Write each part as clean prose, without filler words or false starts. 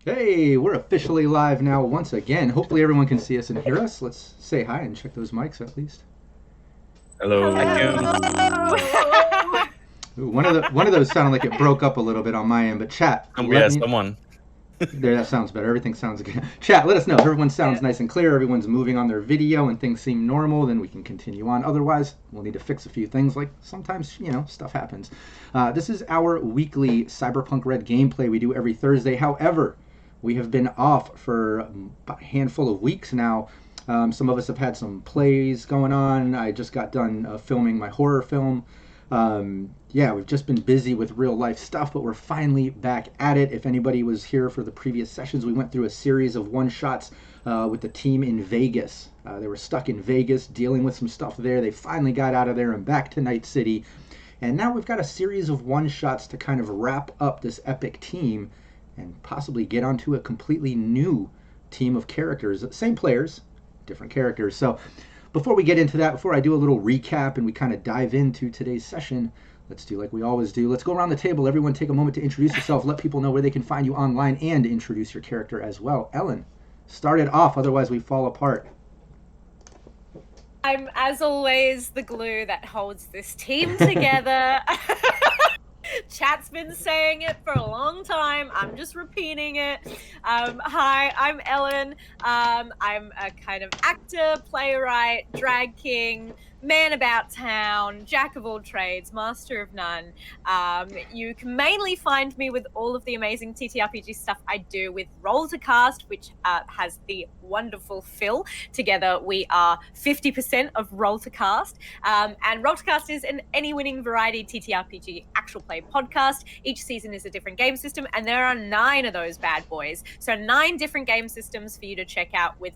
Hey, we're officially live now once again. Hopefully everyone can see us and hear us. Let's say hi and check those mics at least. Hello. Ooh, one of those sounded like it broke up a little bit on my end, but chat. Someone. There, that sounds better. Everything sounds good. Chat, let us know if everyone sounds nice and clear, everyone's moving on their video and things seem normal, then we can continue on. Otherwise, we'll need to fix a few things, like sometimes, stuff happens. This is our weekly Cyberpunk Red gameplay we do every Thursday. However, we have been off for a handful of weeks now. Some of us have had some plays going on. I just got done filming my horror film. Yeah, we've just been busy with real life stuff, but we're finally back at it. If anybody was here for the previous sessions, we went through a series of one-shots with the team in Vegas. They were stuck in Vegas dealing with some stuff there. They finally got out of there and back to Night City. And now we've got a series of one-shots to kind of wrap up this epic team and possibly get onto a completely new team of characters. Same players, different characters. So before we get into that, before I do a little recap and we kind of dive into today's session, let's do like we always do. Let's go around the table. Everyone take a moment to introduce yourself, let people know where they can find you online, and introduce your character as well. Ellen, start it off, otherwise we fall apart. I'm, as always, the glue that holds this team together. Chat's been saying it for a long time. I'm just repeating it. Hi, I'm Ellen. I'm a kind of actor, playwright, drag king, man about town, jack of all trades, master of none. You can mainly find me with all of the amazing TTRPG stuff I do with Roll to Cast, which has the wonderful Phil. Together we are 50% of Roll to Cast. And Roll to Cast is an any-winning variety TTRPG actual play podcast. Each season is a different game system, and there are 9 of those bad boys. So 9 different game systems for you to check out, with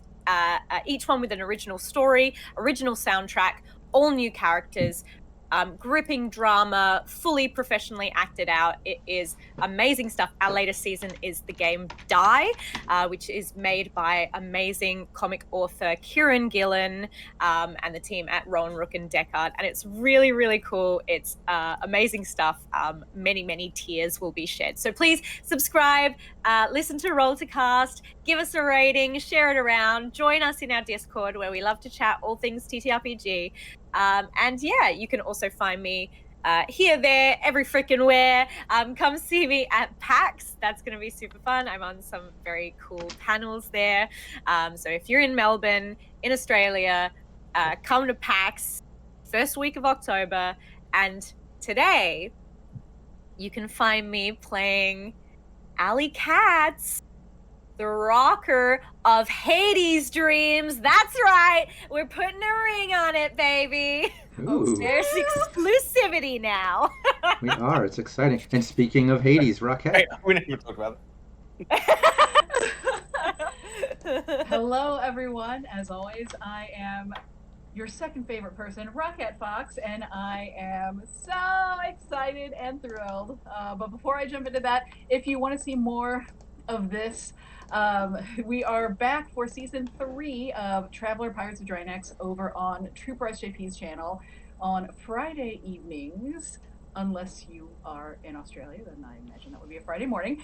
each one with an original story, original soundtrack, all new characters, gripping drama, fully professionally acted out. It is amazing stuff. Our latest season is the game Die, which is made by amazing comic author Kieran Gillen and the team at Rowan Rook and Deckard. And it's really, really cool. It's amazing stuff. Many, many tears will be shed. So please subscribe, listen to Roll to Cast, give us a rating, share it around, join us in our Discord where we love to chat all things TTRPG. And yeah, you can also find me here, there, every freaking where. Come see me at PAX. That's going to be super fun. I'm on some very cool panels there. So if you're in Melbourne, in Australia, come to PAX, first week of October. And today, you can find me playing Alley Katz, the rocker of Hades Dreams. That's right. We're putting a ring on it, baby. Ooh. There's exclusivity now. We are. It's exciting. And speaking of Hades, Rockette. Hey, we didn't even talk about it. Hello, everyone. As always, I am your second favorite person, Rockette Fox, and I am so excited and thrilled. But before I jump into that, if you want to see more of this, we are back for season 3 of Traveler Pirates of Drynex over on Trooper SJP's channel on Friday evenings, unless you are in Australia, then I imagine that would be a Friday morning.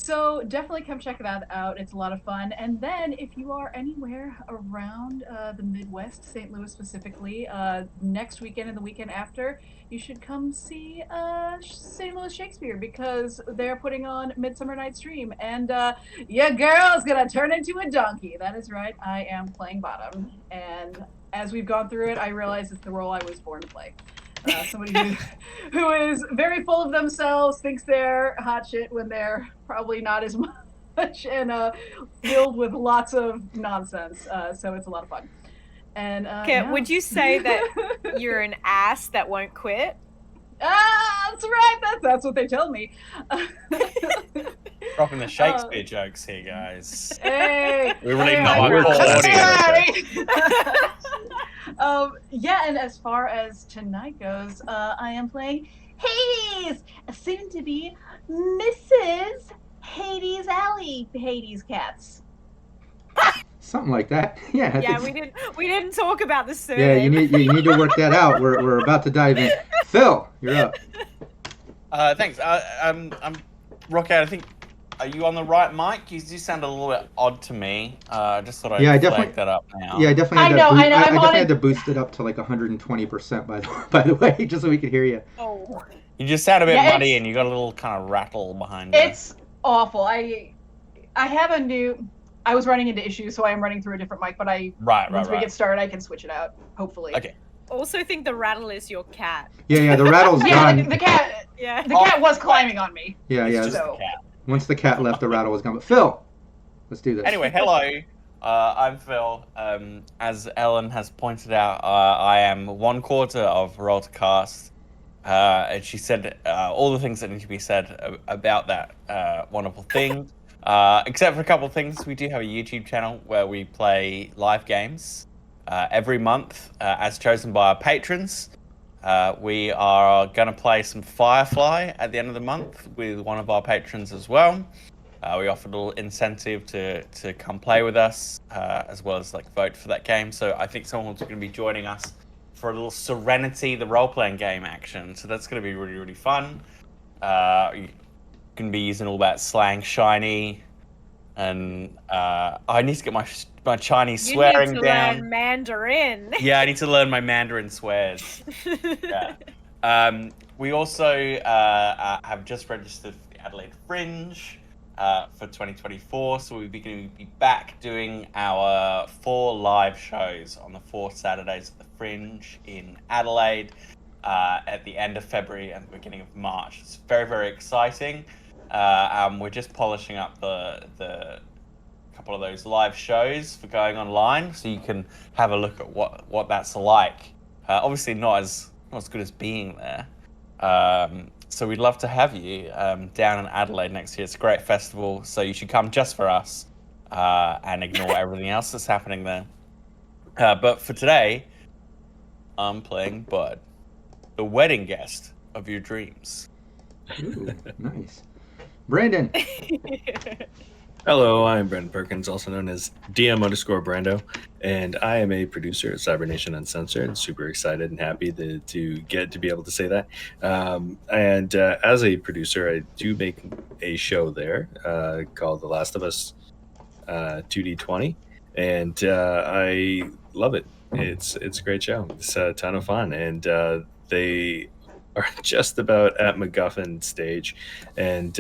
So definitely come check that out. It's a lot of fun. And then if you are anywhere around the Midwest, St. Louis specifically, next weekend and the weekend after, you should come see St. Louis Shakespeare because they're putting on Midsummer Night's Dream. And your girl's gonna turn into a donkey. That is right. I am playing bottom. And as we've gone through it, I realize it's the role I was born to play. Somebody who is very full of themselves, thinks they're hot shit when they're probably not as much, and filled with lots of nonsense. So it's a lot of fun. And Kit, would you say that you're an ass that won't quit? That's right. That's what they tell me. Dropping the Shakespeare jokes here, guys. Hey, We really know I'm our core audience. Yeah, and as far as tonight goes, I am playing Hades, soon to be Mrs. Hades Alley, Hades Cats. Something like that. Yeah. Yeah, we didn't talk about the surname. Yeah, you need to work that out. We're about to dive in. Phil, you're up. Thanks. I'm Rockette. I think. Are you on the right mic? You sound a little bit odd to me. Just thought I'd flag that up now. Yeah, I definitely. I definitely had to boost it up to like 120%. By the way, just so we could hear you. Oh. You just sound a bit muddy, and you got a little kind of rattle behind you. It's awful. I have a new. I was running into issues, so I am running through a different mic. But once we get started, I can switch it out. Hopefully. Okay. Also think the rattle is your cat. Yeah, the rattle's gone. The cat. Yeah. The cat was climbing on me. Yeah. Just So. the cat. Once the cat left, the rattle was gone. But Phil, let's do this. Anyway, hello. I'm Phil. As Ellen has pointed out, I am 1/4 of Roll to Cast. And she said all the things that need to be said about that wonderful thing. Except for a couple of things, we do have a YouTube channel where we play live games every month as chosen by our patrons. We are going to play some Firefly at the end of the month with one of our patrons as well. We offer a little incentive to come play with us, as well as like vote for that game. So I think someone's going to be joining us for a little Serenity, the role-playing game action. So that's going to be really, really fun. You're going to be using all that slang shiny. And I need to get my Chinese swearing You need to down. learn Mandarin. Yeah, I need to learn my Mandarin swears. Yeah. We also have just registered for the Adelaide Fringe for 2024, so we're going to be back doing our 4 live shows on the 4 Saturdays of the Fringe in Adelaide at the end of February and the beginning of March. It's very, very exciting. We're just polishing up the couple of those live shows for going online, so you can have a look at what that's like. Obviously, not as good as being there. So we'd love to have you down in Adelaide next year. It's a great festival, so you should come just for us and ignore everything else that's happening there. But for today, I'm playing Bud, the wedding guest of your dreams. Ooh, nice. Brandon. Hello, I'm Brandon Perkins, also known as DM_Brando, and I am a producer at Cybernation Uncensored. Super excited and happy to get to be able to say that. And as a producer, I do make a show there called The Last of Us 2D20, and I love it. It's a great show. It's a ton of fun, and they are just about at MacGuffin stage, and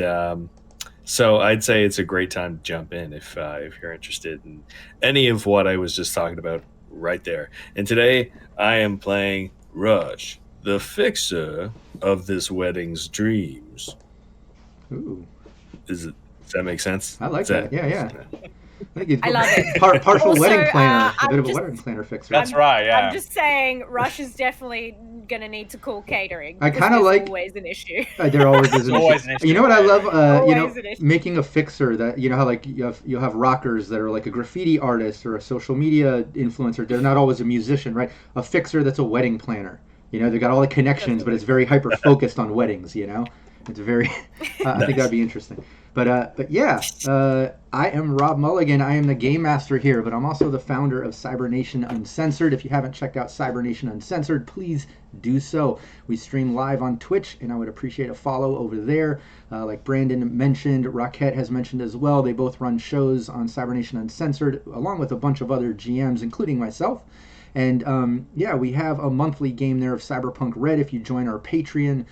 so I'd say it's a great time to jump in if you're interested in any of what I was just talking about right there. And today I am playing Rush, the fixer of this wedding's dreams. Ooh. Does that make sense? I like that. Yeah. I think he's I love it. Partial Also, wedding planner, a I'm bit of a just- wedding planner fixer. That's right, yeah. I'm just saying, Rush is definitely gonna need to call catering. I because kinda there's like- always an issue. There always is an Always issue. an issue. You know what I love? Always an issue. Making a fixer that how like you'll have rockers that are like a graffiti artist or a social media influencer. They're not always a musician, right? A fixer that's a wedding planner. They got all the connections, but it's very hyper focused on weddings. It's very. I Nice. think that'd be interesting. But yeah, I am Rob Mulligan. I am the game master here, but I'm also the founder of Cybernation Uncensored. If you haven't checked out Cybernation Uncensored, please do so. We stream live on Twitch, and I would appreciate a follow over there. Like Brandon mentioned, Rockette has mentioned as well. They both run shows on Cybernation Uncensored, along with a bunch of other GMs, including myself. And yeah, we have a monthly game there of Cyberpunk Red. If you join our Patreon,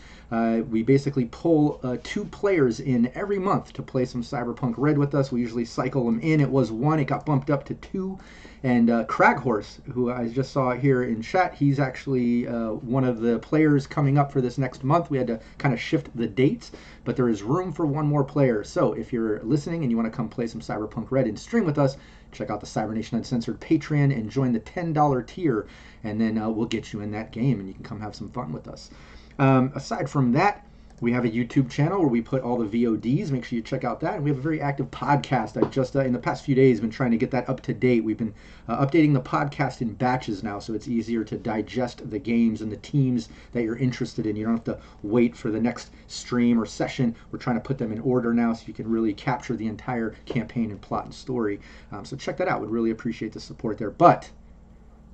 we basically pull 2 players in every month to play some Cyberpunk Red with us. We usually cycle them in. It was 1, it got bumped up to 2. And Craghorse, who I just saw here in chat, he's actually one of the players coming up for this next month. We had to kind of shift the dates, but there is room for 1 more player. So if you're listening and you want to come play some Cyberpunk Red and stream with us, check out the Cybernation Uncensored Patreon and join the $10 tier, and then we'll get you in that game and you can come have some fun with us. Aside from that, we have a YouTube channel where we put all the VODs. Make sure you check out that. And we have a very active podcast. I've just, in the past few days, been trying to get that up to date. We've been updating the podcast in batches now, so it's easier to digest the games and the teams that you're interested in. You don't have to wait for the next stream or session. We're trying to put them in order now so you can really capture the entire campaign and plot and story. So check that out. We'd really appreciate the support there. But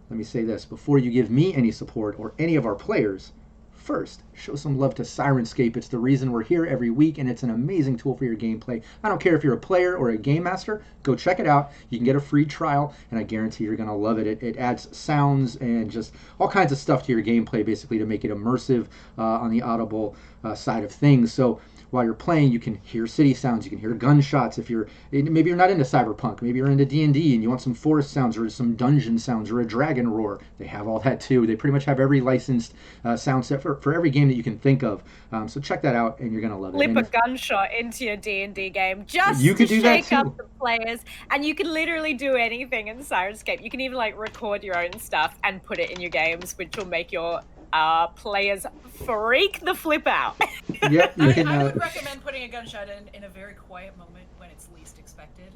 let me say this. Before you give me any support or any of our players, first, show some love to Syrinscape. It's the reason we're here every week, and it's an amazing tool for your gameplay. I don't care if you're a player or a game master, go check it out. You can get a free trial, and I guarantee you're going to love it. It adds sounds and just all kinds of stuff to your gameplay, basically, to make it immersive on the audible side of things. So while you're playing, you can hear city sounds, you can hear gunshots. If maybe you're not into Cyberpunk, maybe you're into D&D and you want some forest sounds or some dungeon sounds or a dragon roar, they have all that too. They pretty much have every licensed sound set for every game that you can think of. So check that out and you're gonna love it. Flip a gunshot into your D&D game just you could to do that shake too. up the players, and you can literally do anything in Syrinscape. You can even like record your own stuff and put it in your games, which will make your players freak the flip out. Yep, you can. I would recommend putting a gunshot in a very quiet moment when it's least expected.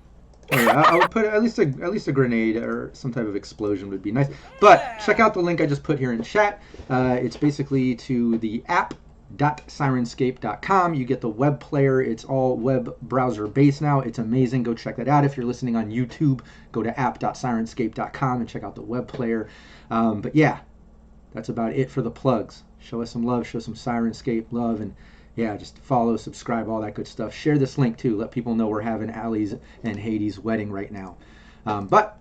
Yeah, I would put at least a grenade or some type of explosion would be nice. But check out the link I just put here in chat. It's basically to the app.sirenscape.com. You get the web player. It's all web browser based now. It's amazing. Go check that out. If you're listening on YouTube, go to app.sirenscape.com and check out the web player. But yeah, that's about it for the plugs. Show us some love, show some Syrinscape love, and yeah, just follow, subscribe, all that good stuff. Share this link too. Let people know we're having Allie's and Hades' wedding right now. But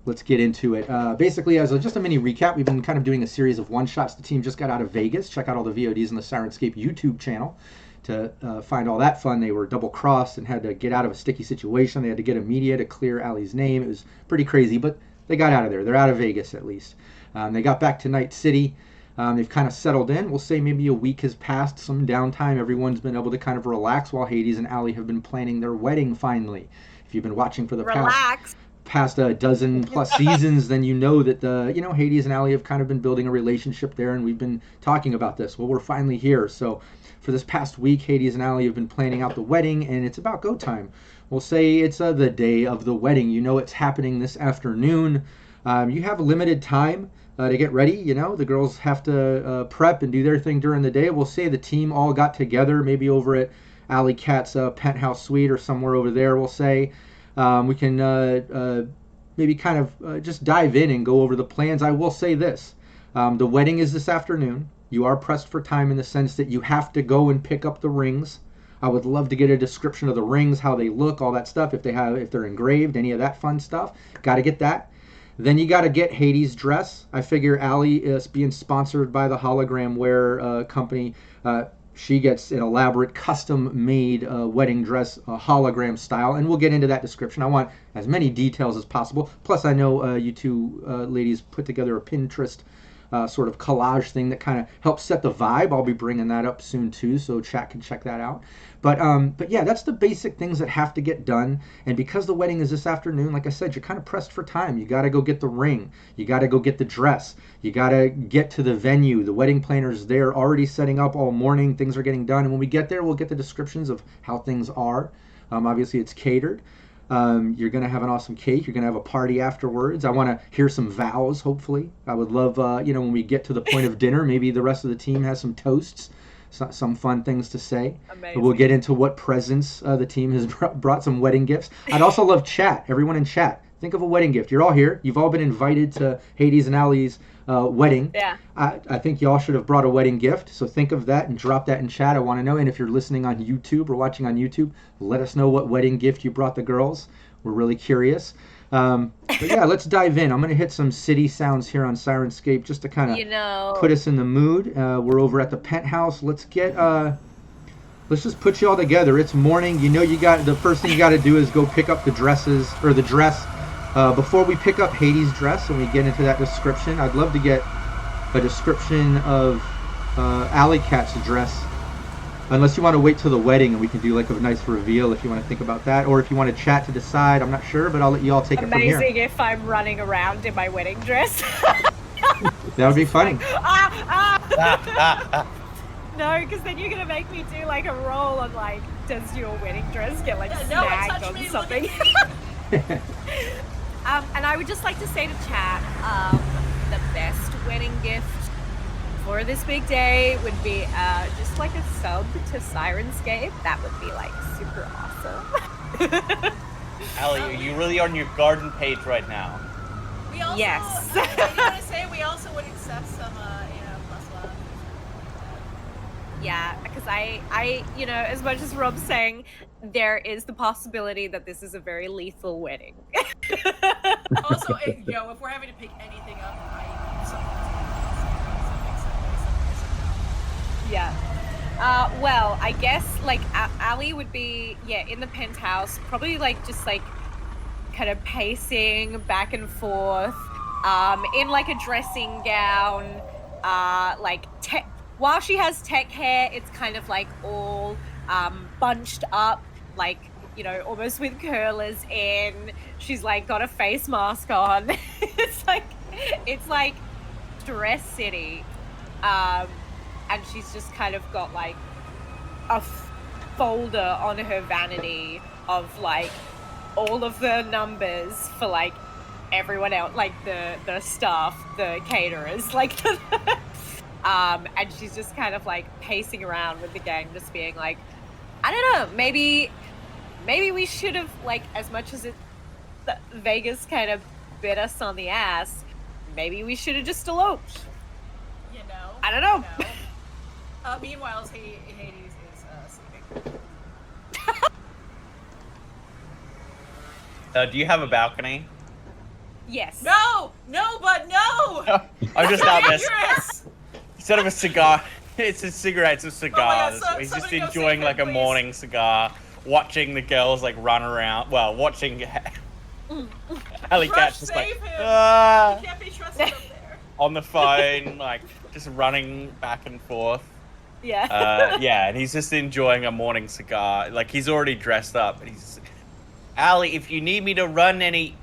let's get into it. Basically, as just a mini recap, we've been kind of doing a series of one-shots. The team just got out of Vegas. Check out all the VODs on the Syrinscape YouTube channel to find all that fun. They were double-crossed and had to get out of a sticky situation. They had to get a media to clear Allie's name. It was pretty crazy, but they got out of there. They're out of Vegas, at least. They got back to Night City. They've kind of settled in. We'll say maybe a week has passed, some downtime. Everyone's been able to kind of relax while Hades and Allie have been planning their wedding finally. If you've been watching for the past a dozen plus seasons, then you know that Hades and Allie have kind of been building a relationship there, and we've been talking about this. Well, we're finally here. So for this past week, Hades and Allie have been planning out the wedding, and it's about go time. We'll say it's the day of the wedding. You know it's happening this afternoon. You have limited time to get ready. The girls have to prep and do their thing during the day. We'll say the team all got together, maybe over at Alley Cat's penthouse suite or somewhere over there. We'll say we can maybe kind of just dive in and go over the plans. I will say this. The wedding is this afternoon. You are pressed for time in the sense that you have to go and pick up the rings. I would love to get a description of the rings, how they look, all that stuff. If they're engraved, any of that fun stuff. Got to get that. Then you got to get Hades' dress. I figure Allie is being sponsored by the hologram wear company. She gets an elaborate custom-made wedding dress, hologram style, and we'll get into that description. I want as many details as possible. Plus, I know you two ladies put together a Pinterest sort of collage thing that kind of helps set the vibe. I'll be bringing that up soon too, so chat can check that out. But yeah, that's the basic things that have to get done. And because the wedding is this afternoon, like I said, you're kind of pressed for time. You got to go get the ring. You got to go get the dress. You got to get to the venue. The wedding planner's there already setting up all morning. Things are getting done. And when we get there, we'll get the descriptions of how things are. Obviously, it's catered. You're going to have an awesome cake. You're going to have a party afterwards. I want to hear some vows, hopefully. I would love, when we get to the point of dinner, maybe the rest of the team has some toasts some fun things to say. Amazing. We'll get into what presents the team has brought some wedding gifts. I'd also love chat. Everyone in chat, think of a wedding gift. You're all here. You've all been invited to Hades and Allie's wedding. Yeah. I think y'all should have brought a wedding gift. So think of that and drop that in chat. I want to know. And if you're listening on YouTube or watching on YouTube, let us know what wedding gift you brought the girls. We're really curious. But yeah, let's dive in. I'm going to hit some city sounds here on Syrinscape just to kind of put us in the mood. We're over at the penthouse. Let's just put you all together. It's morning. You know, the first thing you got to do is go pick up the dresses, or the dress. Before we pick up Hades' dress and we get into that description, I'd love to get a description of Alley Cat's dress. Unless you want to wait till the wedding and we can do like a nice reveal if you want to think about that. Or if you want to chat to decide, I'm not sure, but I'll let you all take it from here. Amazing if I'm running around in my wedding dress. That would be funny. No, because then you're going to make me do like a roll on like, does your wedding dress get like snagged on something? And I would just like to say to chat, the best wedding gift for this big day would be just like a sub to Syrinscape. That would be like super awesome. Allie, are you really on your garden page right now? We also, Yes. I was gonna say we also would accept some, plus love. Yeah, because I, as much as Rob's saying, there is the possibility that this is a very lethal wedding. Also, if we're having to pick anything up, Yeah. Well, I guess like Allie would be in the penthouse, probably like just like kind of pacing back and forth, in like a dressing gown, while she has tech hair, it's kind of like all bunched up, like almost with curlers in. She's like got a face mask on. it's like Dress City. And she's just kind of got like a folder on her vanity of like all of the numbers for like everyone else, like the staff, the caterers, like and she's just kind of like pacing around with the gang, just being like, I don't know, maybe we should have, like, as much as Vegas kind of bit us on the ass, maybe we should have just eloped. I don't know. Meanwhile, Hades is sleeping. Do you have a balcony? Yes. No, bud, no! I'm just not dangerous! messing. Instead of a cigar, it's a cigarette, it's a cigar. Oh my God, He's just somebody go enjoying save like him, a please. morning cigar, watching the girls like run around. Well, watching Alley Cat Rush, just like save him! "Ah," You can't be trusted up there. on the phone, like just running back and forth. Yeah. Yeah, and he's just enjoying a morning cigar. Like he's already dressed up, and he's Allie, if you need me to run any,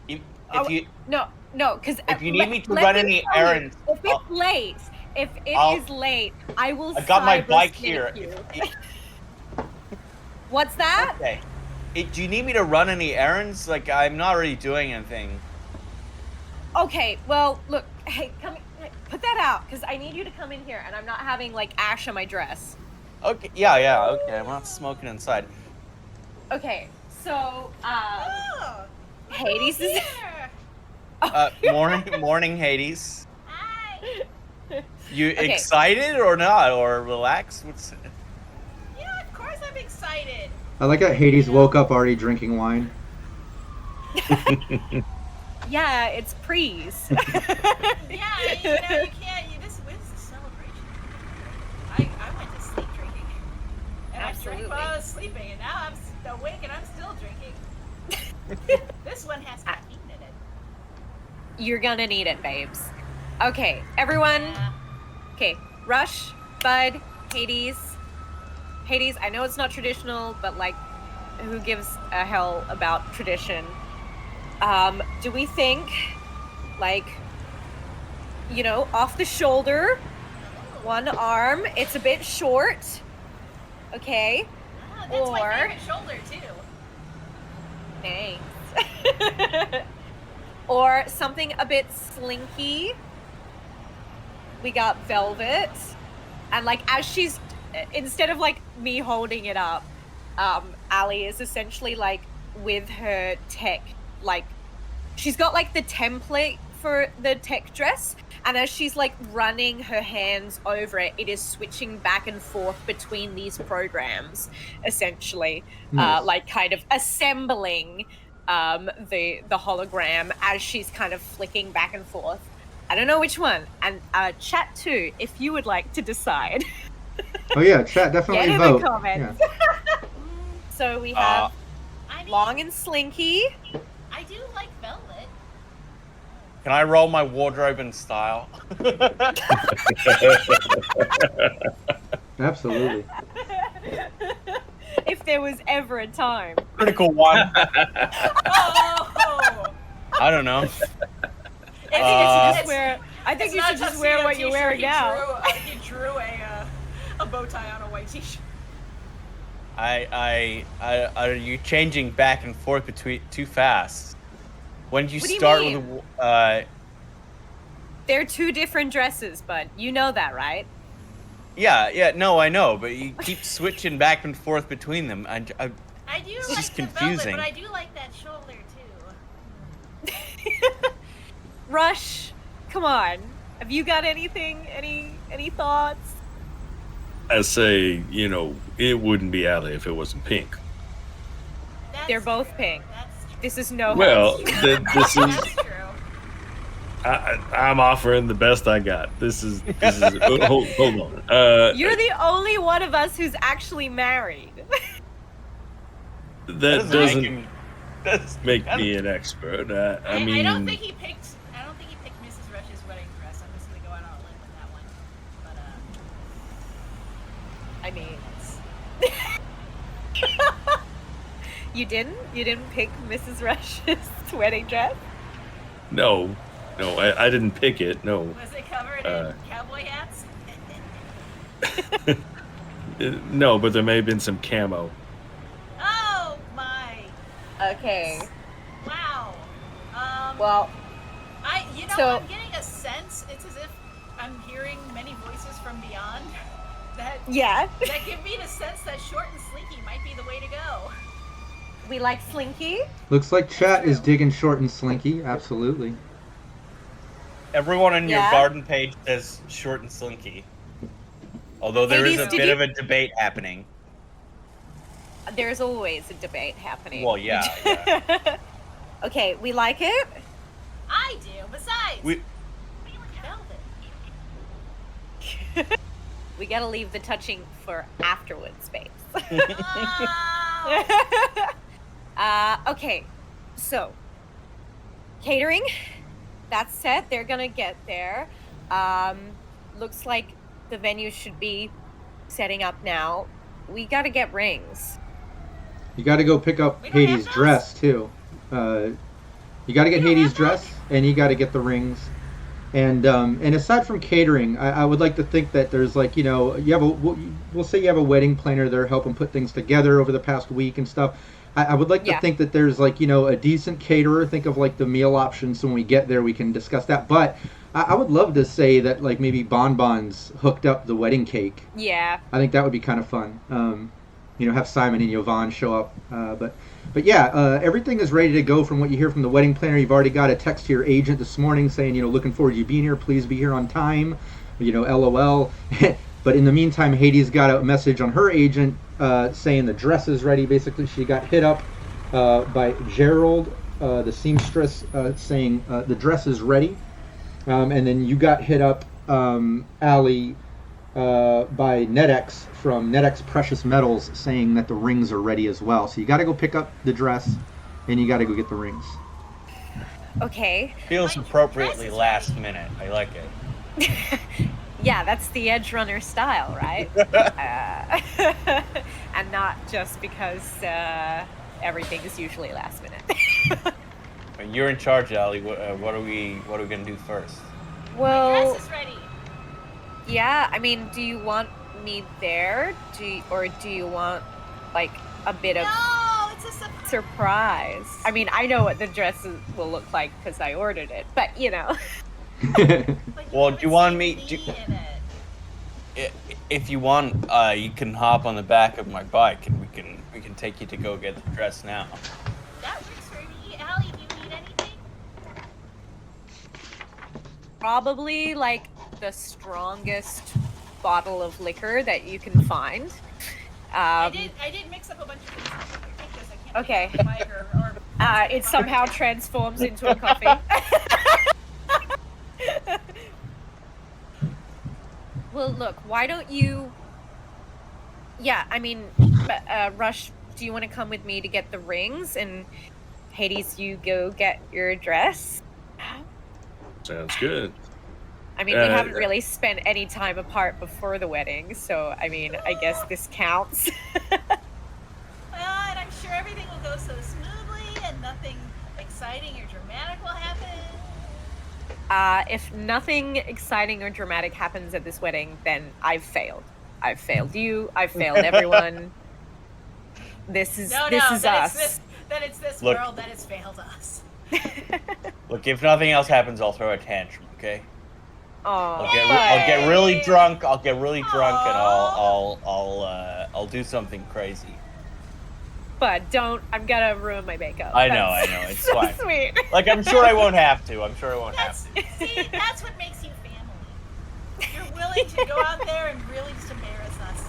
if you No, because if you need me to run any errands, if it's late, if it is late, I will. I got my bike cybersnip here. you. What's that? Okay. Do you need me to run any errands? Like I'm not really doing anything. Okay, well, look, hey, put that out, because I need you to come in here, and I'm not having like ash on my dress. Okay. Yeah. Okay. I'm not smoking inside. Okay, so Oh, Hades is. Morning, Hades. hi. You Okay. excited or not, or relaxed? What's Yeah, of course I'm excited. I like how Hades woke up already drinking wine. Yeah, it's prees. Yeah, you can't. This is a celebration. I went to sleep drinking, and I drank while I was sleeping, and now I'm awake and I'm still drinking. This one has caffeine in it. You're gonna need it, babes. Okay, everyone. Yeah. Okay, Rush, Bud, Hades. Hades, I know it's not traditional, but like, who gives a hell about tradition? Do we think, like, off the shoulder, one arm, it's a bit short, okay? Oh, that's my Or- favorite shoulder too. Thanks. Or something a bit slinky. We got velvet. And like as she's instead of like me holding it up, Ali is essentially like with her tech, like she's got like the template for the tech dress, and as she's like running her hands over it, it is switching back and forth between these programs, essentially. Nice. Like kind of assembling the hologram as she's kind of flicking back and forth. I don't know which one. And chat too, if you would like to decide. Oh yeah, chat, definitely Get in vote. the comments. Yeah. So we have I mean, Long and Slinky. I do like velvet. Can I roll my wardrobe and style? Absolutely. If there was ever a time. Critical one. Oh! I don't know. I think you should just wear what you're wearing now. He drew a bow tie on a white t-shirt. Are you changing back and forth between too fast? When did you What do you start mean? with They're two different dresses, bud. You know that, right? Yeah, no, I know, but you keep switching back and forth between them. I do It's like just the confusing. velvet, but I do like that shoulder too. Rush, come on. Have you got anything? Any thoughts? I say, it wouldn't be Ali if it wasn't pink. They're both pink. That's true. This is no Well, host. this is. That's true. I'm offering the best I got. This is hold on. You're the only one of us who's actually married. That doesn't make me an expert. I mean, I don't think he picked Mrs. Rush's wedding dress. I'm just gonna go out on a limb with that one. But I mean, you didn't pick Mrs. Rush's wedding dress? no, I didn't pick it. No, was it covered in cowboy hats? no, but there may have been some camo. Oh my! Okay. Wow. Well, so- I'm getting a sense. It's as if I'm hearing many voices from beyond. That yeah. give me the sense that short and slinky might be the way to go. We like Slinky. Looks like chat is true. digging short and slinky. Absolutely. Everyone on your Yeah? garden page says short and slinky. Although there is Ladies, a did bit you- of a debate happening. There's always a debate happening. Well, yeah. Okay, we like it. I do. Besides, We velvet. We gotta leave the touching for afterwards, babes. Oh. Okay, so catering, that's set. They're gonna get there. Looks like the venue should be setting up now. We gotta get rings. You got to go pick up We don't have Hades' those? dress too. You got to get We don't Hades' have dress, and you got to get the rings. And aside from catering, I would like to think that there's like you have we'll say you have a wedding planner there helping put things together over the past week and stuff. I would like to Yeah. think that there's like a decent caterer. Think of like the meal options. So when we get there, we can discuss that. But I would love to say that like maybe Bonbons hooked up the wedding cake. Yeah. I think that would be kind of fun. Have Simon and Yvonne show up. But yeah, everything is ready to go from what you hear from the wedding planner. You've already got a text to your agent this morning saying, looking forward to you being here. Please be here on time. LOL. But in the meantime, Hades got a message on her agent saying the dress is ready. Basically, she got hit up by Gerald, the seamstress, saying the dress is ready. And then you got hit up, Allie, by NetX from NetX Precious Metals saying that the rings are ready as well. So you got to go pick up the dress and you got to go get the rings. Okay. feels My appropriately dress is last ready. minute. I like it. Yeah, that's the Edgerunner style, right? And not just because everything is usually last minute. When you're in charge, Ali. What are we gonna do first? My Well, dress is ready. yeah. I mean, do you want me there? Or do you want like a bit of No, it's a surprise. surprise? I mean, I know what the dress will look like because I ordered it, but But Well, do you want haven't me- seen do- me in it. if you want, you can hop on the back of my bike and we can take you to go get the dress now. That works for me. Allie, do you need anything? Probably like the strongest bottle of liquor that you can find. I did mix up a bunch of things. I can't Okay. make a bike or It somehow transforms into a coffee. Well, look, why don't you... Yeah, I mean, Rush, do you want to come with me to get the rings? And Hades, you go get your dress? Sounds good. I mean, we haven't really spent any time apart before the wedding, so, I mean, I guess this counts. Well, and I'm sure everything will go so smoothly and nothing exciting or dramatic will happen. If nothing exciting or dramatic happens at this wedding, then I've failed. I've failed you. I've failed everyone. This is us. Then it's this Look. world that has failed us. Look, if nothing else happens, I'll throw a tantrum. Okay. Oh, I'll get really drunk. I'll get really drunk, and I'll do something crazy. But don't. I'm gonna ruin my makeup. I know. It's so fine. Sweet. Like, I'm sure I won't have to. See, that's what makes you family. You're willing to go out there and really just embarrass us.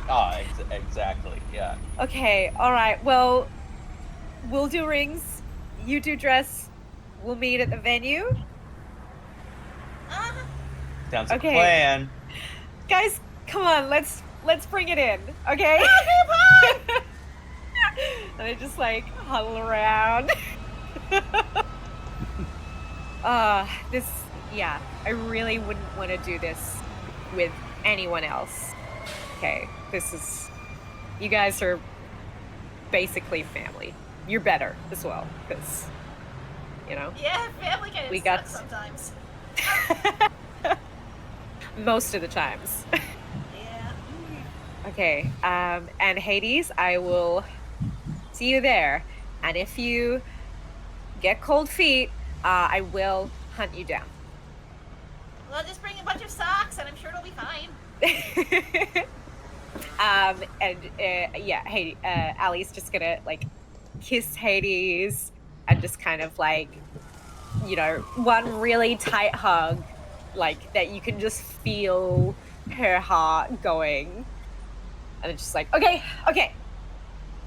Oh, exactly. Yeah. Okay. All right. Well, we'll do rings. You do dress. We'll meet at the venue. Sounds like a Okay. plan. Guys, come on. Let's bring it in. Okay. And I just like huddle around. Yeah, I really wouldn't want to do this with anyone else. Okay, you guys are basically family. You're better as well, because, you know. Yeah, family kind We of got- sucks sometimes. Most of the times. Yeah. Okay, and Hades, I will see you there. And if you get cold feet, I will hunt you down. Well, just bring a bunch of socks and I'm sure it'll be fine. Yeah, Hades, Allie's just gonna like kiss Hades and just kind of like, you know, one really tight hug, like that you can just feel her heart going. And it's just like, okay,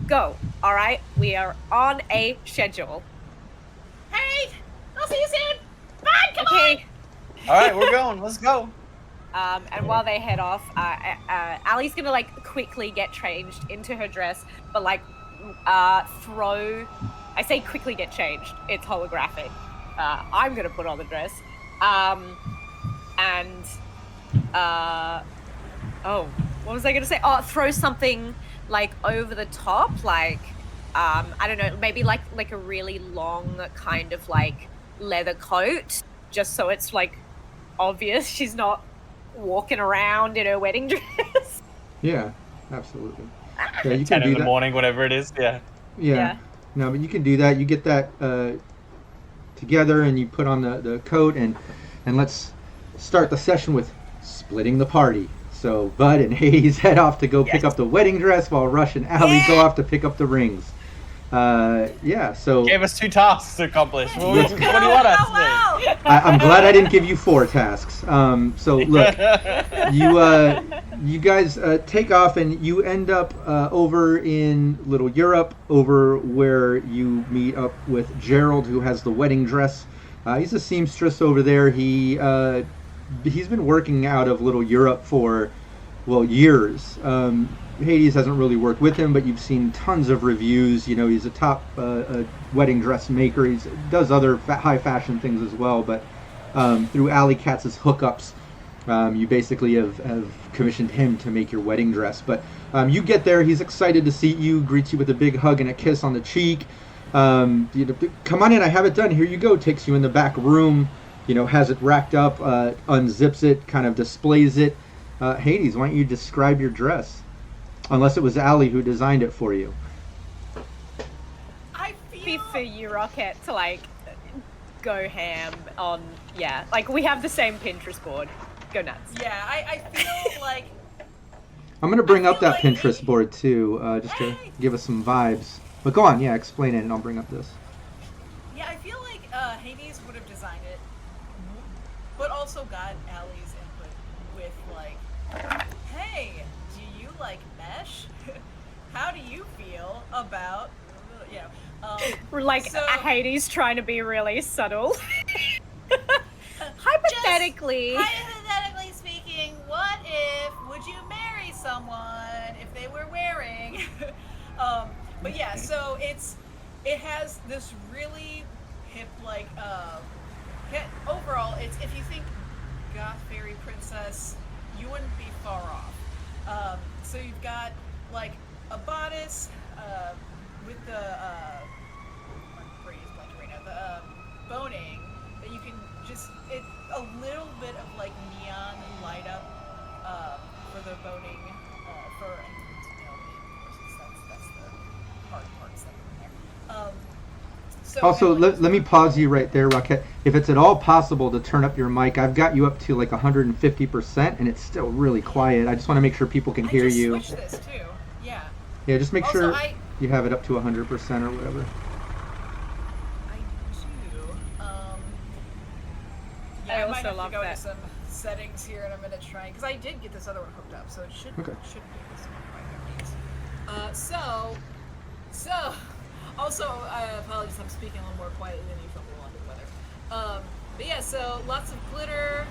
go. All right, we are on a schedule. Hey, I'll see you soon. Bye, come on. Okay. All right, we're going. Let's go. And while they head off, Allie's gonna like quickly get changed into her dress, but like I say quickly get changed. It's holographic. I'm gonna put on the dress. What was I gonna say? Oh, throw something like over the top, like I don't know, maybe like a really long kind of like leather coat, just so it's like obvious she's not walking around in her wedding dress. Yeah, absolutely. Yeah, you 10 can in do the that. morning, whatever it is. Yeah. Yeah. No, but you can do that. You get that together, and you put on the coat, and let's start the session with splitting the party. So Bud and Hades head off to go pick up the wedding dress, while Rush and Allie go off to pick up the rings. So Gave us 2 tasks to accomplish. What do you want us to do? Wow. I'm glad I didn't give you 4 tasks. So look, you guys take off, and you end up over in Little Europe, over where you meet up with Gerald, who has the wedding dress. He's a seamstress over there. He's been working out of Little Europe for, well, years. Hades hasn't really worked with him, but you've seen tons of reviews. You know, he's a top wedding dress maker. He does other high fashion things as well, but through Alley Katz's hookups, you basically have commissioned him to make your wedding dress. But you get there, he's excited to see you, greets you with a big hug and a kiss on the cheek. Come on in, I have it done, here you go. Takes you in the back room, you know, has it racked up, unzips it, kind of displays it. Hades, why don't you describe your dress? Unless it was Allie who designed it for you. I Be feel for you, Rockette, to like go ham on, like we have the same Pinterest board. Go nuts. Yeah, I feel like I'm gonna bring up feel that like Pinterest board too, just to give us some vibes. But go on, yeah, explain it, and I'll bring up this. Yeah, I feel like Hades would have designed it, but also got Allie's input with like, hey, do you like mesh? How do you feel about, We're like so- Hades trying to be really subtle. Hypothetically. Hypothetically speaking, what if, would you marry someone if they were wearing? But yeah, so it has this really hip, like, overall, it's, if you think goth fairy princess, you wouldn't be far off. So you've got, like, a bodice, with the, my brain is blanking right now, the, boning, that you can just, it, a little bit of, like, neon light up, for the boning, for, and, that's the hard parts that are in there. So Also, and, like, let me pause you right there, Rockette. If it's at all possible to turn up your mic, I've got you up to like 150%, and it's still really quiet. I just want to make sure people can hear you. I just switched this too. Yeah. Yeah, just make Also, sure I you have it up to 100% or whatever. do. I I also might have love to go that. to some settings here in a minute trying, because I did get this other one hooked up, so it should Okay. be this one by no means. So also I apologize, I'm speaking a little more quietly than usual. We're under the weather. But yeah, so lots of glitter,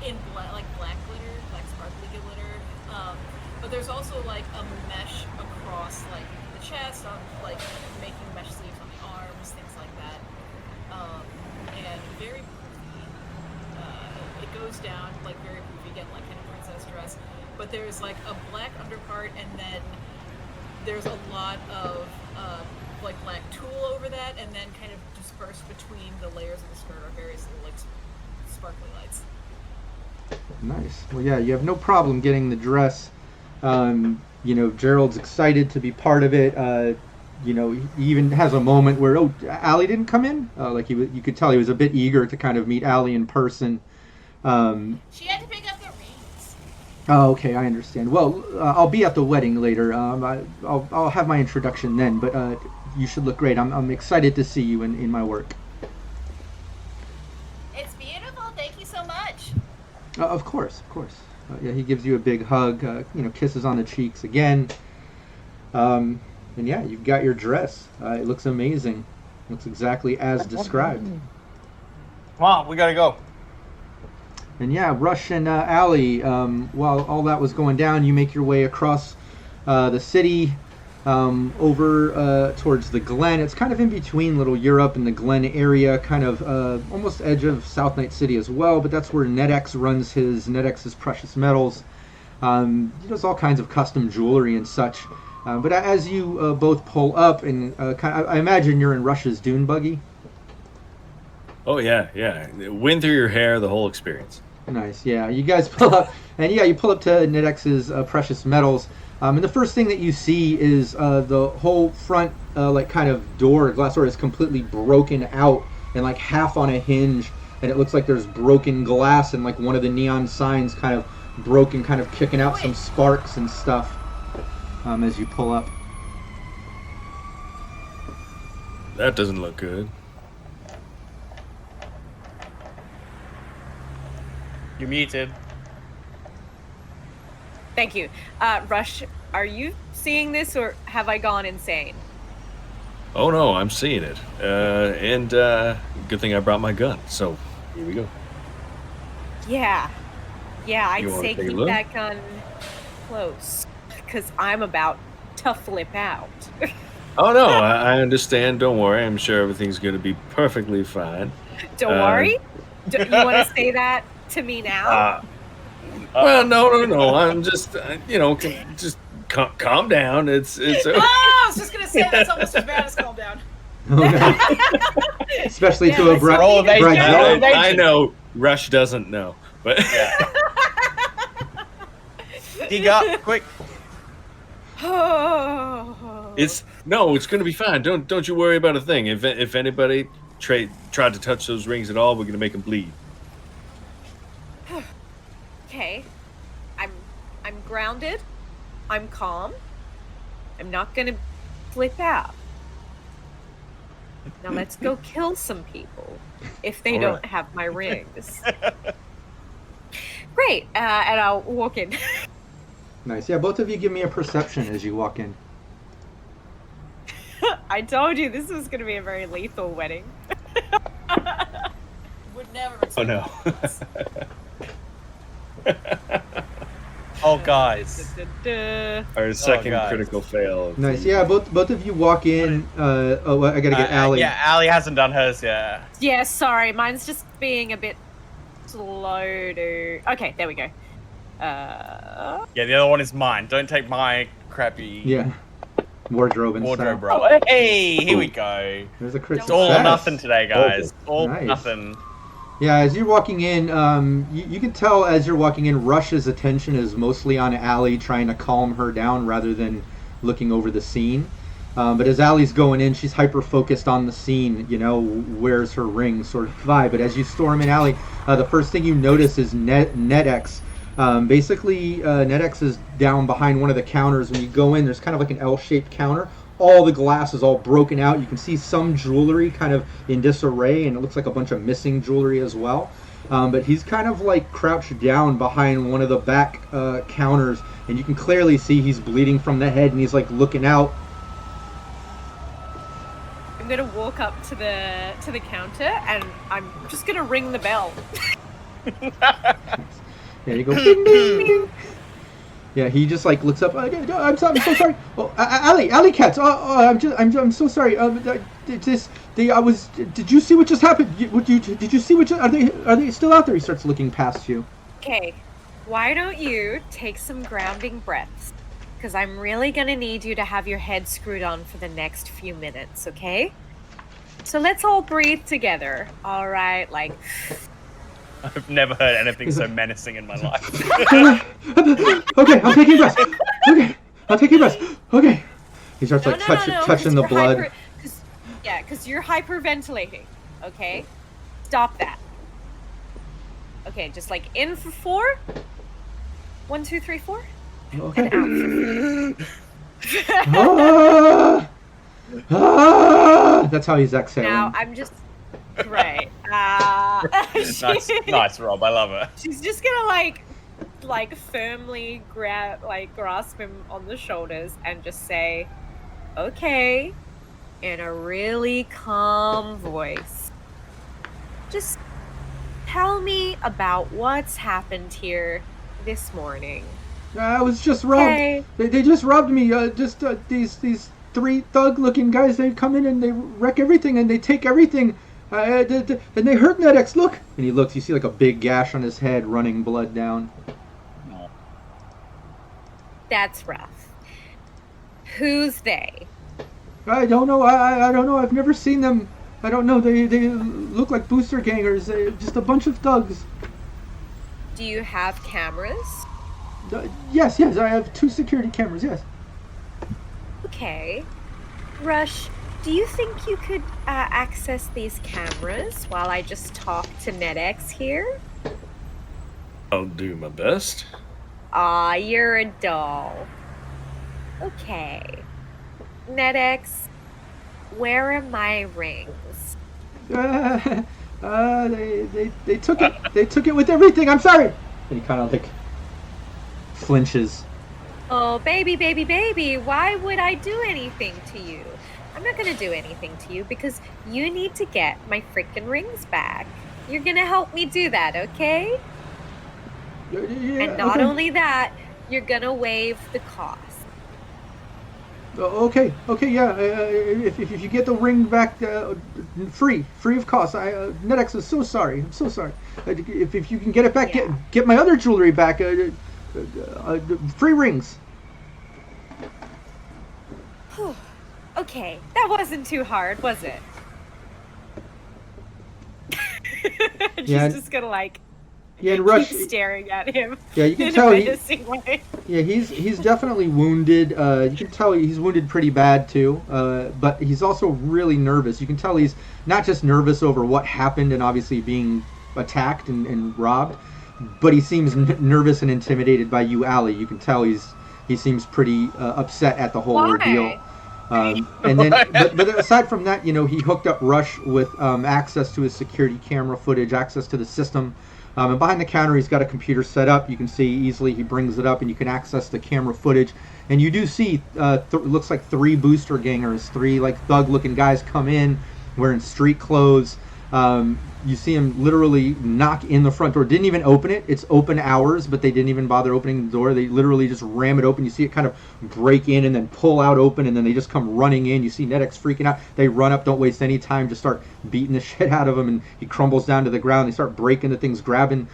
in like black glitter, black sparkly glitter. But there's also like a mesh across like the chest, on like making mesh sleeves on the arms, things like that. And very poofy. It goes down like very poofy, again, like kind of princess dress. But there's like a black underpart, and then there's a lot of like black tulle over that, and then kind of dispersed between the layers of the skirt are various little like sparkly lights. Nice. Well, yeah, you have no problem getting the dress. You know, Gerald's excited to be part of it. You know, he even has a moment where, oh, Allie didn't come in. Like you could tell he was a bit eager to kind of meet Allie in person. She had to pick up the rings. Oh, okay, I understand. Well, I'll be at the wedding later. I'll have my introduction then. But you should look great. I'm excited to see you in my work. It's beautiful. Thank you so much. Of course. Yeah, he gives you a big hug. You know, kisses on the cheeks again. And yeah, you've got your dress. It looks amazing. Looks exactly as described. Come on, we gotta go. And yeah, Rush and Allie, while all that was going down, you make your way across the city over towards the Glen. It's kind of in between Little Europe and the Glen area, kind of almost edge of South Night City as well, but that's where NetX runs NetX's precious metals. He does all kinds of custom jewelry and such. But as you both pull up, and I imagine you're in Rush's dune buggy. Oh yeah. Wind through your hair, the whole experience. Nice, yeah. You guys pull up, and yeah, you pull up to NetX's precious metals. And the first thing that you see is the whole front, like kind of glass door is completely broken out and like half on a hinge, and it looks like there's broken glass, and like one of the neon signs kind of broken, kind of kicking out some sparks and stuff as you pull up. That doesn't look good. You're muted. Thank you. Rush, are you seeing this, or have I gone insane? Oh no, I'm seeing it. And good thing I brought my gun. So here we go. Yeah, I'd You wanna say take a keep look? that gun close, because I'm about to flip out. Oh no, I understand. Don't worry. I'm sure everything's going to be perfectly fine. Don't worry. You want to say that to me now? Well, no. I'm just, just calm down. It's. Oh, I was just gonna say that's almost as bad as calm down. Especially Yeah, to a I bride. Roll of age. I know. Rush doesn't know, but Dig up, quick. it's going to be fine. Don't you worry about a thing. If anybody tried to touch those rings at all, we're going to make them bleed. Okay. I'm I'm grounded. I'm calm. I'm not gonna flip out. Now let's go kill some people if they don't have my rings. Great, and I'll walk in. Nice. Yeah, both of you give me a perception as you walk in. I told you this was gonna be a very lethal wedding. Would never. Oh no. Oh, guys. Our second guys. critical fail. Nice. Yeah, both of you walk in. I gotta get Allie. Yeah, Allie hasn't done hers yet. Yeah, sorry, mine's just being a bit slow to... Okay, there we go. Yeah, the other one is mine. Don't take my crappy Yeah. Wardrobe and wardrobe, stuff. bro. Hey, here we go. There's a crit It's all or success. nothing today, guys. All Nice. or nothing. Yeah, as you're walking in, you can tell as you're walking in, Rush's attention is mostly on Allie, trying to calm her down rather than looking over the scene. But as Allie's going in, she's hyper-focused on the scene, you know, where's her ring sort of vibe. But as you storm in Allie, the first thing you notice is NetX. Basically, NetX is down behind one of the counters. When you go in, there's kind of like an L-shaped counter. All the glass is all broken out. You can see some jewelry kind of in disarray, and it looks like a bunch of missing jewelry as well. But he's kind of like crouched down behind one of the back counters, and you can clearly see he's bleeding from the head, and he's like looking out. I'm gonna walk up to the counter and I'm just gonna ring the bell. Yeah, you go ding, ding, ding. Yeah, he just like looks up. I'm so sorry. Oh, Alley Cats. I'm so sorry. Did you see what just happened? Did you see what? Are they still out there? He starts looking past you. Okay, why don't you take some grounding breaths? Because I'm really gonna need you to have your head screwed on for the next few minutes, okay? So let's all breathe together, all right? Like, I've never heard anything so menacing in my life. Okay, I'm taking breaths. Okay, I'm taking breaths. Okay. He starts like touching the blood. Because you're hyperventilating, okay? Stop that. Okay, just like in for 4. 1, 2, 3, 4. Okay. And out. That's how he's exhaling. Now I'm just right. Nice, Rob. I love it. She's just gonna like firmly grasp him on the shoulders and just say, "Okay," in a really calm voice. Just tell me about what's happened here this morning. I was just robbed. Okay. They just robbed me. These 3 thug-looking guys. They come in and they wreck everything and they take everything. And they hurt NetX. Look. And he looks. You see like a big gash on his head, running blood down. That's rough. Who's they? I don't know. I don't know. I've never seen them. I don't know. They look like booster gangers. Just a bunch of thugs. Do you have cameras? Yes. I have 2 security cameras. Yes. Okay. Rush, do you think you could access these cameras while I just talk to NetX here? I'll do my best. Aw, you're a doll. Okay. NetX, where are my rings? They took it. They took it with everything. I'm sorry. And he kind of like flinches. Oh, baby, why would I do anything to you? I'm not gonna do anything to you because you need to get my freaking rings back. You're gonna help me do that, okay? Yeah, And not only that, you're gonna waive the cost. Okay, yeah. If you get the ring back, free of cost. NetX is so sorry. I'm so sorry. If you can get it back, Yeah. get my other jewelry back. Free rings. Whew. Okay, that wasn't too hard, was it? She's just gonna like Yeah, and Rush. keep staring at him. Yeah, you can in tell a he. menacing way. Yeah, he's definitely wounded. You can tell he's wounded pretty bad too. But he's also really nervous. You can tell he's not just nervous over what happened and obviously being attacked and robbed, but he seems nervous and intimidated by you, Allie. You can tell he seems pretty upset at the whole ordeal. And then, but aside from that, he hooked up Rush with access to his security camera footage, access to the system. And behind the counter, he's got a computer set up. You can see easily he brings it up, and you can access the camera footage. And you do see, looks like 3 booster gangers, 3 like thug-looking guys come in wearing street clothes. You see him literally knock in the front door. Didn't even open it. It's open hours, but they didn't even bother opening the door. They literally just ram it open. You see it kind of break in and then pull out open, and then they just come running in. You see NetX freaking out. They run up, don't waste any time, just start beating the shit out of him, and he crumbles down to the ground. They start breaking the things, grabbing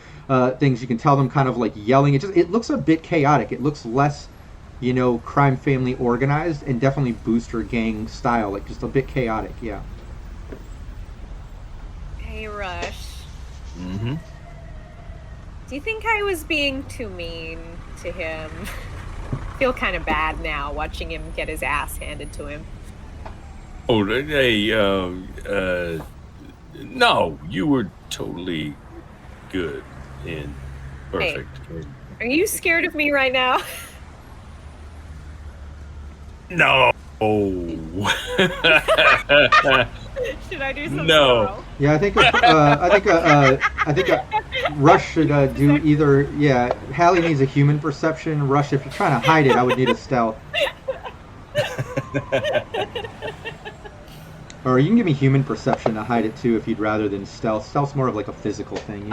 things. You can tell them kind of like yelling. It looks a bit chaotic. It looks less, crime family organized, and definitely booster gang style, like just a bit chaotic, yeah. Hey, Rush. Mm-hmm. Do you think I was being too mean to him? I feel kind of bad now watching him get his ass handed to him. Oh, hey, no, you were totally good and perfect. Hey, are you scared of me right now? No. Should I do something? No. Yeah, I think Rush should do either. Yeah, Hallie needs a human perception. Rush, if you're trying to hide it, I would need a stealth. Or you can give me human perception to hide it too, if you'd rather than stealth. Stealth's more of like a physical thing,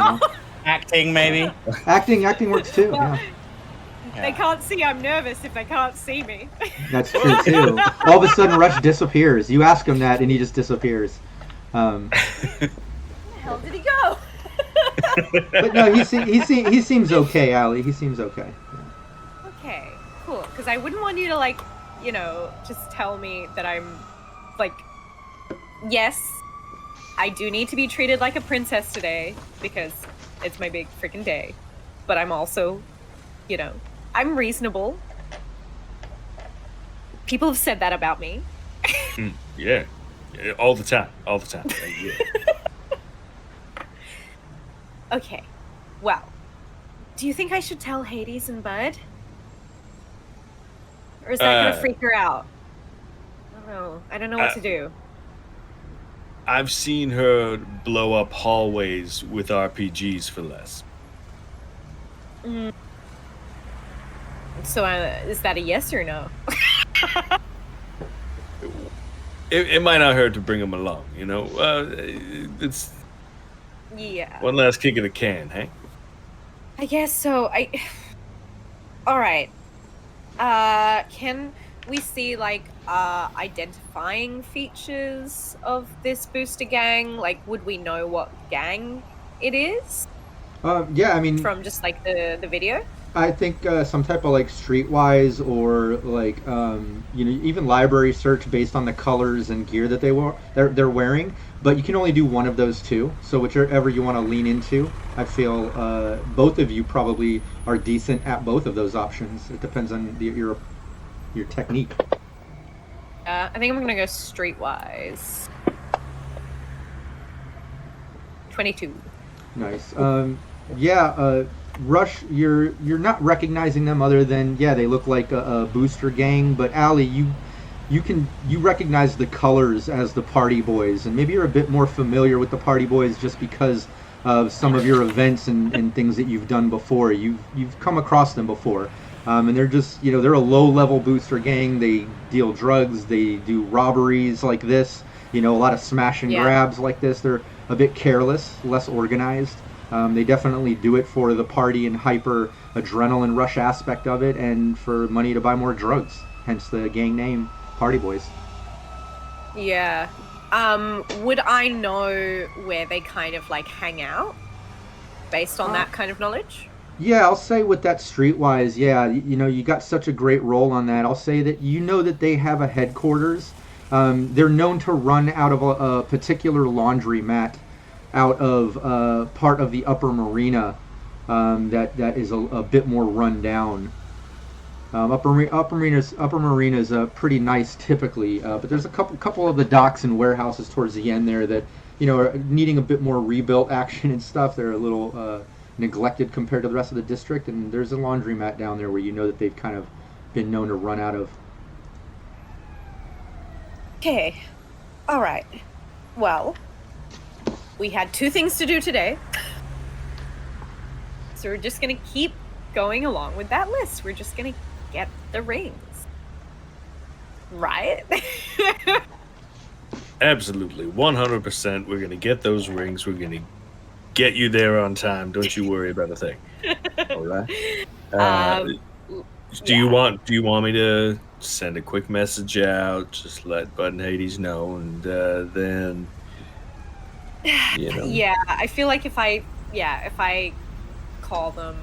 Acting, maybe. Acting works too. Yeah. They can't see I'm nervous if they can't see me. That's true too. All of a sudden, Rush disappears. You ask him that, and he just disappears. Where the hell did he go? But no, he seems okay, Allie. He seems okay. Yeah. Okay, cool. Because I wouldn't want you to just tell me that I'm yes, I do need to be treated like a princess today because it's my big freaking day. But I'm also, I'm reasonable. People have said that about me. Yeah, all the time. Yeah. Okay, well, do you think I should tell Hades and Bud? Or is that gonna freak her out? I don't know what to do. I've seen her blow up hallways with RPGs for less. So is that a yes or no? It might not hurt to bring them along, it's Yeah. one last kick of the can, hey? I guess so. All right. Can we see identifying features of this booster gang? Would we know what gang it is? Yeah, I mean, from just the video. I think some type of streetwise or even library search based on the colors and gear that they're wearing. But you can only do one of those two. So whichever you want to lean into, I feel both of you probably are decent at both of those options. It depends on your technique. I think I'm gonna go streetwise. 22. Nice. Rush, you're not recognizing them other than they look like a booster gang. But Allie, you recognize the colors as the Party Boys, and maybe you're a bit more familiar with the Party Boys just because of some of your events and things that you've done before. You've come across them before, and they're just they're a low-level booster gang. They deal drugs, they do robberies like this. A lot of smash and grabs like this. They're a bit careless, less organized. They definitely do it for the party and hyper adrenaline rush aspect of it, and for money to buy more drugs. Hence the gang name, Party Boys. Yeah. Would I know where they kind of hang out, based on that kind of knowledge? Yeah, I'll say with that streetwise. Yeah, you got such a great role on that. I'll say that that they have a headquarters. They're known to run out of a particular laundromat out of part of the upper marina that is a bit more run down. Upper marina is pretty nice typically, but there's a couple of the docks and warehouses towards the end there that are needing a bit more rebuilt action and stuff. They're a little neglected compared to the rest of the district, and there's a laundromat down there where you know that they've kind of been known to run out of. Okay. All right. Well, we had 2 things to do today. So we're just going to keep going along with that list. We're just going to get the rings. Right? Absolutely, 100%. We're gonna get those rings. We're gonna get you there on time. Don't you worry about a thing. All right. Do you want me to send a quick message out? Just let Bud and Hades know, and then Yeah, I feel like if I call them,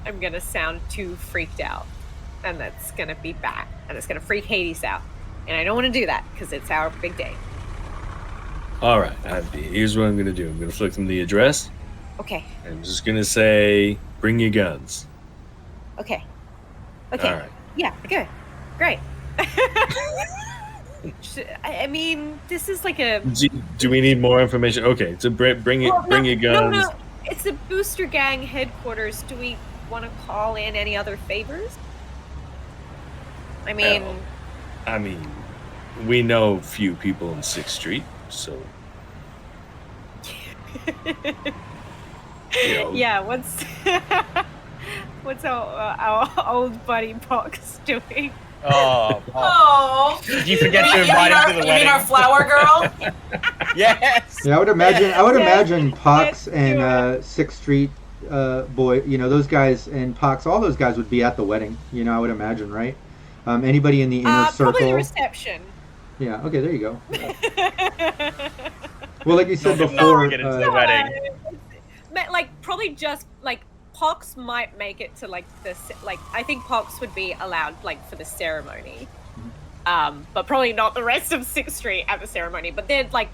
I'm gonna sound too freaked out, and that's gonna be bad, and it's gonna freak Hades out, and I don't want to do that because it's our big day. All right. Here's what I'm gonna do. I'm gonna flick them the address. Okay. I'm just gonna say, bring your guns. Okay. All right. Yeah. Good. Great. I mean, this is like a. Do we need more information? Okay. So bring your guns. No. It's the Booster Gang headquarters. Do we want to call in any other favors? I mean, we know few people in 6th Street, so. Yeah, what's our old buddy Pox doing? Oh. Did you forget to invite him to the wedding? You mean our flower girl? Yes. Yeah, I would imagine Yes, Pox let's and do it. 6th Street boy, those guys, and Pox, all those guys would be at the wedding. I would imagine, right? Anybody in the inner circle? Probably the reception. Yeah. Okay. There you go. Well, like you said before, Get into the wedding. Like probably just like Pox might make it to like I think Pox would be allowed like for the ceremony, but probably not the rest of 6th Street at the ceremony. But they're like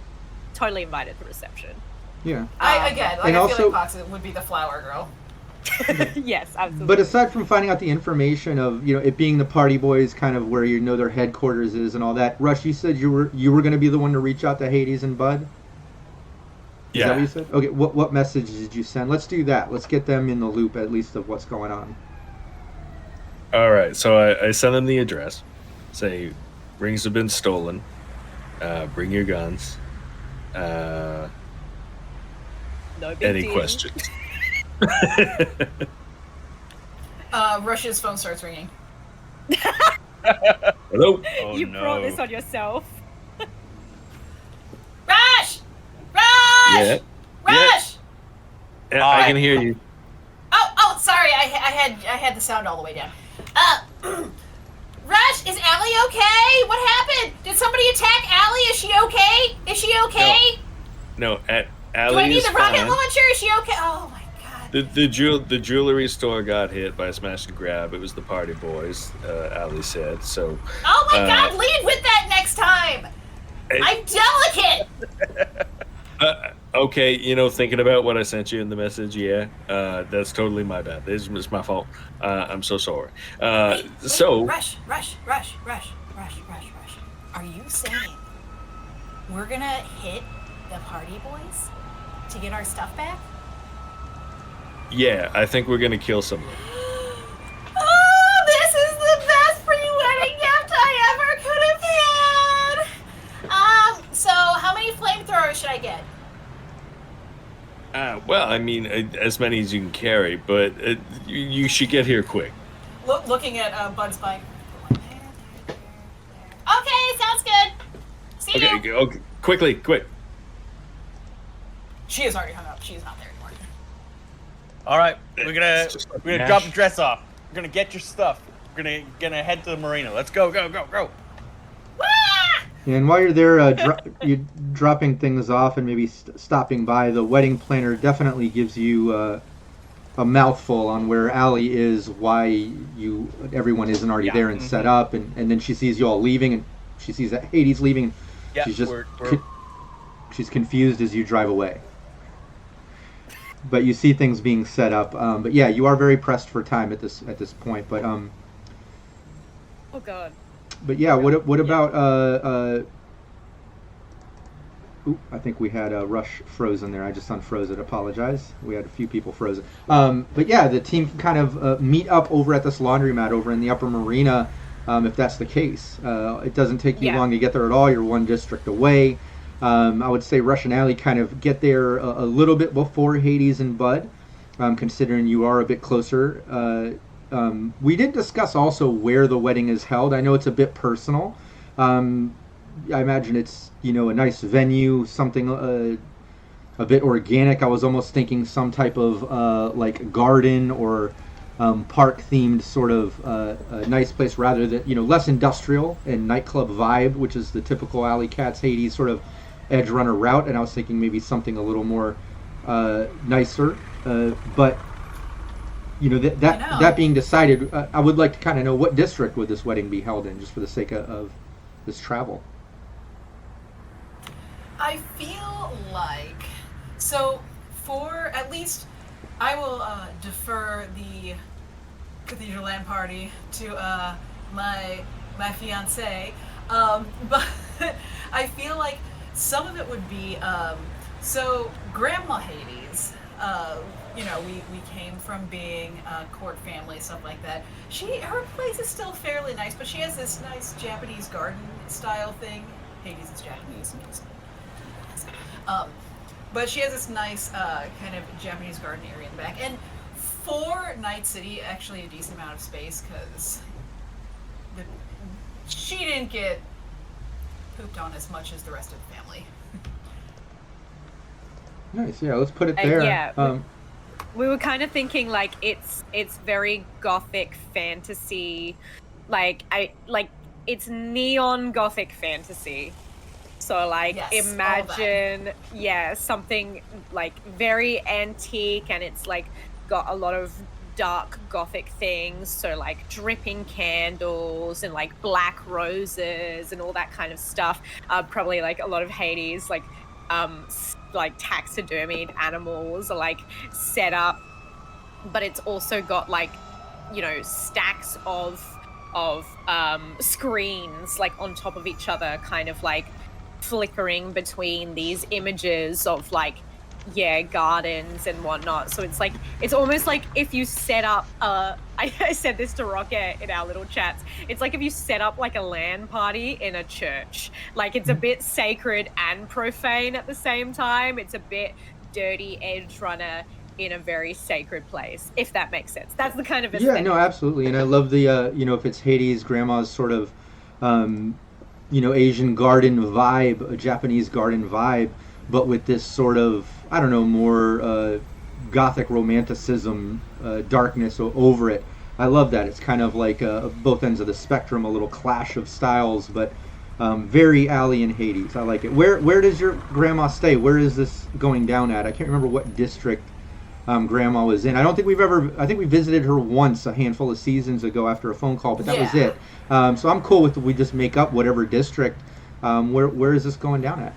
totally invited to the reception. Yeah. I feel also- like Pox would be the flower girl. Yes, absolutely. But aside from finding out the information of it being the Party Boys, kind of where their headquarters is and all that, Rush, you said you were going to be the one to reach out to Hades and Bud. Is that what you said? Okay. What message did you send? Let's do that. Let's get them in the loop at least of what's going on. All right. So I sent them the address. Say, rings have been stolen. Bring your guns. No big Any deal. questions? Rush's phone starts ringing. Hello. Oh, You no. brought this on yourself. Rush! Yeah. Rush! Yeah, I can hear you. Oh, sorry. I had the sound all the way down. Rush, is Allie okay? What happened? Did somebody attack Allie? Is she okay? No, Allie Do I need is the rocket fine. launcher? Is she okay? Oh my god. The jewelry store got hit by a smash and grab. It was the Party Boys, Allie said. So. Oh my god, lead with that next time! I'm delicate! Okay, thinking about what I sent you in the message, that's totally my bad. It's my fault. I'm so sorry. Wait, so. Rush. Are you saying we're gonna hit the Party Boys to get our stuff back? Yeah, I think we're gonna kill someone. Oh, this is the best pre-wedding gift I ever could have had! So how many flamethrowers should I get? Well, I mean, as many as you can carry, but you should get here quick. Looking at Bud's bike. Okay, sounds good. See you. Okay, quick. She has already hung up. She's not there anymore. All right, we're gonna It's just like drop the Nash. dress off. We're gonna get your stuff. We're gonna head to the marina. Let's go. Ah! And while you're there, you're dropping things off and maybe stopping by, the wedding planner definitely gives you a mouthful on where Allie is, why everyone isn't already there and set up, and then she sees you all leaving, and she sees that Hades leaving, and Yeah, she's just we're she's confused as you drive away. But you see things being set up. But yeah, you are very pressed for time at this point. But Oh god. But yeah, what about Oop, I think we had Rush frozen there. I just unfroze it. Apologize. We had a few people frozen. But yeah, the team can kind of meet up over at this laundromat over in the upper marina, if that's the case. It doesn't take you long to get there at all. You're one district away. I would say Rush and Allie kind of get there a little bit before Hades and Bud, considering you are a bit closer. We did discuss also where the wedding is held. I know it's a bit personal. I imagine it's, a nice venue, something a bit organic. I was almost thinking some type of like garden or park-themed sort of a nice place rather than, less industrial and nightclub vibe, which is the typical Alley Cats Hades sort of Edgerunner route. And I was thinking maybe something a little more nicer. But, that being decided, I would like to kind of know what district would this wedding be held in, just for the sake of this travel. I feel like, so for at least, I will defer the Cathedral Land party to my fiance, but I feel like some of it would be, so Grandma Hades, we came from being a court family, stuff like that. Her place is still fairly nice, but she has this nice Japanese garden style thing. Hades is Japanese. But she has this nice kind of Japanese garden area in the back. And for Night City, actually a decent amount of space, because she didn't get pooped on as much as the rest of the family. Nice, yeah, let's put it there. We were kind of thinking like it's very gothic fantasy, it's neon gothic fantasy. So imagine something like very antique, and it's like got a lot of dark gothic things, so like dripping candles and like black roses and all that kind of stuff. Probably like a lot of Hades like taxidermied animals are like set up, but it's also got like stacks of screens like on top of each other, kind of like flickering between these images of like gardens and whatnot. So it's like, it's almost like if you set up I said this to Rockette in our little chats, it's like if you set up like a LAN party in a church. Like it's a bit sacred and profane at the same time. It's a bit dirty Edgerunner in a very sacred place, if that makes sense. That's the kind of aesthetic. Yeah, no, absolutely. And I love the if it's Hades, Grandma's sort of Asian garden vibe, a Japanese garden vibe, but with this sort of, I don't know, more gothic romanticism, darkness over it. I love that. It's kind of like both ends of the spectrum, a little clash of styles, but very Alley and Hades. I like it. Where does your grandma stay? Where is this going down at? I can't remember what district Grandma was in. I think we visited her once a handful of seasons ago after a phone call, but that was it. So I'm cool with we just make up whatever district. Where is this going down at?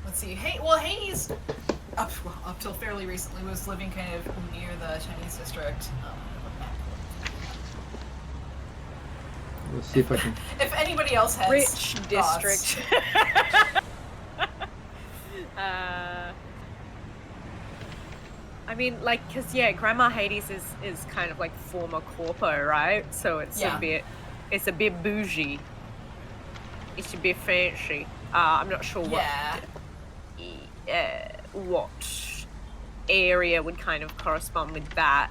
Let's see. Hades, up till fairly recently, was living kind of near the Chinese district. Let's see if I can. If anybody else has rich thoughts. district. I mean, like, because Grandma Hades is kind of like former corpo, right? So it's a bit bougie. It's a bit fancy. I'm not sure what area would kind of correspond with that.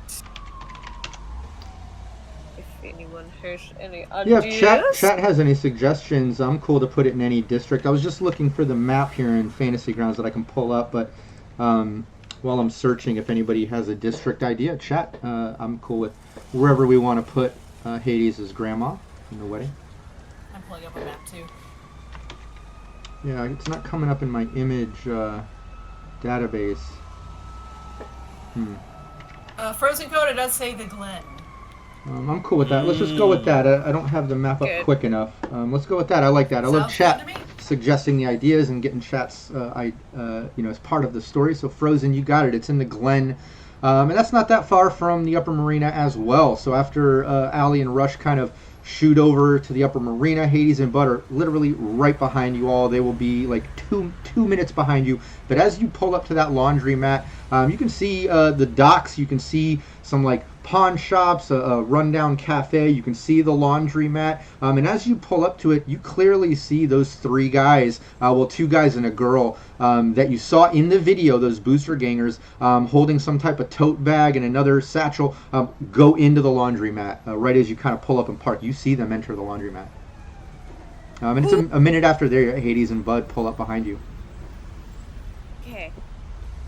If anyone has any ideas. Yeah, if chat has any suggestions, I'm cool to put it in any district. I was just looking for the map here in Fantasy Grounds that I can pull up, but while I'm searching, if anybody has a district idea, chat. I'm cool with wherever we want to put Hades' grandma in the wedding. I'm pulling up a map too. Yeah, it's not coming up in my image database. Frozen Coda does say the Glen. I'm cool with that. Let's just go with that. I don't have the map up quick enough. Let's go with that. I like that. I love chat suggesting the ideas and getting chats, as part of the story. So Frozen, you got it. It's in the Glen, and that's not that far from the Upper Marina as well. So after Allie and Rush kind of shoot over to the upper marina. Hades and Bud are literally right behind you all. They will be like two minutes behind you. But as you pull up to that laundromat, you can see the docks. You can see some like pawn shops, a rundown cafe. You can see the laundromat. And as you pull up to it, you clearly see those three guys, well, two guys and a girl that you saw in the video, those booster gangers, holding some type of tote bag and another satchel, go into the laundromat right as you kind of pull up and park. You see them enter the laundromat. And it's a minute after there, Hades and Bud pull up behind you. Okay.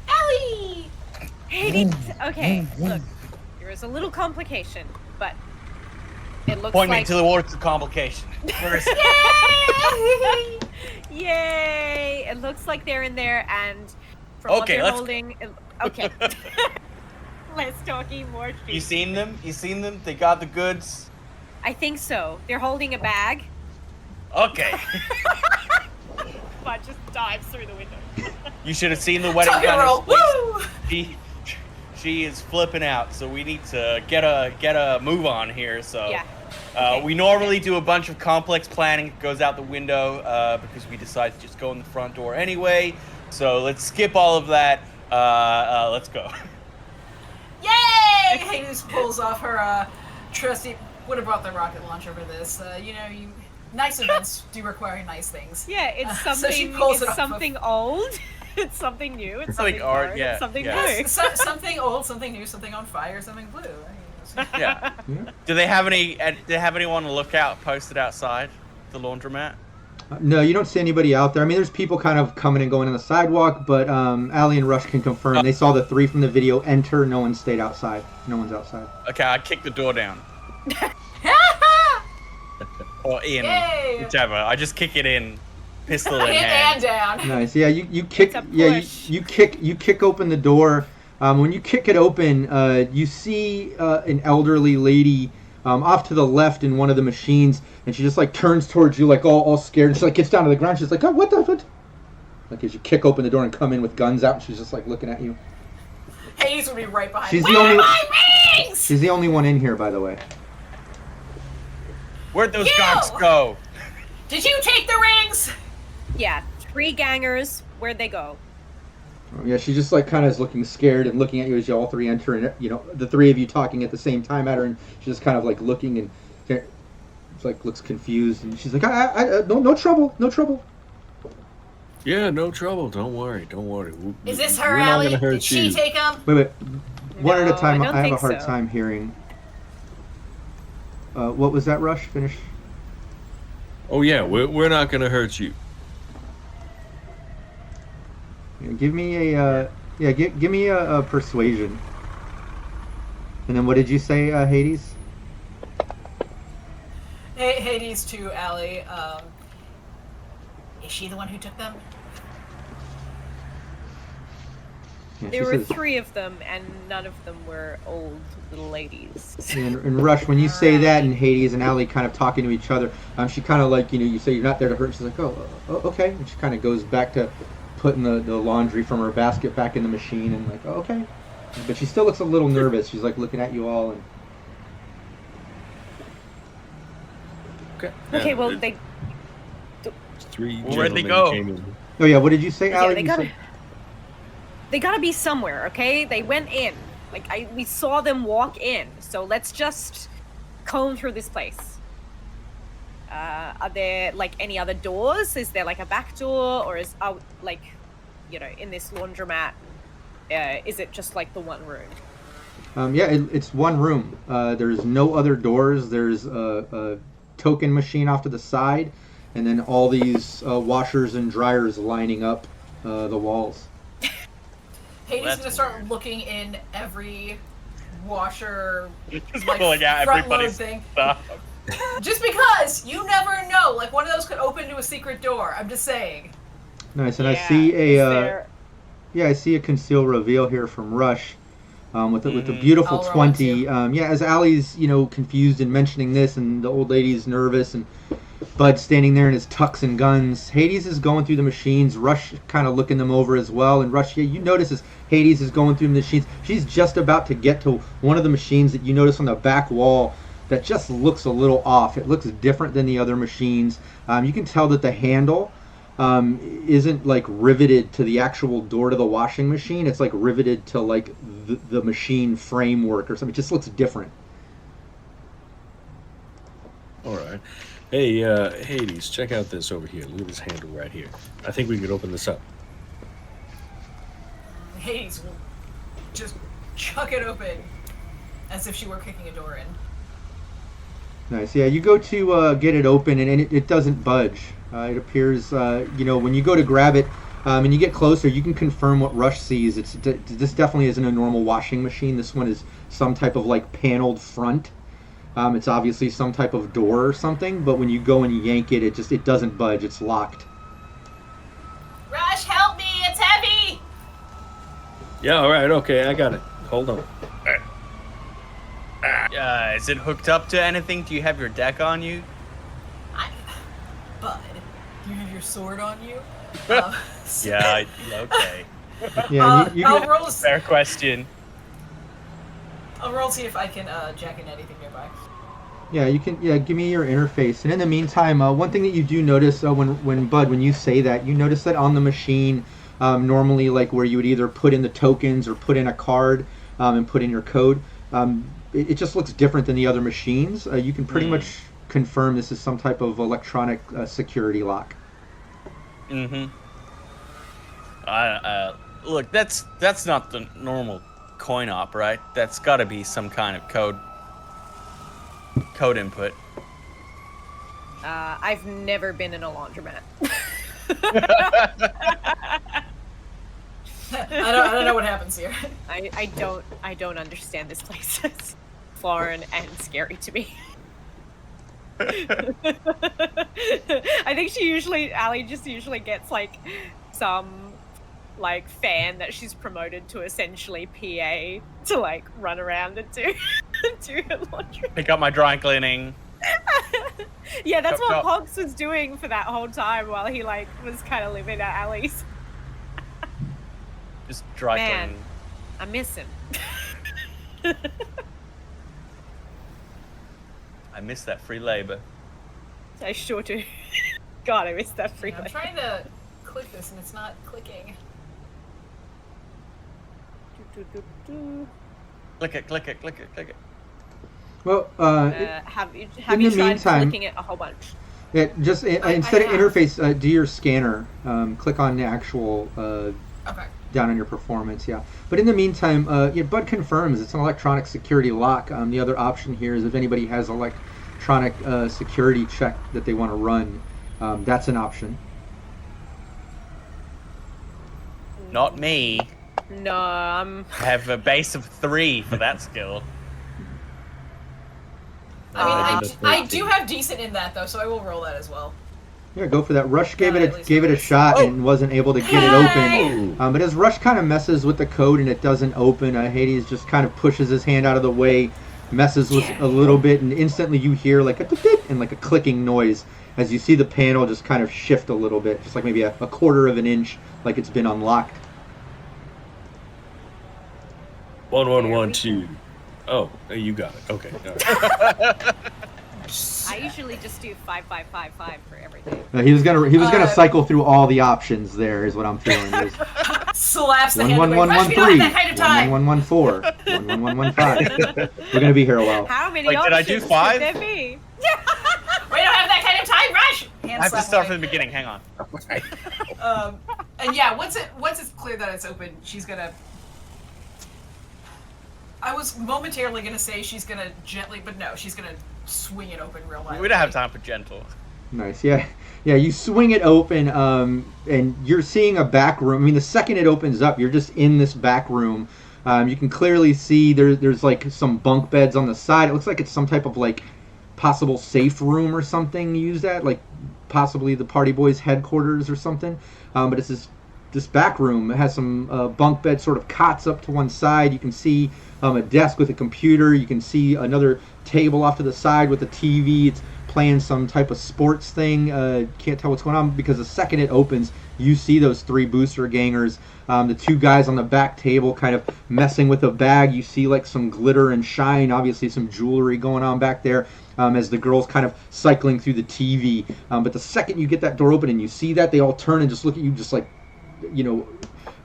Ellie! Hades. Okay. Look, there is a little complication, but it looks Point like. me to the words of complication. First. Yay! Yay! It looks like they're in there, and from what Okay, they're let's- holding. Okay. Less talking, more shit. You seen them? You seen them? They got the goods. I think so. They're holding a bag, Okay. but just dives through the window. You should have seen the wedding Tucker roll. gunners. Woo! She is flipping out, so we need to get a move on here. So Yeah. Okay. we normally do a bunch of complex planning. It goes out the window because we decide to just go in the front door anyway. So let's skip all of that. Let's go. Yay! Hades pulls off her trusty. Would have brought the rocket launcher for this. Nice events do require nice things. Yeah, it's So something. she pulls it It's off of- something old. It's something new. It's Something something art, hard, yeah, it's something yeah. new. Something old, something new, something on fire, something blue. Yeah. Do they have any? Do they have anyone on the lookout posted outside the laundromat? No, you don't see anybody out there. I mean, there's people kind of coming and going on the sidewalk, but Allie and Rush can confirm. They saw the three from the video enter. No one stayed outside. No one's outside. Okay, I kicked the door down. Or in, Yay! whichever. I just kick it in, pistol in In hand. and down. Nice. Yeah, you kick. It's a Yeah, push. you kick open the door. When you kick it open, you see an elderly lady off to the left in one of the machines, and she just like turns towards you like all scared. And she like gets down to the ground. She's like, "Oh, what the what?" Like as you kick open the door and come in with guns out, and she's just like looking at you. Hades would be right behind. She's Where the only. are my rings? She's the only one in here, by the way. Where'd those You! guns go? Did you take the rings? Yeah, three gangers. Where'd they go? Yeah, she just like kind of is looking scared and looking at you as you all three enter, and the three of you talking at the same time at her, and she's just kind of like looking and it's like looks confused, and she's like, no trouble, no trouble. Yeah, no trouble. Don't worry. Is this her, We're not Allie? gonna hurt Did she you. take them? Wait, one at a No, time. I don't I have a think hard so. time hearing. What was that, Rush? Finish. Oh yeah, we're not gonna hurt you. Yeah, give me a give me a persuasion. And then what did you say, Hades? Hades to Allie. Is she the one who took them? Yeah, There she were says- three of them, and none of them were old little ladies. And Rush, when you say that, and Hades and Allie kind of talking to each other, she kind of like, you say you're not there to hurt. She's like, oh, okay. And she kind of goes back to putting the laundry from her basket back in the machine, and like, oh, okay. But she still looks a little nervous. She's like looking at you all, and Okay. Okay, well they. Three Where'd they gentlemen go? came in. oh yeah, what did you say, Yeah, Allie? they You gotta. said- They gotta be somewhere, okay? They went in. We saw them walk in. So let's just comb through this place. Are there any other doors? Is there a back door, or is in this laundromat? Is it just the one room? Yeah, it's one room. There's no other doors. There's a token machine off to the side, and then all these washers and dryers lining up the walls. Hades That's gonna start looking in every washer, Just like, pulling out front load everybody's thing. stuff. Just because you never know, one of those could open to a secret door. I'm just saying. Nice, and I Yeah, see is a there- yeah, I see a conceal reveal here from Rush, with the beautiful I'll roll 20. Yeah, as Allie's confused and mentioning this, and the old lady's nervous, and Bud standing there in his tux and guns. Hades is going through the machines. Rush kind of looking them over as well. And Rush, yeah, you notice as Hades is going through the machines, she's just about to get to one of the machines that you notice on the back wall. that just looks a little off. It looks different than the other machines. You can tell that the handle isn't like riveted to the actual door to the washing machine. It's like riveted to like the machine framework or something. It just looks different. All right. Hey, Hades, check out this over here. Look at this handle right here. I think we could open this up. Hades will just chuck it open as if she were kicking a door in. Nice. Yeah, you go to get it open, and it doesn't budge. It appears, when you go to grab it and you get closer, you can confirm what Rush sees. This definitely isn't a normal washing machine. This one is some type of like paneled front. It's obviously some type of door or something, but when you go and yank it, it doesn't budge. It's locked. Rush, help me! It's heavy! Yeah, all right, okay, I got it. Hold on. Is it hooked up to anything? Do you have your deck on you? Bud, do you have your sword on you? Yeah, okay. Yeah, I'll roll. Fair question. I'll roll to see if I can jack in anything nearby. Yeah, you can. Yeah, give me your interface. And in the meantime, one thing that you do notice when you say that, you notice that on the machine, normally like where you would either put in the tokens or put in a card and put in your code, it just looks different than the other machines. You can pretty much confirm this is some type of electronic security lock. Mm-hmm. Look, that's not the normal coin op, right? That's got to be some kind of code input. I've never been in a laundromat. I don't know what happens here. I don't understand this place. It's foreign and scary to me. I think Allie just usually gets like some like fan that she's promoted to essentially PA to like run around and do her laundry. Pick up my dry cleaning. Yeah, that's Chop, what chop. Pogs was doing for that whole time while he like was kind of living at Allie's. Just dry Man, cleaning. I miss him. I miss that free labor. I sure do. God, I miss that free I'm labor. trying to click this and it's not clicking. Click it, click it, click it, click it. Well, Have you in the tried meantime- clicking it a whole bunch? instead of have. interface, do your scanner. Click on the actual Okay. down on your performance, yeah. But in the meantime, Bud confirms it's an electronic security lock. The other option here is if anybody has electronic security check that they want to run, that's an option. Not me. No, I'm. I have a base of 3 for that skill. I mean, Uh, I do have decent in that though, so I will roll that as well. Yeah, go for that. Rush gave at it least a once. shot Oh. and wasn't able to get it open. But as Rush kind of messes with the code and it doesn't open, Hades just kind of pushes his hand out of the way, messes with a little bit, and instantly you hear like a tick and like a clicking noise as you see the panel just kind of shift a little bit, just like maybe a quarter of an inch, like it's been unlocked. 1112. Oh, you got it. Okay. All right. I usually just do 5555 for everything. He was gonna cycle through all the options. There is what I'm feeling. Is Slaps the hand away. Rush, we don't have that kind of time. 1114, 11115. We're gonna be here a while. How many Wait, did I options do 5? could there be? We don't have that kind of time. Rush. Hand I have to slap start away. from the beginning. Hang on. And yeah, once it's clear that it's open, she's gonna. I was momentarily gonna say she's gonna gently, but no, she's gonna swing it open real violently. We don't have time for gentle. Nice, yeah. You swing it open, and you're seeing a back room. I mean, the second it opens up, you're just in this back room. You can clearly see there's like some bunk beds on the side. It looks like it's some type of like possible safe room or something used at, like possibly the Party Boys headquarters or something. But it's this back room. It has some bunk bed sort of cots up to one side. You can see a desk with a computer. You can see another table off to the side with a TV. It's playing some type of sports thing. Can't tell what's going on because the second it opens, you see those 3 booster gangers. The 2 guys on the back table kind of messing with a bag. You see like some glitter and shine, obviously some jewelry going on back there as the girl's kind of cycling through the TV. But the second you get that door open and you see that, they all turn and just look at you just like,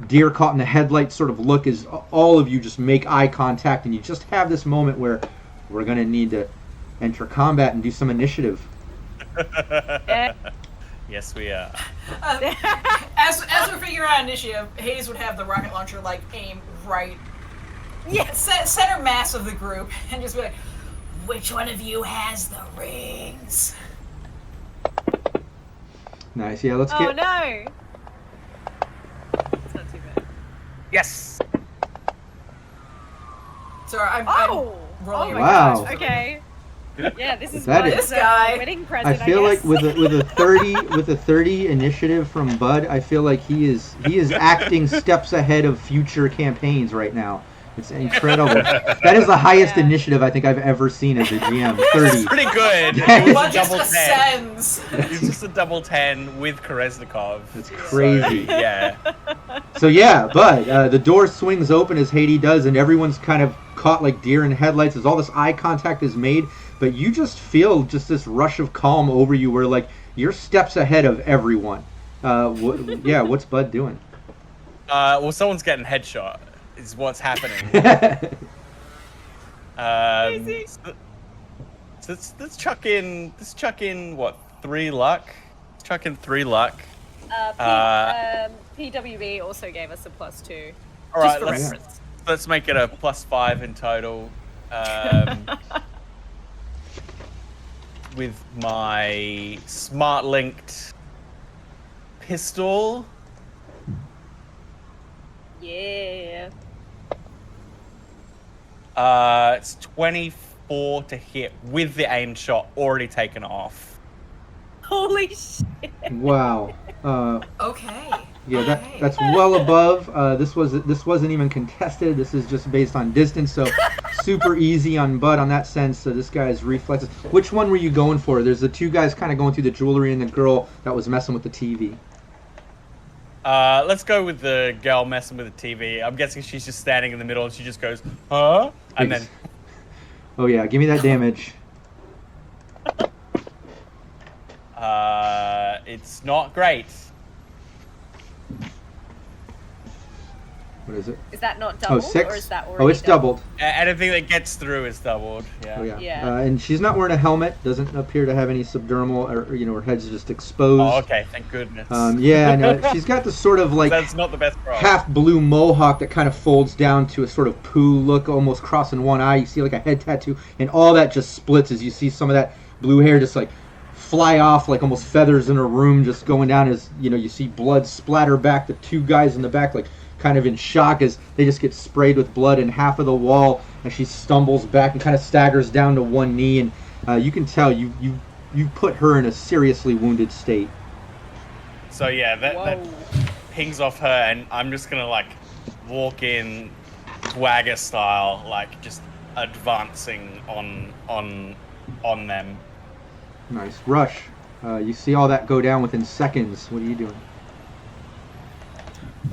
deer caught in the headlights sort of look as all of you just make eye contact, and you just have this moment where we're going to need to enter combat and do some initiative. Yes, we are. As we're figuring out initiative, Hayes would have the rocket launcher like aim right, center mass of the group, and just be like, "Which one of you has the rings?" Nice. Yeah, let's Oh get. no! It's not too bad. Yes. Sorry, I'm rolling. my Wow. gosh. Okay. Yeah, this is That Bud's is- This guy. wedding I present. feel I like guess. with a 30 initiative from Bud, I feel like he is acting steps ahead of future campaigns right now. It's incredible. That is the highest Yeah. initiative I think I've ever seen as a GM. 30. Pretty good. Yeah. It was Bud a just double 10. ascends. It's just a double 10 with Kolesnikov. That's crazy. So, yeah. So yeah, but the door swings open as Haiti does, and everyone's kind of caught like deer in headlights as all this eye contact is made. But you just feel just this rush of calm over you, where like you're steps ahead of everyone. What's Bud doing? Well, someone's getting headshot. Is what's happening. Crazy. So let's chuck in. Let's chuck in what? 3 luck. Let's chuck in 3 luck. PWB also gave us a +2. All right. Just for Let's reference. let's make it a +5 in total. With my smart linked pistol. Yeah. It's 24 to hit with the aim shot already taken off. Holy shit. Wow. Okay. Yeah, Okay. that's well above. This wasn't even contested. This is just based on distance, so super easy on Bud on that sense. So this guy's reflexes. Which one were you going for? There's the 2 guys kind of going through the jewelry and the girl that was messing with the TV. Let's go with the girl messing with the TV. I'm guessing she's just standing in the middle and she just goes, huh? And then, Oh yeah, give me that damage. it's not great. What is it? Is that not Oh, doubled? 6? Or is that already Oh, it's doubled. Anything that gets through is doubled. Yeah. Oh yeah. Yeah. And she's not wearing a helmet. Doesn't appear to have any subdermal, or her head's just exposed. Oh, okay. Thank goodness. Yeah, no, she's got this sort of like That's not the best roll. half blue mohawk that kind of folds down to a sort of poo look, almost crossing one eye. You see like a head tattoo, and all that just splits as you see some of that blue hair just like fly off like almost feathers in a room, just going down as you see blood splatter back. The 2 guys in the back like kind of in shock as they just get sprayed with blood in half of the wall, and she stumbles back and kind of staggers down to one knee, and you can tell you put her in a seriously wounded state. So yeah, that Whoa. pings off her, and I'm just gonna like walk in, swagger style, like just advancing on them. Nice. Rush. You see all that go down within seconds. What are you doing?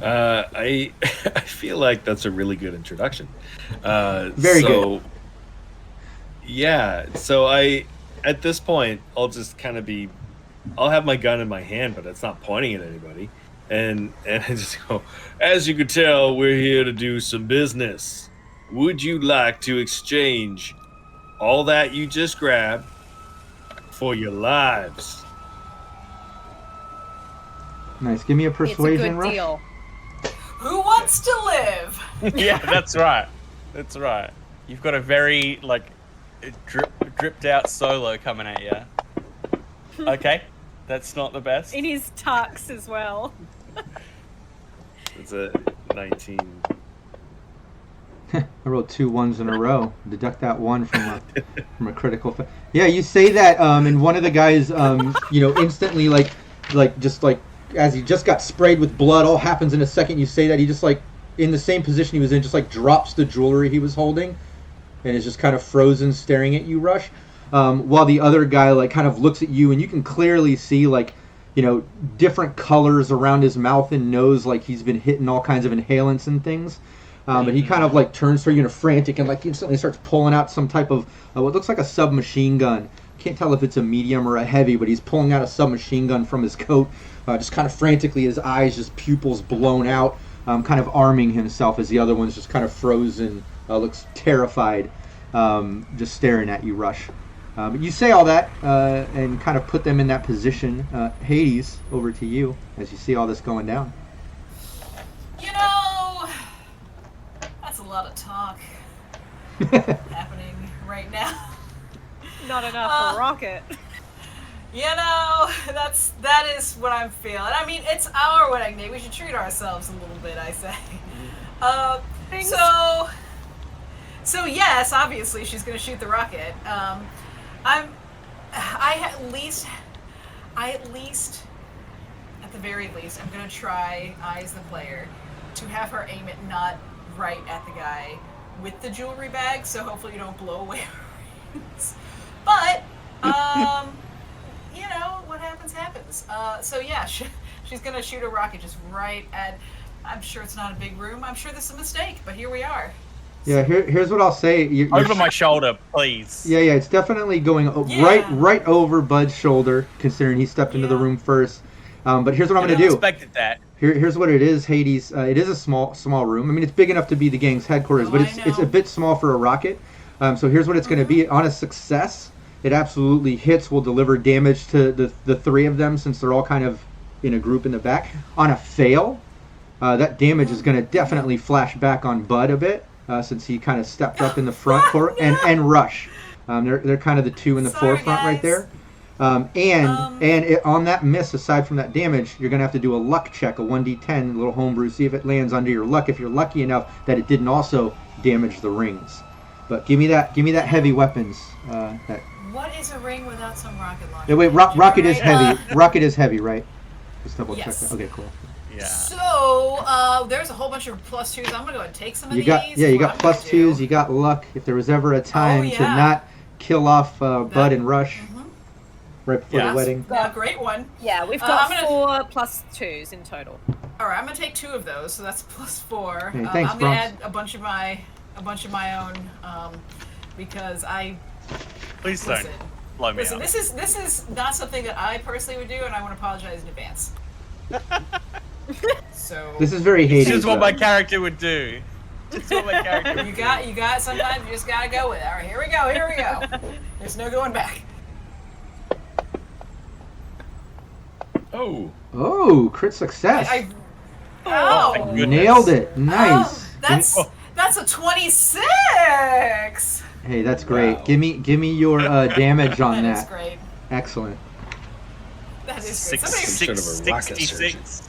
I feel like that's a really good introduction. Very good. Yeah, so at this point, I'll just kind of I'll have my gun in my hand, but it's not pointing at anybody. And I just go, as you could tell, we're here to do some business. Would you like to exchange all that you just grabbed for your lives? Nice. Give me a It's a persuasion, good Rush. deal. Who wants to live? Yeah, that's right. That's right. You've got a very like dripped out solo coming at you. Okay, that's not the best. In his tux as well. It's a 19. I rolled 2 1s in a row. Deduct that 1 from a critical. Yeah, you say that, and one of the guys, instantly just as he just got sprayed with blood, all happens in a second. You say that he just like in the same position he was in, just like drops the jewelry he was holding, and is just kind of frozen, staring at you, Rush. while the other guy like kind of looks at you, and you can clearly see like, you know, different colors around his mouth and nose, like he's been hitting all kinds of inhalants and things. But he kind of like turns to you in a frantic and like instantly starts pulling out some type of what looks like a submachine gun. Can't tell if it's a medium or a heavy, but he's pulling out a submachine gun from his coat, just kind of frantically, his eyes just pupils blown out, kind of arming himself as the other one's just kind of frozen, looks terrified, just staring at you, Rush. But you say all that and kind of put them in that position. Hades, over to you as you see all this going down. You know, that's a lot of talk happening right now. Not enough for Rocket. You know, that is what I'm feeling. I mean, it's our wedding day. We should treat ourselves a little bit, I say. So yes, obviously she's gonna shoot the rocket. I at least, at the very least, I'm gonna try, I as the player, to have her aim it not right at the guy with the jewelry bag, so hopefully you don't blow away her rings. But, you know, what happens, happens. So yeah, she's gonna shoot a rocket just right at, I'm sure it's not a big room, I'm sure this is a mistake, but here we are. Yeah, here's what I'll say. Over my shoulder, please. Yeah, it's definitely going right over Bud's shoulder, considering he stepped into the room first. But here's what I'm going to do. Expected that. Here's what it is, Hades. It is a small room. I mean, it's big enough to be the gang's headquarters, but it's a bit small for a rocket. So here's what it's going to be. On a success, it absolutely hits, will deliver damage to the three of them, since they're all kind of in a group in the back. On a fail, that damage is going to definitely flash back on Bud a bit. Since he kind of stepped up in the front for and Rush, they're kind of the two in the forefront right there. On that miss, aside from that damage, you're gonna have to do a luck check, a 1d10, a little homebrew, see if it lands under your luck. If you're lucky enough that it didn't also damage the rings. But give me that heavy weapons. What is a ring without some rocket launcher? Yeah, wait, rocket is heavy. Rocket is heavy, right? Just double check that. Okay, cool. Yeah. So, there's a whole bunch of +2s. I'm gonna go and take some of these. You got +2s. You got luck. If there was ever a time to not kill off Bud and Rush right before the wedding. Yeah, great one. Yeah, we've got 4 +2s in total. All right, I'm gonna take 2 of those, so that's +4. Hey, thanks, I'm gonna add a bunch of my own, because Please don't blow me listen, out. this is not something that I personally would do, and I want to apologize in advance. So this is very Hades. This is what my character would do. This is what my character would you got. Sometimes you just gotta go with it. All right, here we go. There's no going back. Oh, crit success. Nailed it. Nice. That's a 26. Hey, that's great. Wow. Give me your damage on that. That's great. Excellent. That is 66.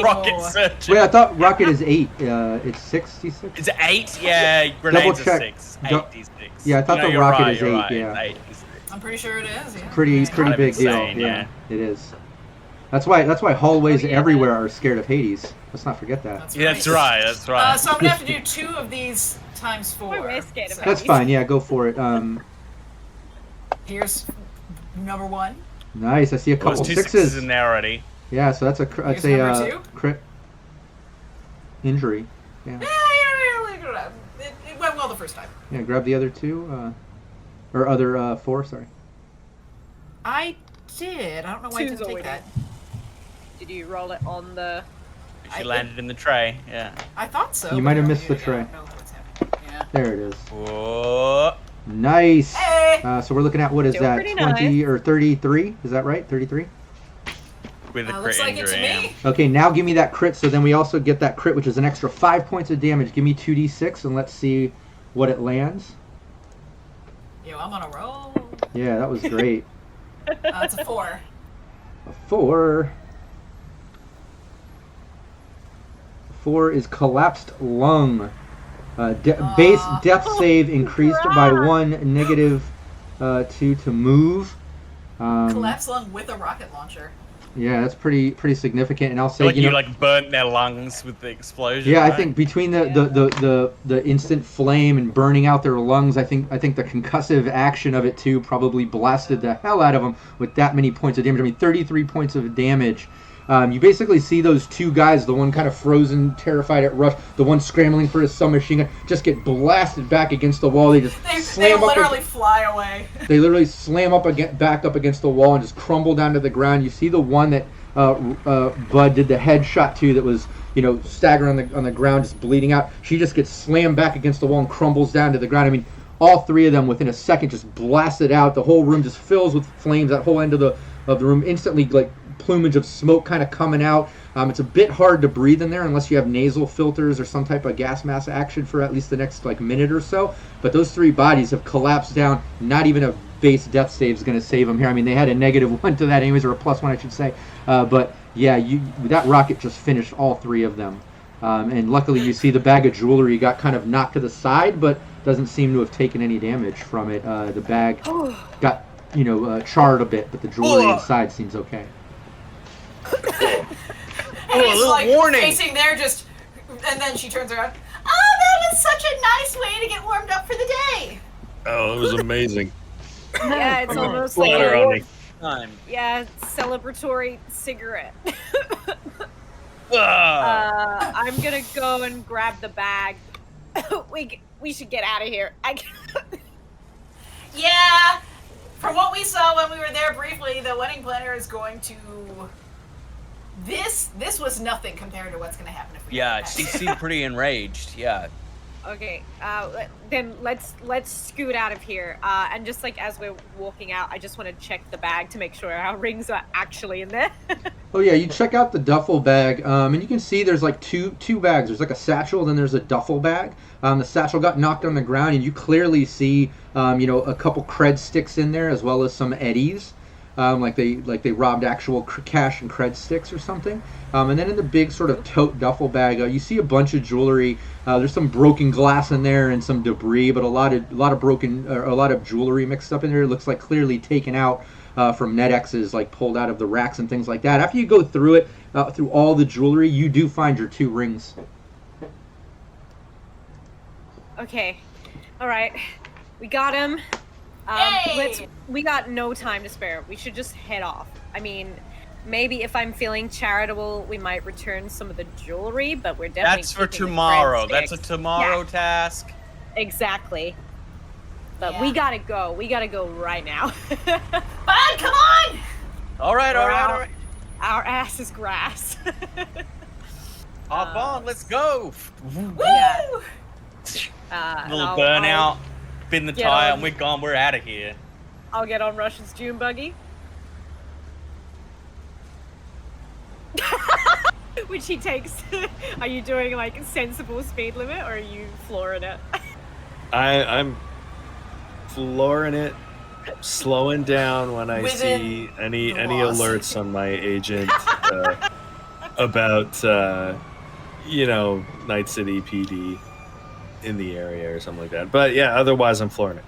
Rocket surgeon. Wait, I thought rocket is 8. It's 66. Is it 8? Yeah, grenades are 6. 86. Yeah, I thought the rocket is 8. Right. Yeah. 8 I'm pretty sure it is. Yeah. Pretty big insane, deal. Yeah, it is. That's why hallways everywhere are scared of Hades. Let's not forget that. That's right. So I'm gonna have to do 2 of these times 4. We're scared of Hades. That's fine. Yeah, go for it. Here's number 1. Nice. I see a couple 2 6s in there already. Yeah, so that's a crit injury. Yeah. It went well the first time. Yeah, grab the other 2, or other 4. Sorry. I did. I don't know why I didn't take that. Did you roll it on the? She landed in the tray. Yeah. I thought so. You might have missed the tray. Yeah. There it is. Whoa. Nice. Hey. So we're looking at, what is Still that? 20 nice. or 33? Is that right? 33? With a crit looks like injury. it to me. Okay, now give me that crit. So then we also get that crit, which is an extra 5 points of damage. Give me 2d6 and let's see what it lands. Yo, I'm on a roll. Yeah, that was great. It's a 4. A 4. 4 is collapsed lung. Base death save increased by 1, -2 to move. Collapsed lung with a rocket launcher. Yeah, that's pretty significant. And I'll say, Like you know, like burnt their lungs with the explosion. yeah, I right? think between the instant flame and burning out their lungs, I think the concussive action of it too probably blasted the hell out of them with that many points of damage. I mean, 33 points of damage. You basically see those two guys, the one kind of frozen, terrified at Rush, the one scrambling for his submachine gun, just get blasted back against the wall. They just They slam up. literally fly away. They literally slam back up against the wall and just crumble down to the ground. You see the one that Bud did the headshot to, that was, you know, staggering on the ground, just bleeding out. She just gets slammed back against the wall and crumbles down to the ground. I mean, all three of them within a second just blasted out. The whole room just fills with flames. That whole end of the room instantly, like, plumage of smoke kind of coming out. It's a bit hard to breathe in there unless you have nasal filters or some type of gas mask action for at least the next like minute or so. But those three bodies have collapsed down. Not even a base death save is going to save them here. I mean, they had a -1 to that anyways, or a +1 I should say. But yeah, that rocket just finished all three of them. And luckily you see the bag of jewelry got kind of knocked to the side, but doesn't seem to have taken any damage from it. The bag got, you know, charred a bit, but the jewelry inside seems okay. And he's little like warning. facing there, just, and then she turns around. Oh, that was such a nice way to get warmed up for the day. Oh, it was amazing. Yeah, it's almost like Flatter on me. Time. yeah, celebratory cigarette. Ah. I'm gonna go and grab the bag. we should get out of here. Yeah, from what we saw when we were there briefly, the wedding planner is going to. This was nothing compared to what's going to happen if we. Yeah, go back. she seemed pretty enraged. Yeah. Okay, then let's scoot out of here. And just like as we're walking out, I just want to check the bag to make sure our rings are actually in there. Oh yeah, you check out the duffel bag, and you can see there's like two bags. There's like a satchel, then there's a duffel bag. The satchel got knocked on the ground, and you clearly see, you know, a couple cred sticks in there, as well as some eddies, like they robbed actual cash and cred sticks or something. And then in the big sort of tote duffel bag, you see a bunch of jewelry. There's some broken glass in there and some debris, but a lot of jewelry mixed up in there. It looks like clearly taken out from NetX's, like pulled out of the racks and things like that. After you go through it, through all the jewelry, you do find your 2 rings. Okay, all right, we got him. Yay! We got no time to spare. We should just head off. I mean, maybe if I'm feeling charitable, we might return some of the jewelry, but we're definitely That's for keeping the tomorrow. cred That's a sticks. tomorrow Yeah. task. Exactly. But Yeah. we gotta go. We gotta go right now. Bud, come on! All right. Our ass is grass. Hop on, let's go. Woo! Yeah. Little I'll- burnout, spin the get tire, on. and we're gone. We're out of here. I'll get on Russia's Dune buggy. Which he takes. Are you doing like sensible speed limit, or are you flooring it? I'm flooring it, slowing down when I Within see any the laws. alerts on my agent about you know, Night City PD in the area or something like that. But yeah, otherwise I'm flooring it.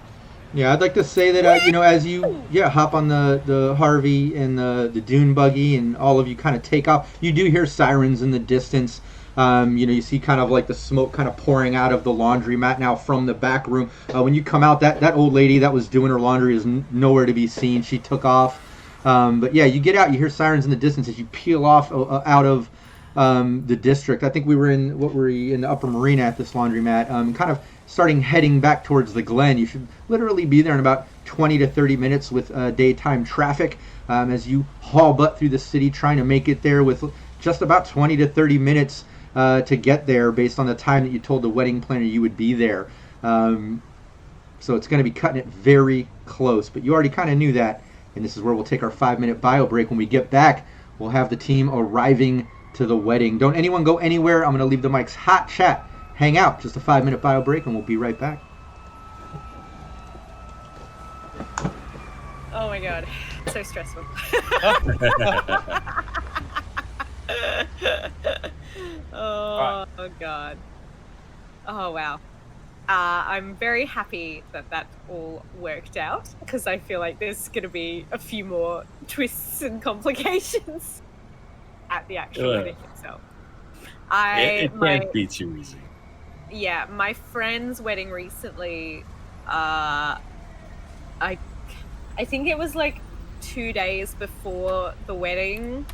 Yeah, I'd like to say that, you know, as you hop on the Harvey and the Dune buggy, and all of you kind of take off, you do hear sirens in the distance. You know, you see kind of like the smoke kind of pouring out of the laundromat now from the back room. When you come out, that old lady that was doing her laundry is nowhere to be seen. She took off. But yeah, you get out, you hear sirens in the distance as you peel off out of the district. I think we were in the upper marina at this laundromat, kind of heading back towards the Glen. You should literally be there in about 20 to 30 minutes with daytime traffic, as you haul butt through the city trying to make it there with just about 20 to 30 minutes to get there based on the time that you told the wedding planner you would be there. So it's going to be cutting it very close, but you already kind of knew that, and this is where we'll take our 5-minute bio break. When we get back, we'll have the team arriving to the wedding. Don't anyone go anywhere. I'm going to leave the mics hot. Chat, hang out. Just a 5-minute bio break, and we'll be right back. Oh my god, so stressful. Oh god. Oh wow. I'm very happy that all worked out because I feel like there's going to be a few more twists and complications at the actual wedding itself. It can't be too easy. Yeah, my friend's wedding recently, I think it was like 2 days before the wedding,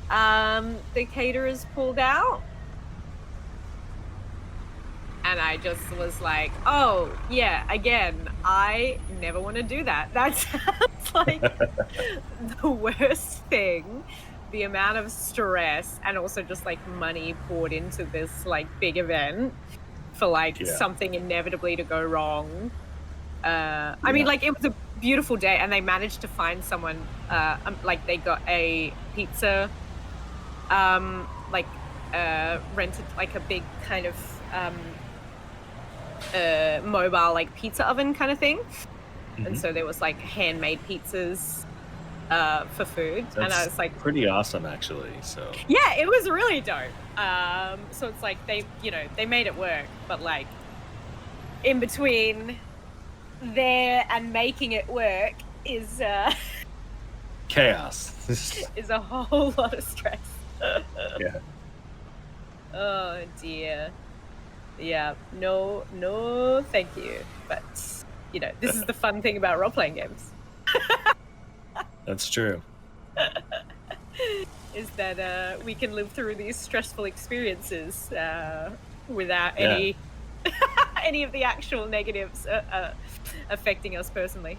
the caterers pulled out. And I just was like, oh, yeah, again, I never want to do that. That sounds like the worst thing. The amount of stress and also just like money poured into this like big event for like something inevitably to go wrong. I mean, like it was a beautiful day and they managed to find someone, like they got a pizza, rented like a big kind of, mobile like pizza oven kind of thing, and so there was like handmade pizzas for food. That's and I was like, pretty awesome actually. So yeah, it was really dope. So it's like they made it work, but like in between there and making it work is chaos. is a whole lot of stress. Yeah. Oh dear. Yeah, no, thank you. But, this is the fun thing about role-playing games. That's true. Is that we can live through these stressful experiences without any of the actual negatives affecting us personally.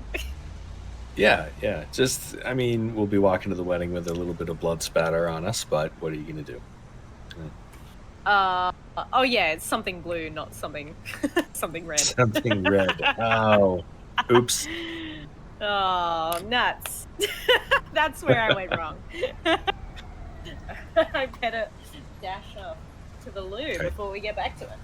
Yeah. Just, I mean, we'll be walking to the wedding with a little bit of blood spatter on us, but what are you going to do? Oh yeah, it's something blue, not something something red. Something red. Oh, oops. Oh, nuts. That's where I went wrong. I better dash off to the loo before we get back to it.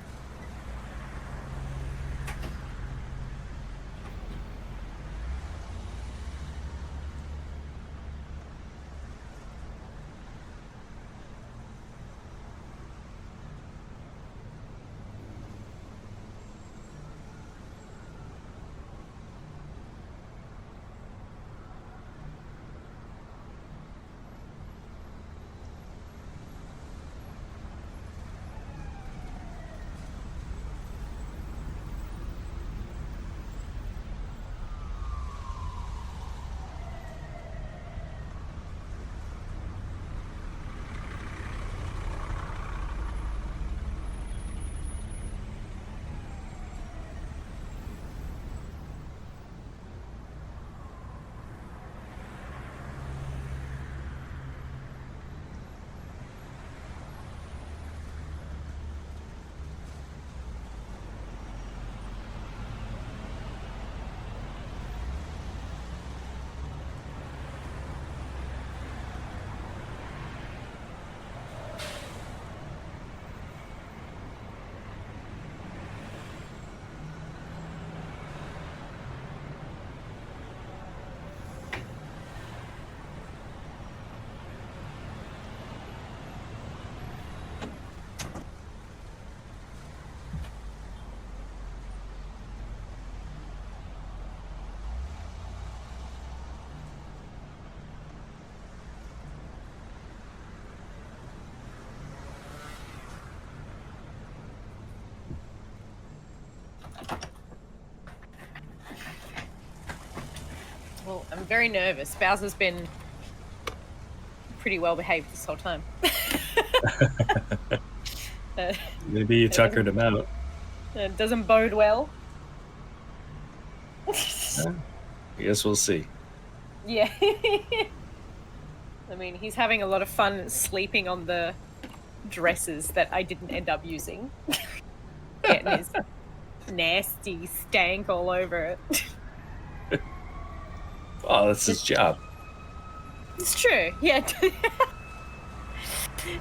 Well, I'm very nervous. Bowser's been pretty well behaved this whole time. Maybe you tuckered him out. It doesn't bode well. I guess we'll see. Yeah. I mean, he's having a lot of fun sleeping on the dresses that I didn't end up using. Getting his nasty stank all over it. Oh, that's his job. It's true. Yeah.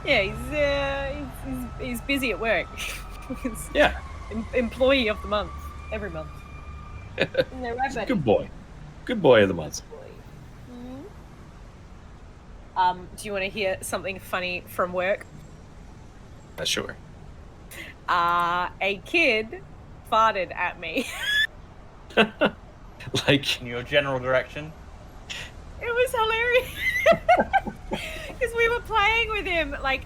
Yeah, he's busy at work. He's employee of the month every month. Right, good boy. Good boy of the month. Do you want to hear something funny from work? Sure. A kid farted at me. Like In your general direction. It was hilarious because we were playing with him. Like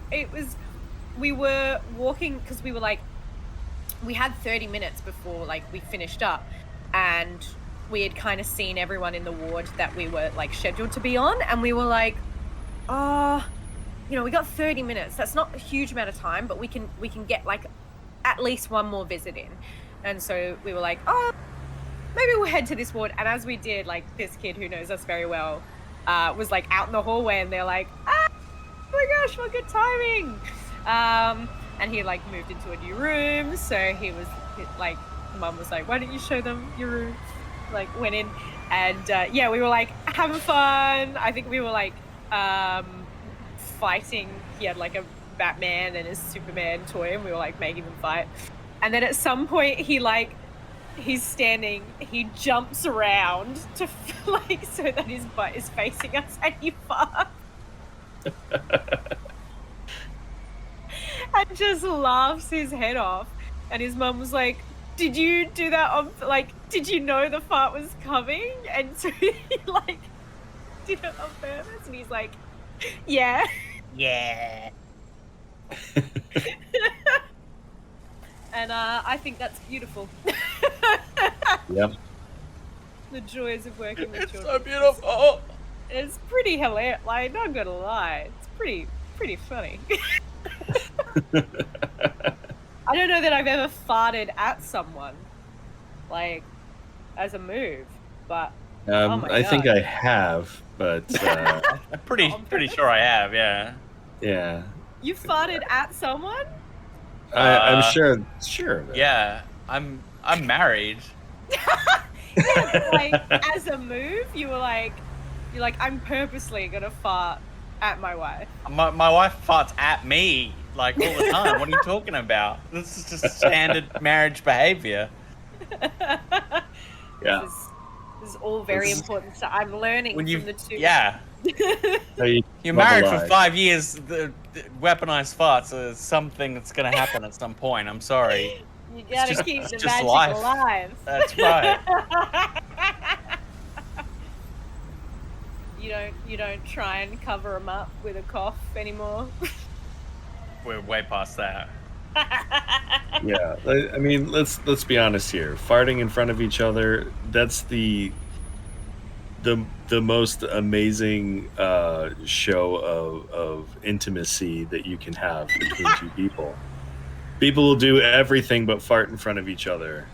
we were walking because we were like, we had 30 minutes before like we finished up, and we had kind of seen everyone in the ward that we were like scheduled to be on, and we were like, oh, you know, we got 30 minutes. That's not a huge amount of time, but we can get like at least one more visit in. And so we were like, oh, maybe we'll head to this ward. And as we did, like this kid who knows us very well was like out in the hallway, and they're like, oh my gosh, what good timing. And he like moved into a new room, so he was like, Mum was like, why don't you show them your room? Like went in, and yeah, we were like having fun. I think we were like fighting. He had like a Batman and his Superman toy, and we were like making them fight. And then at some point he's standing, he jumps around to like so that his butt is facing us, and he farts. And just laughs his head off. And his mum was like, did you do that on, like, did you know the fart was coming? And so he like did it on purpose, and he's like, yeah. Yeah. And I think that's beautiful. Yep. The joys of working with children. It's so beautiful. It's pretty hilarious. Like, not gonna lie, it's pretty funny. I don't know that I've ever farted at someone, like, as a move, but oh my I God. think I have, but I'm pretty sure I have, yeah. yeah. You farted at someone? I'm sure of it. Yeah. I'm married. Yeah, like, as a move, you're like, I'm purposely gonna fart at my wife. My wife farts at me like all the time. What are you talking about? This is just standard marriage behavior. Yeah. This is all very important. So I'm learning When you, from the two. yeah, So you're married for alive. 5 years. The weaponized farts are something that's gonna happen at some point. I'm sorry. You gotta just- keep it's the just magic life. alive. That's right. You don't try and cover them up with a cough anymore. We're way past that. Yeah, I mean, let's be honest here. Farting in front of each other, that's the most amazing show of intimacy that you can have between two people. People will do everything but fart in front of each other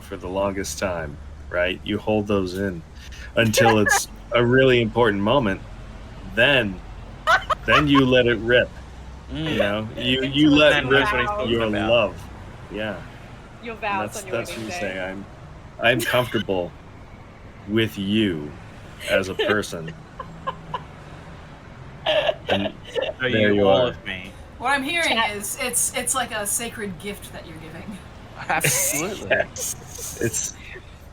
for the longest time, right? You hold those in until it's a really important moment. Then you let it rip. You know, you let Until rip it's vows. your love. Yeah. Your vows on your That's what wedding you day. say. I'm comfortable with you as a person. And So there you all are. of me. What I'm hearing Chat. is it's like a sacred gift that you're giving. Absolutely. It's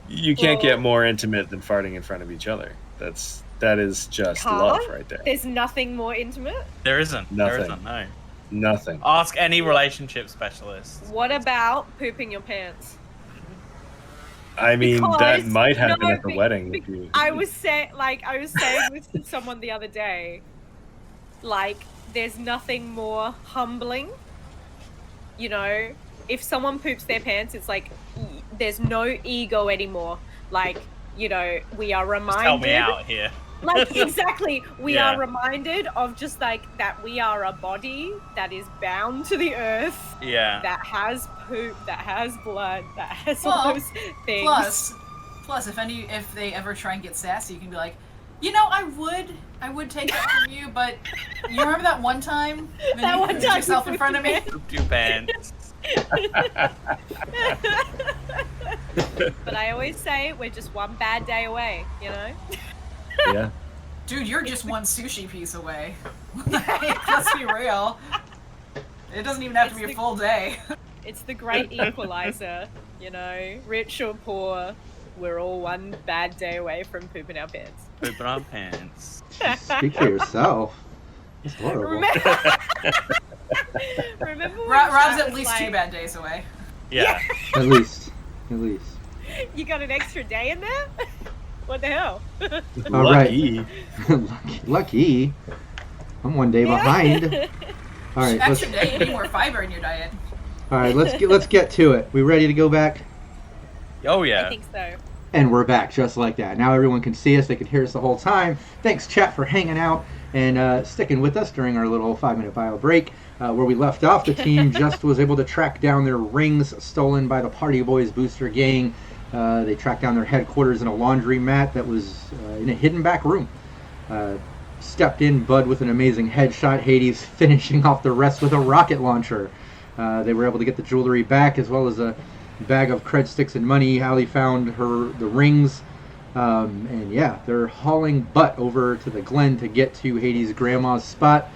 you can't get more intimate than farting in front of each other. That is just Can't? love right there. There's nothing more intimate. There isn't. There Nothing. isn't. No. Nothing. Ask any relationship specialist. What about pooping your pants? I mean, that Because- might happen no, at the wedding. If you, I was saying with someone the other day, like, there's nothing more humbling. You know, if someone poops their pants, it's like there's no ego anymore. Like, you know, we are reminded. Just help me out here. Like, exactly, we Yeah. are reminded of just like that we are a body that is bound to the earth, Yeah. that has poop, that has blood, that has Well, all those things. Plus, if they ever try and get sassy, you can be like, you know, I would take that from you, but you remember that one time when That you one put time yourself you in front of me? Poop your pants. But I always say we're just one bad day away, you know? yeah. Dude, you're just one sushi piece away. Let's be real. It doesn't even have to be a full day. It's the great equalizer, you know? Rich or poor, we're all one bad day away from pooping our pants. Pooping our pants. Speak for yourself. That's horrible. Remember when Rob's Chat at was least like, 2 bad days away. Yeah. At least. You got an extra day in there? What the hell? All Lucky. right. Lucky. I'm one day behind. All right. Extra day, you need more fiber in your diet. All right. Let's get to it. We ready to go back? Oh I yeah. think so. And we're back just like that. Now everyone can see us. They can hear us the whole time. Thanks, chat, for hanging out and sticking with us during our little 5-minute bio break. Where we left off, the team just was able to track down their rings stolen by the Party Boys booster gang. They tracked down their headquarters in a laundromat that was in a hidden back room. Stepped in, Bud with an amazing headshot. Hades finishing off the rest with a rocket launcher. They were able to get the jewelry back as well as a bag of cred sticks and money. Allie found the rings. And yeah, they're hauling butt over to the Glen to get to Hades' grandma's spot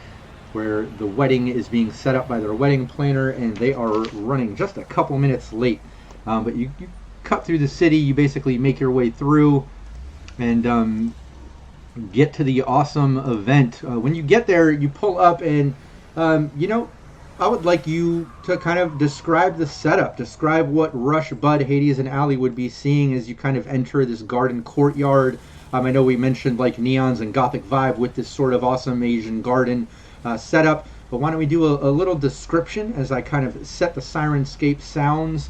where the wedding is being set up by their wedding planner, and they are running just a couple minutes late. But you cut through the city, you basically make your way through and get to the awesome event. When you get there, you pull up and, I would like you to kind of describe the setup. Describe what Rush, Bud, Hades, and Allie would be seeing as you kind of enter this garden courtyard. I know we mentioned like neons and gothic vibe with this sort of awesome Asian garden setup, but why don't we do a little description as I kind of set the Syrinscape sounds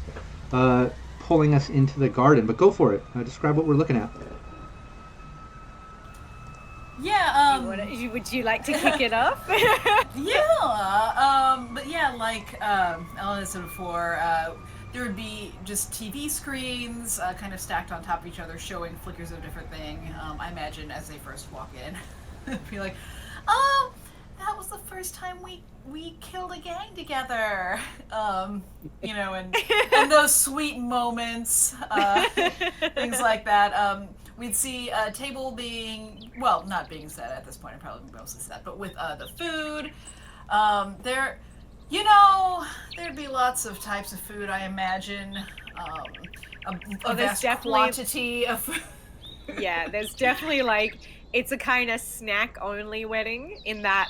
pulling us into the garden. But go for it. Describe what we're looking at. Yeah, Would you like to kick it off? yeah, but yeah, like Ellen said before, there would be just TV screens kind of stacked on top of each other showing flickers of different things. I imagine as they first walk in, be like, oh, that was the first time we killed a gang together. And those sweet moments, things like that. We'd see a table being, well, not being set at this point, it probably mostly set, but with the food. There'd be lots of types of food, I imagine. A vast quantity of food. Yeah, there's definitely it's a kind of snack-only wedding in that,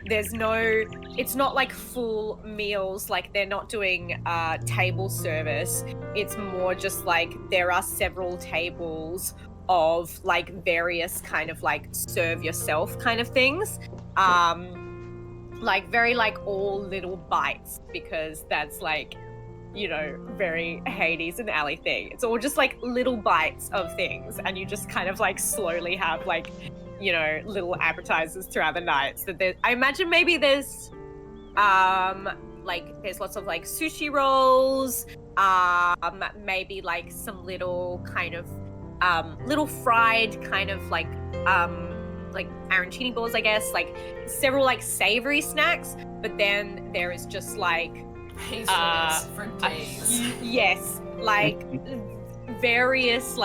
it's not like full meals, they're not doing table service. It's more just there are several tables of various kind of serve yourself kind of things. Very all little bites, because that's very Hades and Allie thing. It's all just little bites of things, and you just kind of slowly have little appetizers throughout the night. So I imagine maybe there's there's lots of sushi rolls, maybe some little kind of little fried kind of arancini balls, I guess, several savory snacks. But then there is just pastries for days. Yes, various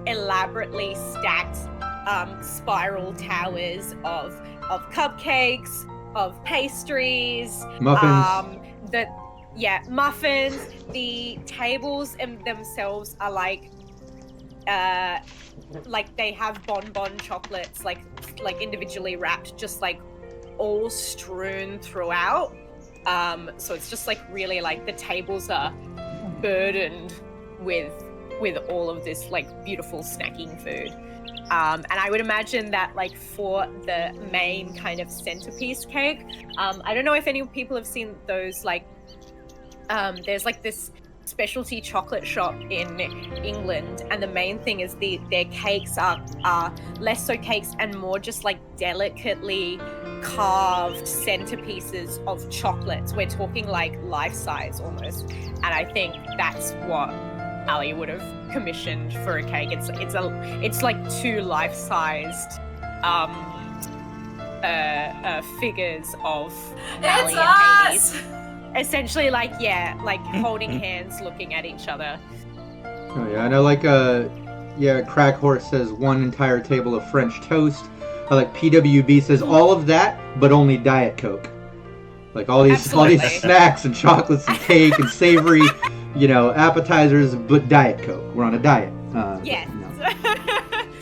elaborately stacked spiral towers of cupcakes, of pastries, muffins. Muffins. The tables themselves are they have bonbon chocolates individually wrapped, just all strewn throughout. So it's just really the tables are burdened with all of this beautiful snacking food. And I would imagine that for the main kind of centerpiece cake, I don't know if any people have seen those there's this specialty chocolate shop in England, and the main thing is their cakes are less so cakes and more just delicately carved centerpieces of chocolates. We're talking life size almost, and I think that's what Ali would have commissioned for a cake. It's two life-sized figures of Ali and Hades. Essentially, holding hands, looking at each other. Oh yeah, I know. Crack Horse says one entire table of French toast. PWB says all of that, but only Diet Coke. All these snacks and chocolates and cake and savory, appetizers, but Diet Coke. We're on a diet. Yes.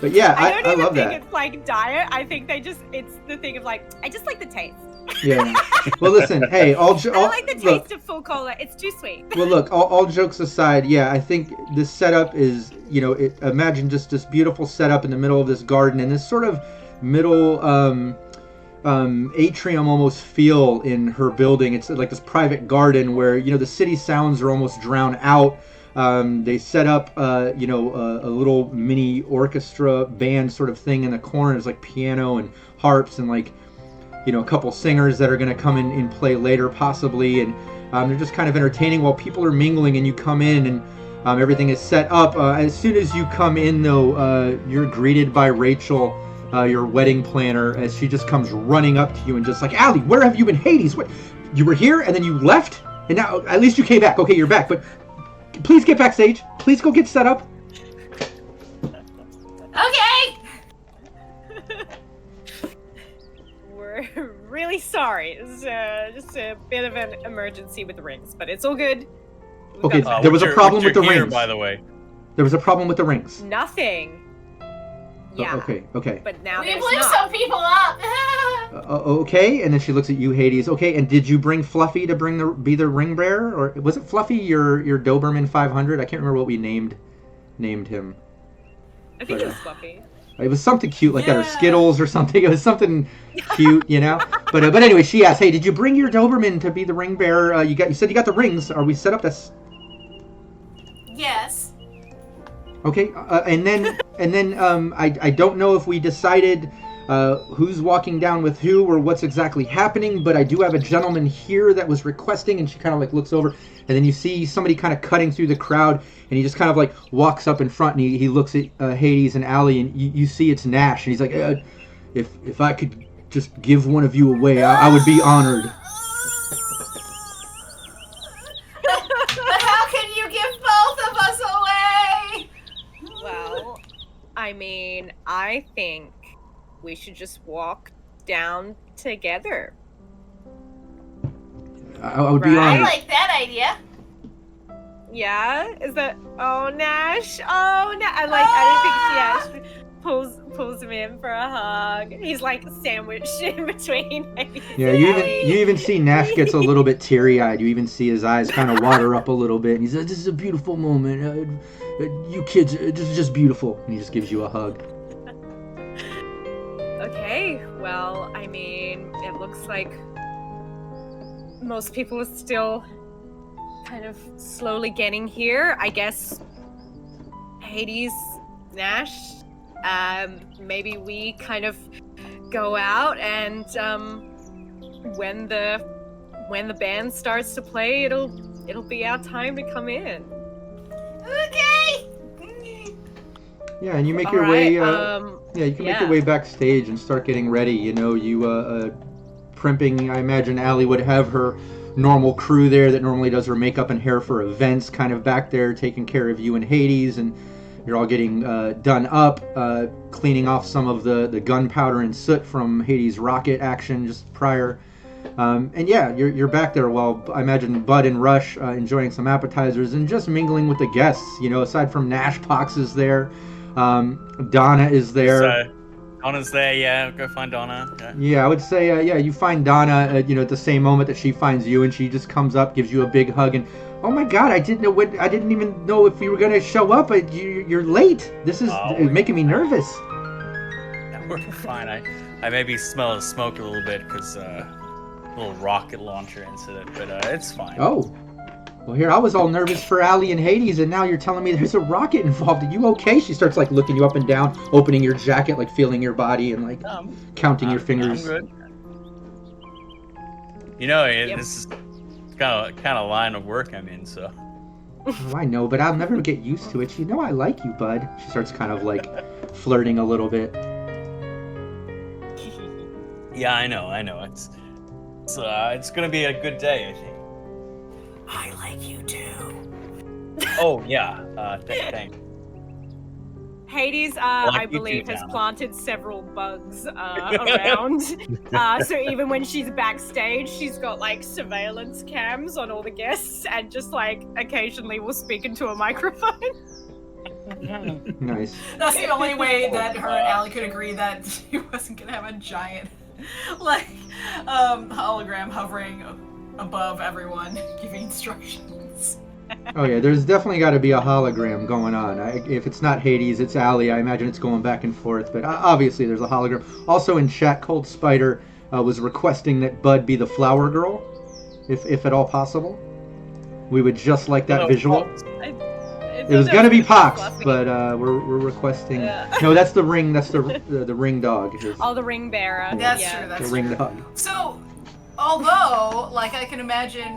But yeah, I don't I even love think that. it's diet. I think it's the thing of I just like the taste. Yeah. Well, listen. Hey, I don't like the taste of full cola. It's too sweet. Well, look. All jokes aside, yeah, I think this setup is, imagine just this beautiful setup in the middle of this garden and this sort of middle atrium almost feel in her building. It's like this private garden where the city sounds are almost drowned out. They set up a little mini orchestra band sort of thing in the corner. There's like piano and harps and like a couple singers that are going to come in and play later possibly, and they're just kind of entertaining while people are mingling, and you come in and everything is set up. As soon as you come in though, you're greeted by Rachel, your wedding planner, as she just comes running up to you and just like, Allie, where have you been? Hades, what? You were here and then you left? And now at least you came back. Okay, you're back, but please get backstage. Please go get set up. Okay. We're really sorry. It's just a bit of an emergency with the rings, but it's all good. Okay, there was a problem with the gear, rings. by the way. There was a problem with the rings. Nothing. Yeah. Okay. But now We there's blew not. some people up. Okay, and then she looks at you, Hades. Okay, and did you bring Fluffy to be the ring bearer, or was it Fluffy your Doberman 500? I can't remember what we named him. I think it was Fluffy. It was something cute like that, or Skittles or something. It was something cute, But anyway, she asked, "Hey, did you bring your Doberman to be the ring bearer? You said you got the rings. Are we set up? That's Yes. okay." And then I don't know if we decided who's walking down with who or what's exactly happening, but I do have a gentleman here that was requesting, and she kind of like looks over, and then you see somebody kind of cutting through the crowd, and he just kind of like walks up in front, and he looks at Hades and Allie, and you see it's Nash, and he's like, if I could just give one of you away, I would be honored. But how can you give both of us away? Well, I mean, I think we should just walk down together. I would be Right. I honored. like that idea. Yeah? Is that... Oh, Nash. Oh, I didn't think she pulls him in for a hug. He's like sandwiched in between. Yeah, you even see Nash gets a little bit teary-eyed. You even see his eyes kind of water up a little bit, and he says, "This is a beautiful moment. You kids, this is just beautiful." And he just gives you a hug. Okay, well, I mean, it looks like most people are still kind of slowly getting here. I guess Hades, Nash, maybe we kind of go out, and when the band starts to play, it'll be our time to come in. Okay. Yeah, and you make All your way. right, You can make your way backstage and start getting ready. You primping. I imagine Allie would have her normal crew there that normally does her makeup and hair for events, kind of back there taking care of you and Hades, and you're all getting done up, cleaning off some of the gunpowder and soot from Hades' rocket action just prior. And yeah, you're back there while I imagine Bud and Rush enjoying some appetizers and just mingling with the guests. Aside from Nash, Pox is there. Donna is there. So, Donna's there, yeah. Go find Donna. Yeah, I would say, you find Donna, at the same moment that she finds you, and she just comes up, gives you a big hug, and oh my God, I didn't even know if you were gonna show up. You're late. This is making me nervous. We're fine. I maybe smell smoke a little bit because little rocket launcher incident, but it's fine. Oh. Well, here, I was all nervous for Allie and Hades, and now you're telling me there's a rocket involved. Are you okay? She starts, like, looking you up and down, opening your jacket, like, feeling your body and, like, counting your fingers. I'm good. This is kind of line of work I'm in, so. Oh, I know, but I'll never get used to it. I like you, bud. She starts kind of, like, flirting a little bit. Yeah, I know. It's gonna be a good day, I think. I like you too. Oh yeah, thanks. Hades, Like I you too, believe, has Donna. planted several bugs around. So even when she's backstage, she's got like surveillance cams on all the guests, and just like occasionally will speak into a microphone. Nice. That's the only way that her and Allie could agree that she wasn't gonna have a giant like hologram hovering above everyone, giving instructions. Oh yeah, there's definitely got to be a hologram going on. If it's not Hades, it's Allie. I imagine it's going back and forth, but obviously there's a hologram. Also in chat, Cold Spider was requesting that Bud be the flower girl, if at all possible. We would just like that visual. It was gonna be Pox, but we're requesting. Yeah. No, that's the ring. That's the ring dog. Oh, the ring bearer. That's yeah. true. That's The true. ring dog. So, although, like, I can imagine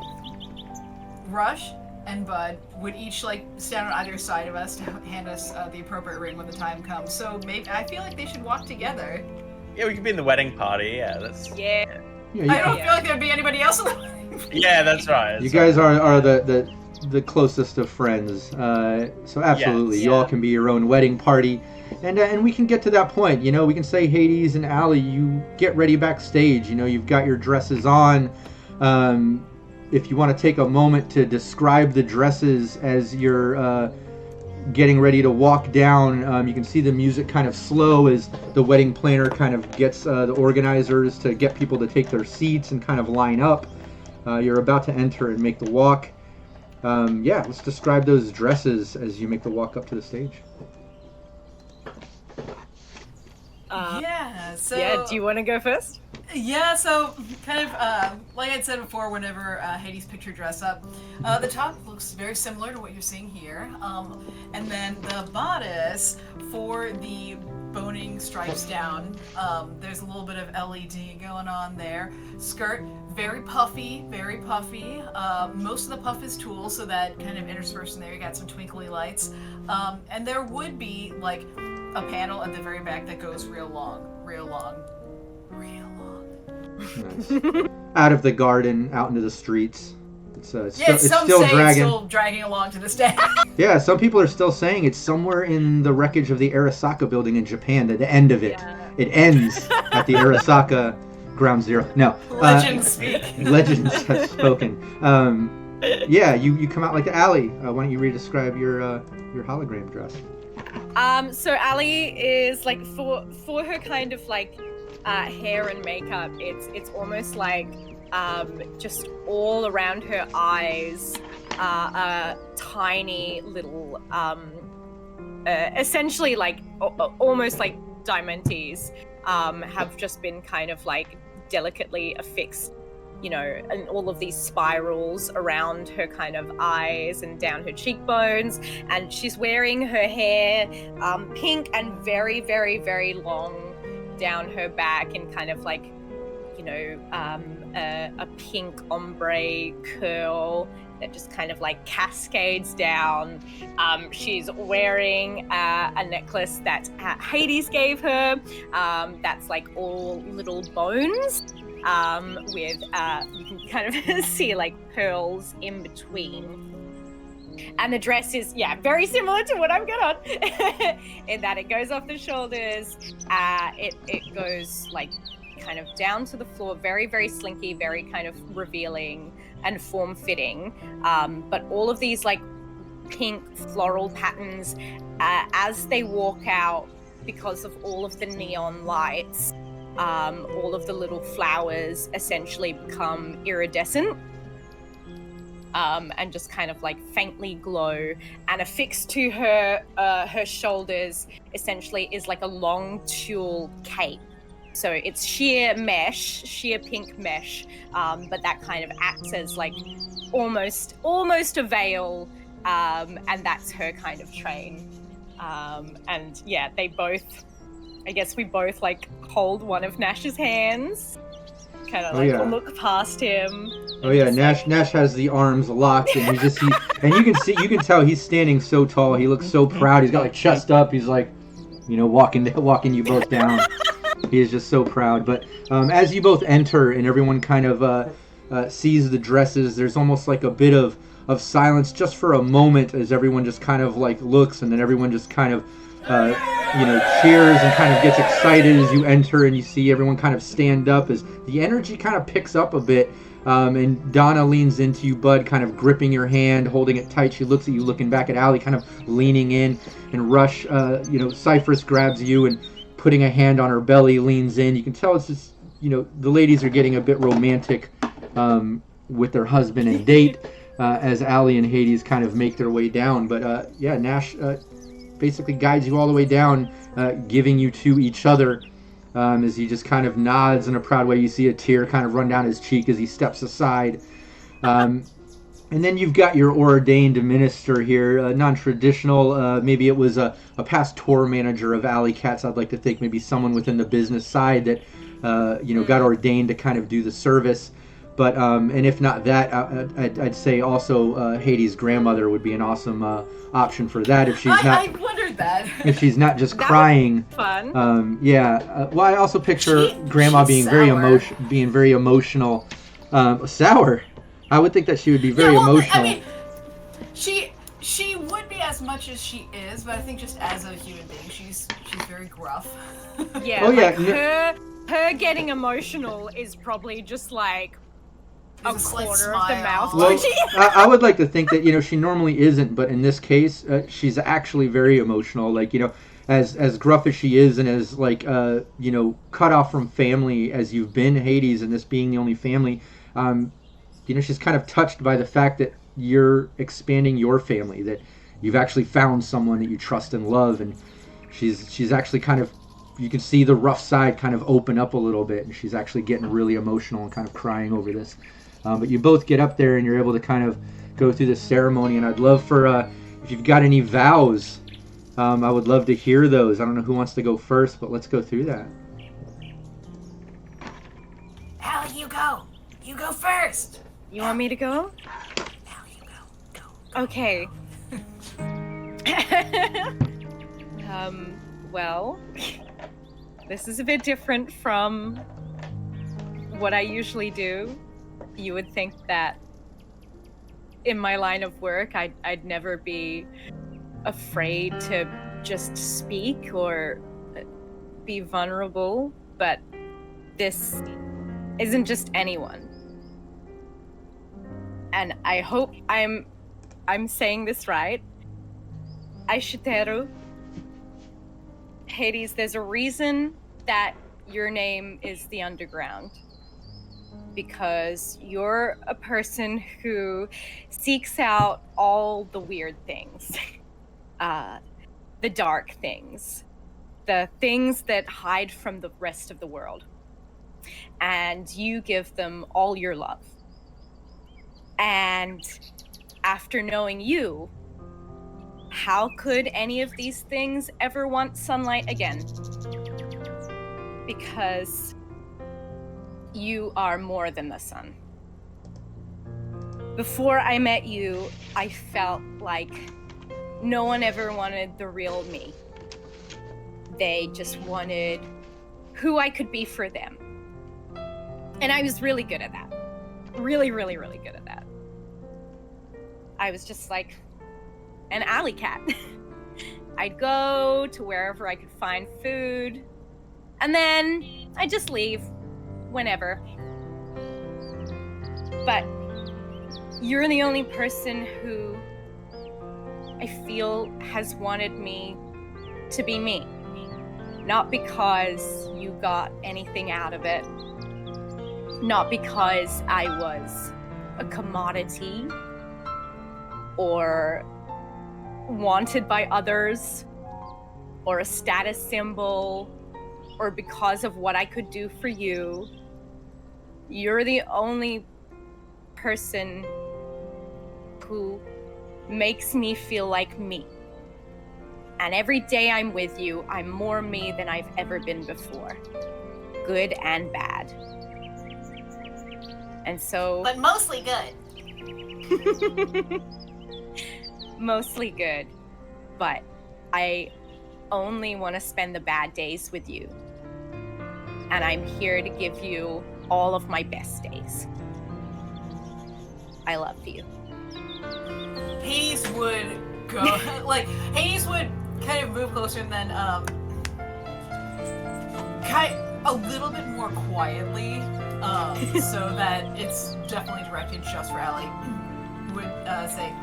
Rush and Bud would each, like, stand on either side of us to hand us the appropriate ring when the time comes. So, maybe I feel like they should walk together. Yeah, we could be in the wedding party. Yeah, that's. Yeah. Yeah, I don't feel like there'd be anybody else in the wedding party. Yeah, that's right. you guys are the closest of friends. So absolutely, Yes. you all can be your own wedding party, and we can get to that point. You know, we can say Hades and Allie, you get ready backstage. You know, you've got your dresses on. If you want to take a moment to describe the dresses as you're getting ready to walk down, you can see the music kind of slow as the wedding planner kind of gets the organizers to get people to take their seats and kind of line up. You're about to enter and make the walk. Yeah, let's describe those dresses as you make the walk up to the stage. Yeah, so... Yeah, do you want to go first? Yeah, so kind of like I said before, whenever Hades picked her dress up, the top looks very similar to what you're seeing here, and then the bodice for the boning stripes down, there's a little bit of LED going on there. Skirt, very puffy, very puffy. Most of the puff is tulle, so that kind of interspersed in there, you got some twinkly lights. And there would be like a panel at the very back that goes real long. Nice. Out of the garden, out into the streets. It's Yeah, still some say dragging. it's still dragging along to this day. Yeah, some people are still saying it's somewhere in the wreckage of the Arasaka building in Japan. At the end of it, it ends at the Arasaka Ground Zero. No, Legends speak. Legends have spoken. Yeah, you come out like the Allie. Why don't you re-describe your hologram dress? So Allie is like for her kind of like hair and makeup, it's almost like just all around her eyes are tiny little essentially like almost like diamantes have just been kind of like delicately affixed, you know, and all of these spirals around her kind of eyes and down her cheekbones, and she's wearing her hair pink and very, very, very long down her back and kind of like, you know, a pink ombre curl that just kind of like cascades down. She's wearing a necklace that Hades gave her, that's like all little bones, with you can kind of see like pearls in between. And the dress is, yeah, very similar to what I've got on, in that it goes off the shoulders, it goes like kind of down to the floor, very, very slinky, very kind of revealing and form-fitting. But all of these like pink floral patterns, as they walk out, because of all of the neon lights, all of the little flowers essentially become iridescent. And just kind of like faintly glow, and affixed to her her shoulders essentially is like a long tulle cape. So it's sheer pink mesh, but that kind of acts as like almost a veil, and that's her kind of train. And yeah, we both like hold one of Nash's hands, kind of look past him. Oh yeah, Nash has the arms locked, and you can tell he's standing so tall. He looks so proud. He's got like chest up. He's like, you know, walking you both down. He is just so proud. But as you both enter and everyone kind of sees the dresses, there's almost like a bit of silence just for a moment as everyone just kind of like looks, and then everyone just kind of cheers and kind of gets excited as you enter, and you see everyone kind of stand up as the energy kind of picks up a bit. And Donna leans into you, Bud, kind of gripping your hand, holding it tight. She looks at you, looking back at Allie, kind of leaning in. And Rush, Cypress grabs you and putting a hand on her belly, leans in. You can tell it's just the ladies are getting a bit romantic with their husband and date as Allie and Hades kind of make their way down. But Nash basically guides you all the way down, giving you to each other as he just kind of nods in a proud way. You see a tear kind of run down his cheek as he steps aside. And then you've got your ordained minister here, non-traditional. Maybe it was a past tour manager of Alley Cats. I'd like to think maybe someone within the business side that got ordained to kind of do the service. But and if not that, I'd say also Hades' grandmother would be an awesome option for that if she's not. I wondered that. If she's not just That crying. Fun. Well, I also picture Grandma being sour. very emotional. Sour. I would think that she would be very emotional. I mean, she would be as much as she is, but I think just as a human being, she's very gruff. Yeah. Oh, yeah, Like her getting emotional is probably just like a There's a slight quarter of the smile. mouth. Well, I would like to think that she normally isn't, but in this case, she's actually very emotional. Like as gruff as she is, and as like cut off from family as you've been, Hades, and this being the only family. She's kind of touched by the fact that you're expanding your family, that you've actually found someone that you trust and love, and she's actually kind of, you can see the rough side kind of open up a little bit, and she's actually getting really emotional and kind of crying over this. But you both get up there and you're able to kind of go through this ceremony, and I'd love for, if you've got any vows, I would love to hear those. I don't know who wants to go first, but let's go through that. Allie, you go. You go first. You want me to go? Allie, you go. Go. Okay. Well, this is a bit different from what I usually do. You would think that in my line of work, I'd never be afraid to just speak or be vulnerable, but this isn't just anyone. And I hope I'm saying this right. Aishiteru. Hades, there's a reason that your name is the Underground. Because you're a person who seeks out all the weird things. The dark things. The things that hide from the rest of the world. And you give them all your love. And after knowing you, how could any of these things ever want sunlight again? Because you are more than the sun. Before I met you, I felt like no one ever wanted the real me. They just wanted who I could be for them. And I was really good at that. Really, really, really good at that. I was just like an alley cat. I'd go to wherever I could find food, and then I'd just leave whenever. But you're the only person who I feel has wanted me to be me. Not because you got anything out of it. Not because I was a commodity or wanted by others or a status symbol or because of what I could do for you. You're the only person who makes me feel like me. And every day I'm with you, I'm more me than I've ever been before. Good and bad. And so... But mostly good. Mostly good. But I only want to spend the bad days with you. And I'm here to give you all of my best days. I love you. Hades would go, Hades would kind of move closer and then, a little bit more quietly, so that it's definitely directed just for Allie, would say,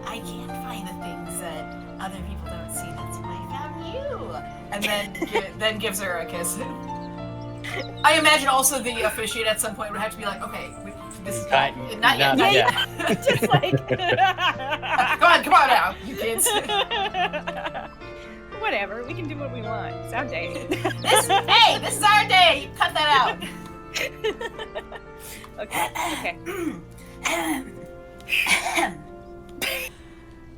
I can't find the things that other people don't see, that's why I found you. And then gives her a kiss. I imagine also the officiate at some point would have to be like, okay, this is not yet. Just like. Come on now, you kids. Whatever, we can do what we want. It's our day. This is our day. You cut that out. Okay.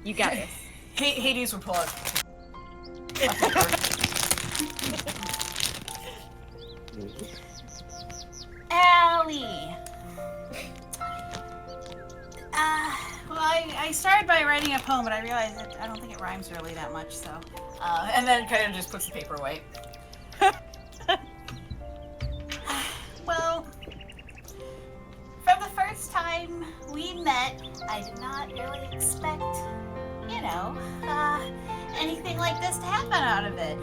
You got this. Hades would pull out. Allie. Well, I started by writing a poem, but I realized that I don't think it rhymes really that much, so. And then kind of just puts the paper away. Well, from the first time we met, I did not really expect, anything like this to happen out of it.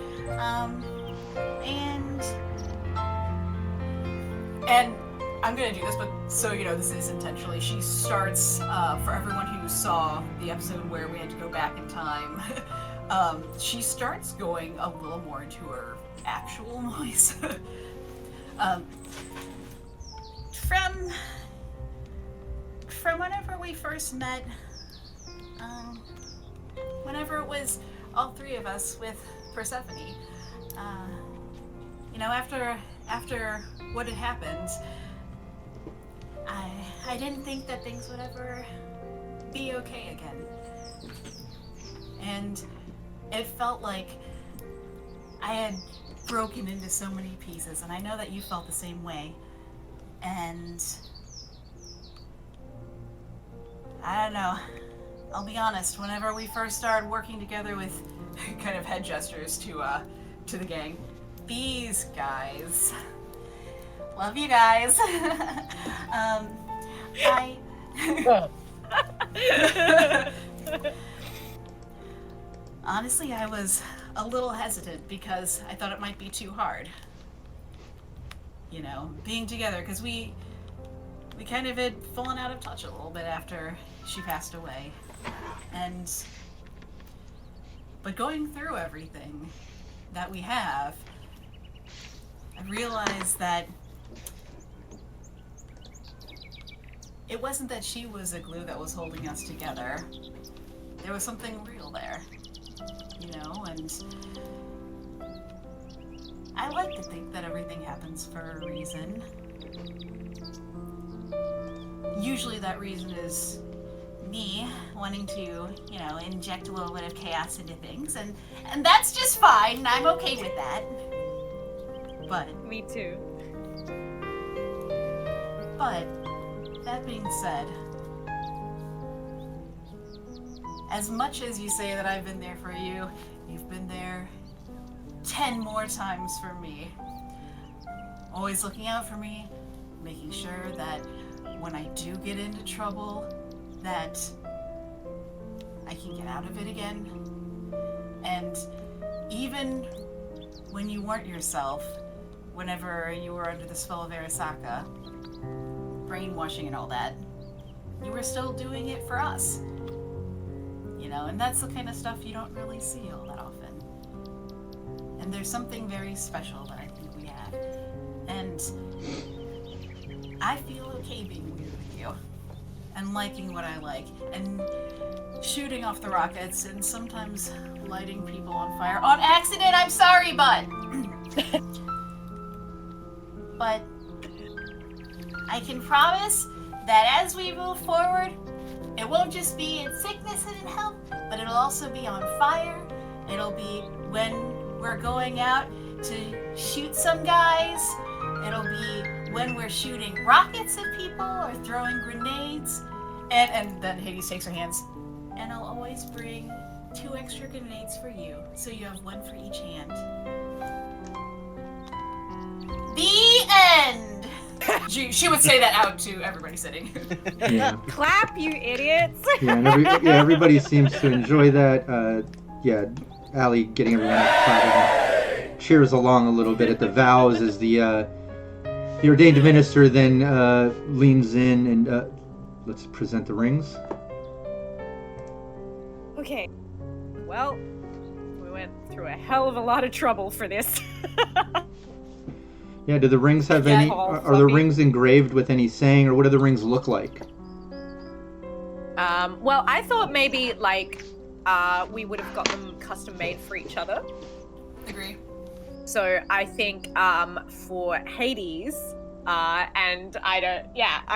And I'm gonna do this, but so you know, this is intentionally. She starts, for everyone who saw the episode where we had to go back in time, she starts going a little more into her actual voice. From whenever we first met, whenever it was all three of us with Persephone, after what had happened, I didn't think that things would ever be okay again. And it felt like I had broken into so many pieces, and I know that you felt the same way. And I don't know. I'll be honest, whenever we first started working together with Kind of head gestures to the gang. these guys, love you guys. Honestly, I was a little hesitant because I thought it might be too hard. Being together, because we kind of had fallen out of touch a little bit after she passed away. But going through everything that we have, I realized that it wasn't that she was a glue that was holding us together. There was something real there, and I like to think that everything happens for a reason. Usually that reason is me wanting to, inject a little bit of chaos into things, and that's just fine. I'm okay with that. But Me too. But that being said, as much as you say that I've been there for you, you've been there 10 more times for me. Always looking out for me, making sure that when I do get into trouble, that I can get out of it again. And even when you weren't yourself, whenever you were under the spell of Arasaka, brainwashing and all that, you were still doing it for us. And that's the kind of stuff you don't really see all that often. And there's something very special that I think we have. And I feel okay being weird with you. And liking what I like. And shooting off the rockets and sometimes lighting people on fire. On accident, I'm sorry, bud! But I can promise that as we move forward, it won't just be in sickness and in health, but it'll also be on fire. It'll be when we're going out to shoot some guys. It'll be when we're shooting rockets at people or throwing grenades. And then Hades takes her hands. And I'll always bring 2 extra grenades for you, so you have 1 for each hand. The end! She would say that out to everybody sitting. Yeah. Clap, you idiots! Yeah, and everybody seems to enjoy that. Allie getting everyone clapping cheers along a little bit at the vows as the ordained minister then leans in and let's present the rings. Okay. Well, we went through a hell of a lot of trouble for this. Yeah, do the rings have Yeah, any... tall, Are the fluffy. rings engraved with any saying, or what do the rings look like? Well, I thought maybe like we would have got them custom made for each other. Agree. So I think for Hades, and I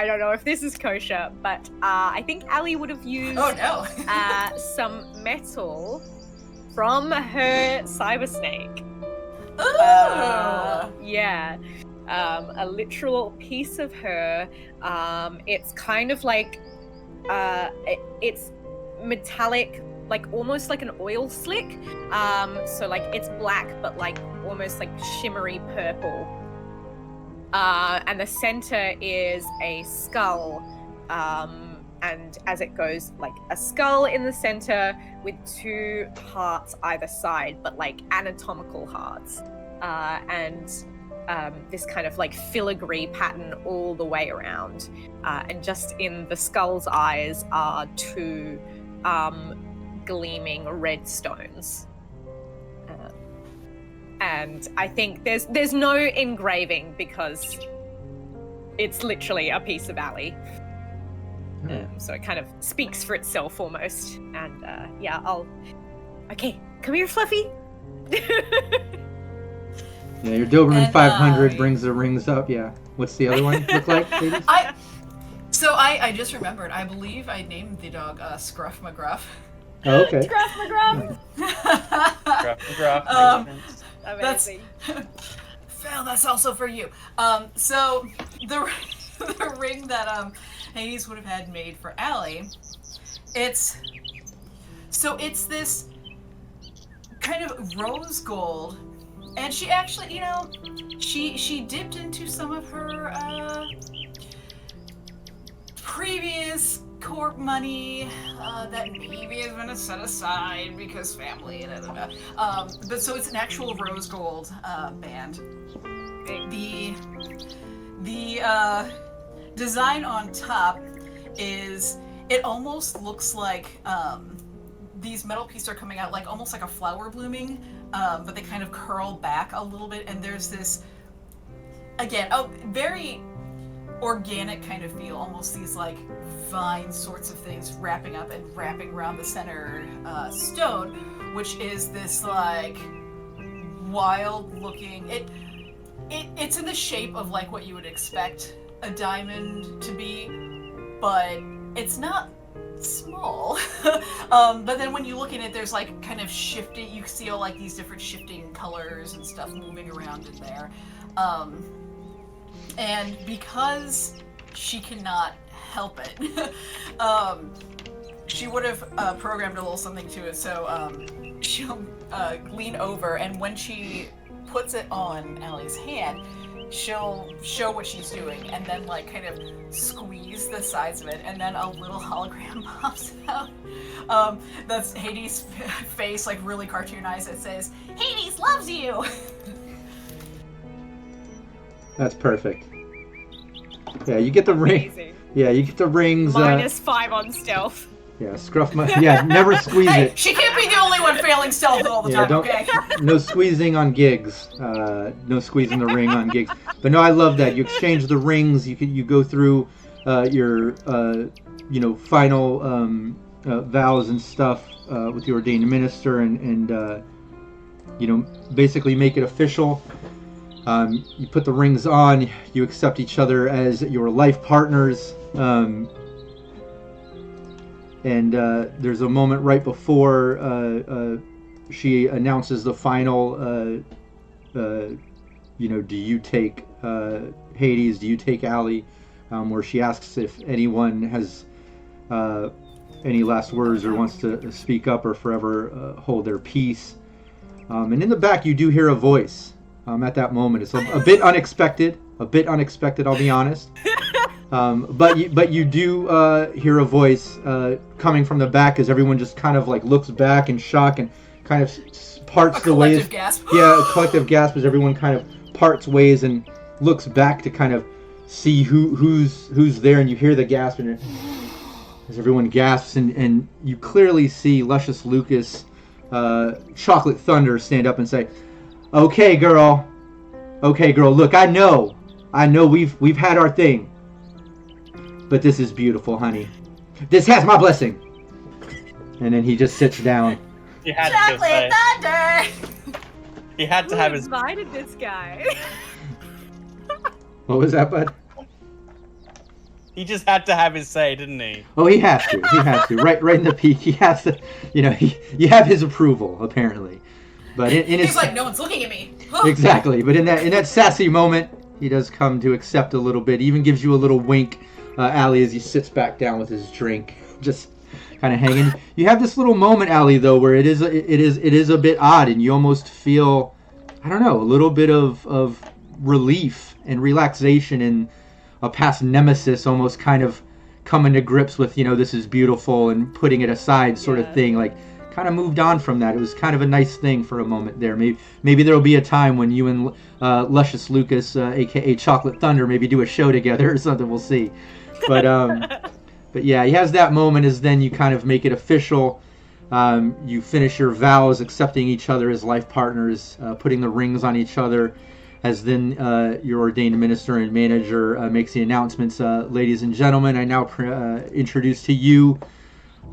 don't know if this is kosher, but I think Ali would have used Oh no. some metal from her cyber snake. Ooh. Yeah. A literal piece of her. It's kind of like it's metallic, like almost like an oil slick. So like it's black but like almost like shimmery purple. And the center is a skull. And as it goes, like a skull in the center with 2 hearts either side, but like anatomical hearts. And this kind of like filigree pattern all the way around. And just in the skull's eyes are 2 gleaming red stones. And I think there's no engraving because it's literally a piece of Ali. So it kind of speaks for itself almost. And yeah, okay, come here, Fluffy. Yeah, your Doberman And, 500 brings the rings up. Yeah. What's the other one look like, Hades? I just remembered. I believe I named the dog Scruff McGruff. Oh, okay. Gruff McGruff. That's Phil. That's also for you. So the ring that Hades would have had made for Allie, it's this kind of rose gold, and she actually, she dipped into some of her previous corp money that maybe has been set aside because family. But so it's an actual rose gold band. The design on top is, it almost looks like these metal pieces are coming out like almost like a flower blooming, but they kind of curl back a little bit, and there's this, again, a very organic kind of feel, almost these like vine sorts of things wrapping up and wrapping around the center stone, which is this like wild looking, it's in the shape of like what you would expect a diamond to be, but it's not small. But then when you look at it, there's like kind of shifting, you see all like these different shifting colors and stuff moving around in there. And because she cannot help it, she would have programmed a little something to it, so she'll lean over, and when she puts it on Allie's hand, she'll show what she's doing, and then like kind of squeeze the sides of it, and then a little hologram pops out. That's Hades' face, like really cartoonized. It says, "Hades loves you." That's perfect. Yeah, you get the ring. Amazing. Yeah, you get the rings. -5 on stealth. Yeah, scruff. Yeah, never squeeze Hey, it. she can't be the only one failing stealth all the Yeah, time, don't. okay? No squeezing on gigs. No squeezing the ring on gigs. But no, I love that. You exchange the rings. You go through your final vows and stuff with the ordained minister, and basically make it official. You put the rings on. You accept each other as your life partners. And there's a moment right before she announces the final, do you take Hades, do you take Allie, where she asks if anyone has any last words or wants to speak up or forever hold their peace. And in the back you do hear a voice at that moment. It's a bit unexpected, I'll be honest. But you do hear a voice coming from the back as everyone just kind of like looks back in shock and kind of parts the ways. A collective gasp. Yeah, a collective gasp as everyone kind of parts ways and looks back to kind of see who's there, and you hear the gasp, and as everyone gasps, and you clearly see Luscious Lucas, Chocolate Thunder stand up and say, "Okay, girl, Okay, girl, look, I know we've had our thing. But this is beautiful, honey. This has my blessing. And then he just sits down. He had to say. Chocolate thunder. He had to Who have his. invited this guy? What was that, bud? He just had to have his say, didn't he? Oh, he has to. He has to. Right in the peak. He has to. You have his approval apparently. But in his He's like, no one's looking at me. exactly. But in that sassy moment, he does come to accept a little bit. He even gives you a little wink, Allie, as he sits back down with his drink, just kind of hanging. You have this little moment, Allie, though, where it is a bit odd, and you almost feel, I don't know, a little bit of relief and relaxation and a past nemesis almost kind of coming to grips with, this is beautiful and putting it aside sort of thing. Like, kind of moved on from that. It was kind of a nice thing for a moment there. Maybe there will be a time when you and Luscious Lucas, aka Chocolate Thunder, maybe do a show together or something. We'll see. But yeah, he has that moment as then you kind of make it official. You finish your vows, accepting each other as life partners, putting the rings on each other. As then your ordained minister and manager makes the announcements. Ladies and gentlemen, I now introduce to you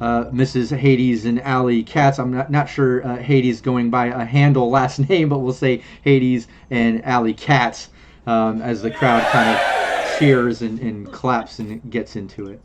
Mrs. Hades and Allie Katz. I'm not sure Hades going by a handle last name, but we'll say Hades and Allie Katz as the crowd kind of cheers and claps and gets into it.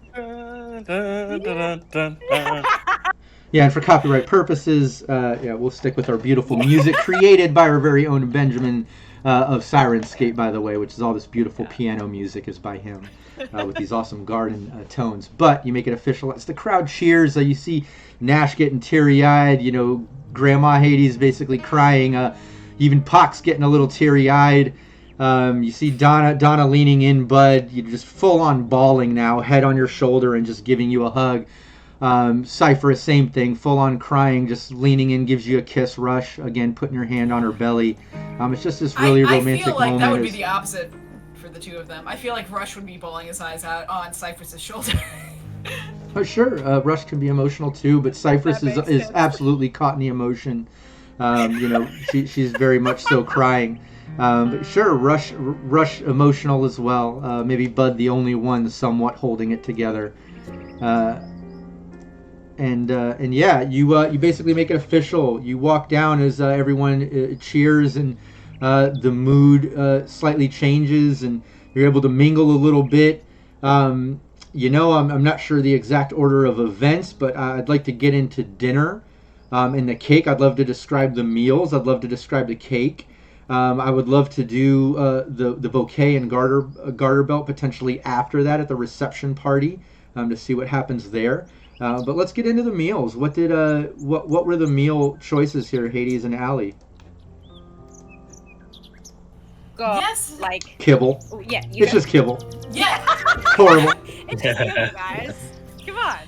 Yeah, and for copyright purposes, we'll stick with our beautiful music created by our very own Benjamin of Syrinscape, by the way, which is all this beautiful piano music is by him with these awesome garden tones. But you make it official as the crowd cheers. You see Nash getting teary-eyed, Grandma Hades basically crying, even Pox getting a little teary-eyed. You see Donna leaning in, Bud, you just full-on bawling now, head on your shoulder and just giving you a hug. Cypher, same thing, full-on crying, just leaning in, gives you a kiss. Rush, again, putting your hand on her belly. It's just this really romantic moment. I feel like that would be the opposite for the two of them. I feel like Rush would be bawling his eyes out on Cypher's shoulder. Oh, sure. Rush can be emotional too, but Cypress is absolutely caught in the emotion. She's very much so crying. But sure, Rush emotional as well. Maybe Bud the only one somewhat holding it together. And yeah, you basically make it official. You walk down as everyone cheers and the mood slightly changes and you're able to mingle a little bit. I'm not sure the exact order of events, but I'd like to get into dinner and the cake. I'd love to describe the meals. I'd love to describe the cake. I would love to do the bouquet and garter belt potentially after that at the reception party to see what happens there. But let's get into the meals. What were the meal choices here, Hades and Allie? Yes. Like kibble. Oh, yeah, it's just kibble. Yeah. Horrible. It's just kibble, guys. Come on.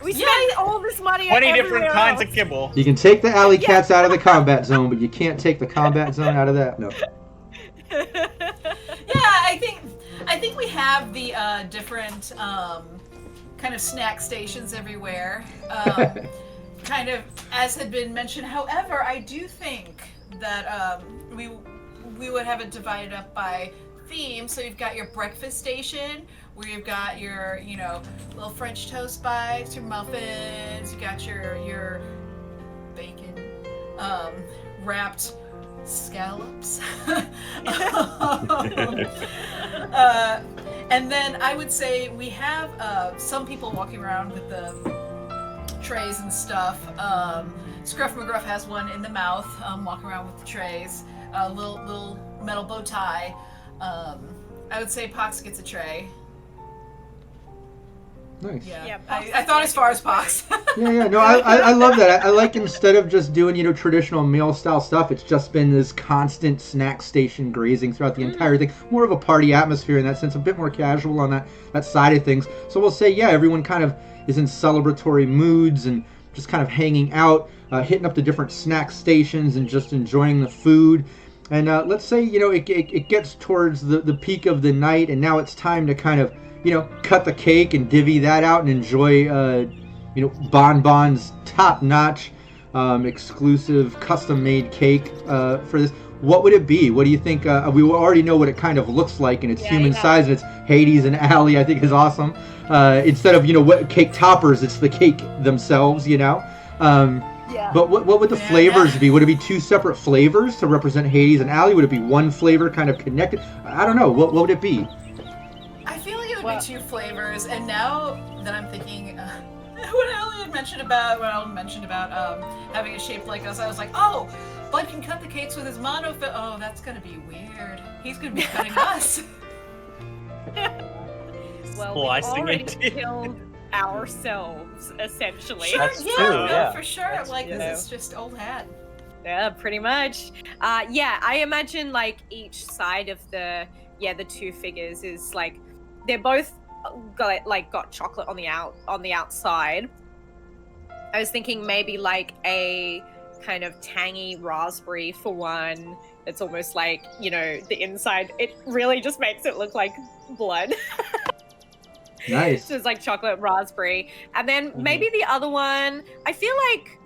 We spent all this money on 20 different kinds else. of kibble. You can take the alley cats out of the combat zone, but you can't take the combat zone out of that. No. Yeah, I think we have the different kind of snack stations everywhere. Kind of as had been mentioned. However, I do think that we would have it divided up by theme. So you've got your breakfast station, where you've got your, little French toast bites, your muffins, you got your bacon, wrapped scallops. And then I would say we have some people walking around with the trays and stuff. Scruff McGruff has one in the mouth, walking around with the trays. A little metal bow tie. I would say Pox gets a tray. Nice. Yeah, I thought as far as Pox. Yeah. No, I love that. I like instead of just doing traditional meal style stuff, it's just been this constant snack station grazing throughout the entire thing. More of a party atmosphere in that sense, a bit more casual on that side of things. So we'll say, yeah, everyone kind of is in celebratory moods and just kind of hanging out, hitting up the different snack stations and just enjoying the food. And let's say it gets towards the peak of the night, and now it's time to kind of cut the cake and divvy that out and enjoy, bonbons, top notch, exclusive custom-made cake for this. What would it be? What do you think? We already know what it kind of looks like, and it's human size, and it's Hades and Allie. I think is awesome. Instead of what cake toppers, it's the cake themselves. But what would the flavors be? Would it be 2 separate flavors to represent Hades and Allie? Would it be one flavor kind of connected? I don't know. What would it be? I feel like it would be 2 flavors, and now that I'm thinking, when Alan mentioned about having a shape like us, I was like, oh, Bud can cut the cakes with his monofilament. Oh, that's gonna be weird. He's gonna be cutting us. Well, we already killed ourselves, essentially. Sure, yeah, for sure. Like, this is just old hat. Yeah, pretty much. I imagine like each side of the 2 figures is like they're both got chocolate on the outside. I was thinking maybe like a kind of tangy raspberry for one. It's almost like the inside. It really just makes it look like blood. Nice. Just like chocolate raspberry, and then maybe the other one. I feel like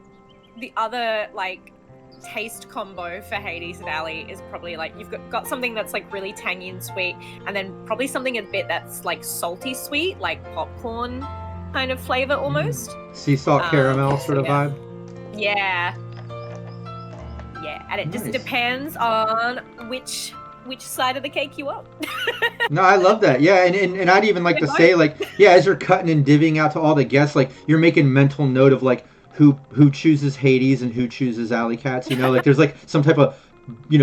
the other like taste combo for Hades and Allie is probably like you've got something that's like really tangy and sweet, and then probably something a bit that's like salty sweet, like popcorn kind of flavor almost. Sea salt caramel sort of vibe. Yeah, and it just depends on which side of the cake you want. No, I love that. Yeah, and I'd even like to say, like, as you're cutting and divvying out to all the guests, like, you're making mental note of, like, who chooses Hades and who chooses Alley Cats, like, there's, like, some type of,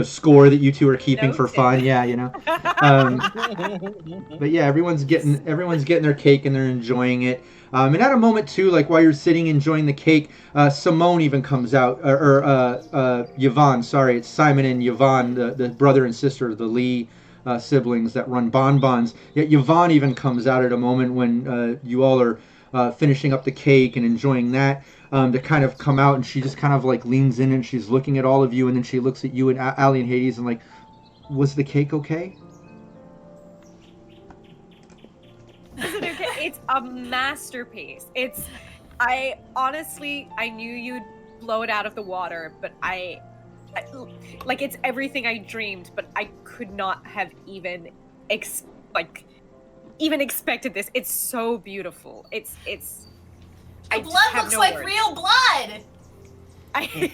score that you two are keeping for fun. Yeah, But yeah, everyone's getting their cake and they're enjoying it. And at a moment, too, like, while you're sitting enjoying the cake, Simone even comes out, or Yvonne, sorry, it's Simon and Yvonne, the brother and sister, the Lee siblings that run Bonbons. Yet Yvonne even comes out at a moment when you all are finishing up the cake and enjoying that, to kind of come out, and she just kind of, like, leans in and she's looking at all of you, and then she looks at you and Allie and Hades and, like, was the cake okay? It's a masterpiece. I honestly knew you'd blow it out of the water, but I like, it's everything I dreamed, but I could not have even expected this. It's so beautiful. It's the blood looks like real blood.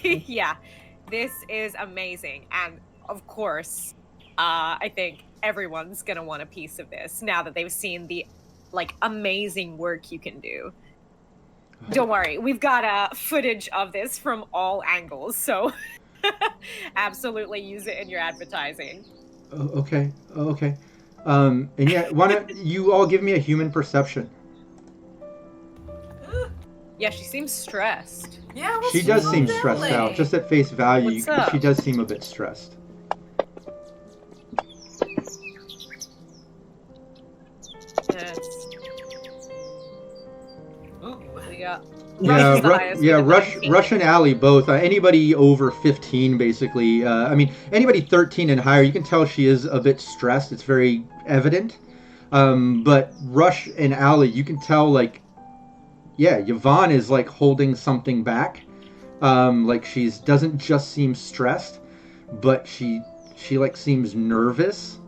Yeah, this is amazing, and of course, I think everyone's gonna want a piece of this now that they've seen the amazing work you can do. Don't worry, we've got footage of this from all angles, so absolutely use it in your advertising. Okay. And yeah, why don't you all give me a human perception? Yeah, she seems stressed. Yeah, she does seem stressed out. Just at face value, she does seem a bit stressed. Rush and Allie both. Anybody over 15, basically. Anybody 13 and higher, you can tell she is a bit stressed. It's very evident. But Rush and Allie, you can tell, Yvonne is, holding something back. She doesn't just seem stressed, but she seems nervous.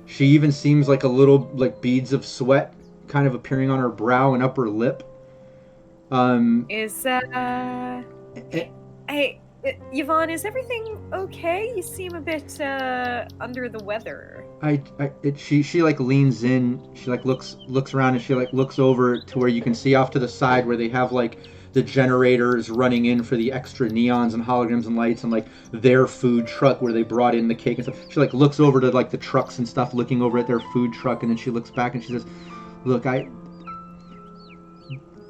She even seems like a little, beads of sweat kind of appearing on her brow and upper lip. Hey, Yvonne, is everything okay? You seem a bit under the weather. She leans in, she looks around, and she looks over to where you can see off to the side where they have the generators running in for the extra neons and holograms and lights, and their food truck where they brought in the cake and stuff. She looks over to the trucks and stuff, looking over at their food truck, and then she looks back and she says, "Look,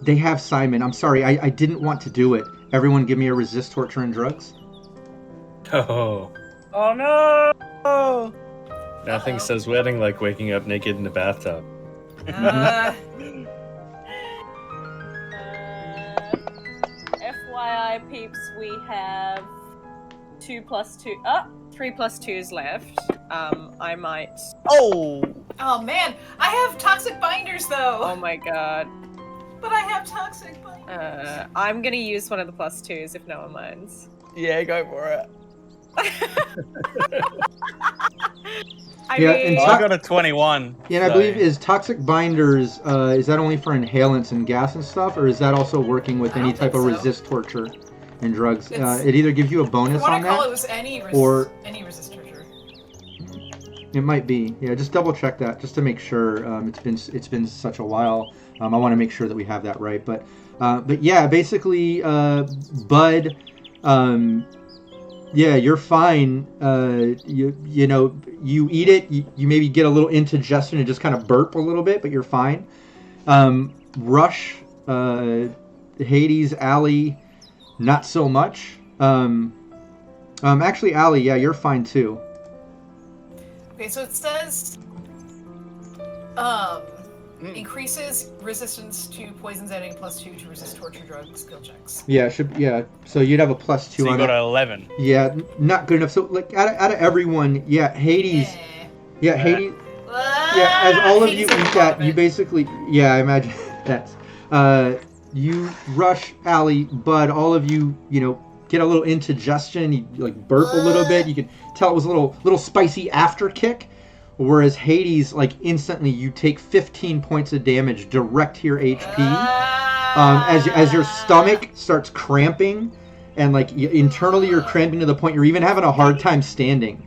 they have Simon. I'm sorry, I didn't want to do it. Everyone give me a resist, torture, and drugs." Oh no! Nothing says wedding like waking up naked in the bathtub. FYI, peeps, we have 3 plus 2s left. I might... Oh man, I have toxic binders though! Oh my god. But I have toxic bite. I'm gonna use one of the +2s if no one minds. Yeah, go for it. I Yeah, mean, and I got a 21. Yeah, and I so- believe is toxic binders. Is that only for inhalants and gas and stuff, or is that also working with I any don't type of think so. resist torture and drugs? It's- It either gives you a bonus What I on call that. it was any or- resist torture. It might be. Yeah, just double check that just to make sure. It's been such a while. I want to make sure that we have that right. But yeah, basically, Bud. Yeah, you're fine. You know, you eat it. You maybe get a little indigestion and just kind of burp a little bit, but you're fine. Rush, Hades, Allie, not so much. Actually, Allie, yeah, you're fine too. Okay, so it says increases resistance to poisons, adding +2 to resist torture drug skill checks. Yeah, so you'd have a +2 So you on got that. an 11. Yeah, not good enough. So like out of everyone, yeah, Hades. Yeah, Hades. Yeah, as all of you eat that, you basically, yeah, I imagine that's, you Rush, Allie, Bud, all of you, you know, get a little indigestion, you like burp a little bit, you can tell it was a little spicy after kick, whereas Hades, like instantly you take 15 points of damage direct to your HP, as your stomach starts cramping, and like internally you're cramping to the point you're even having a hard time standing.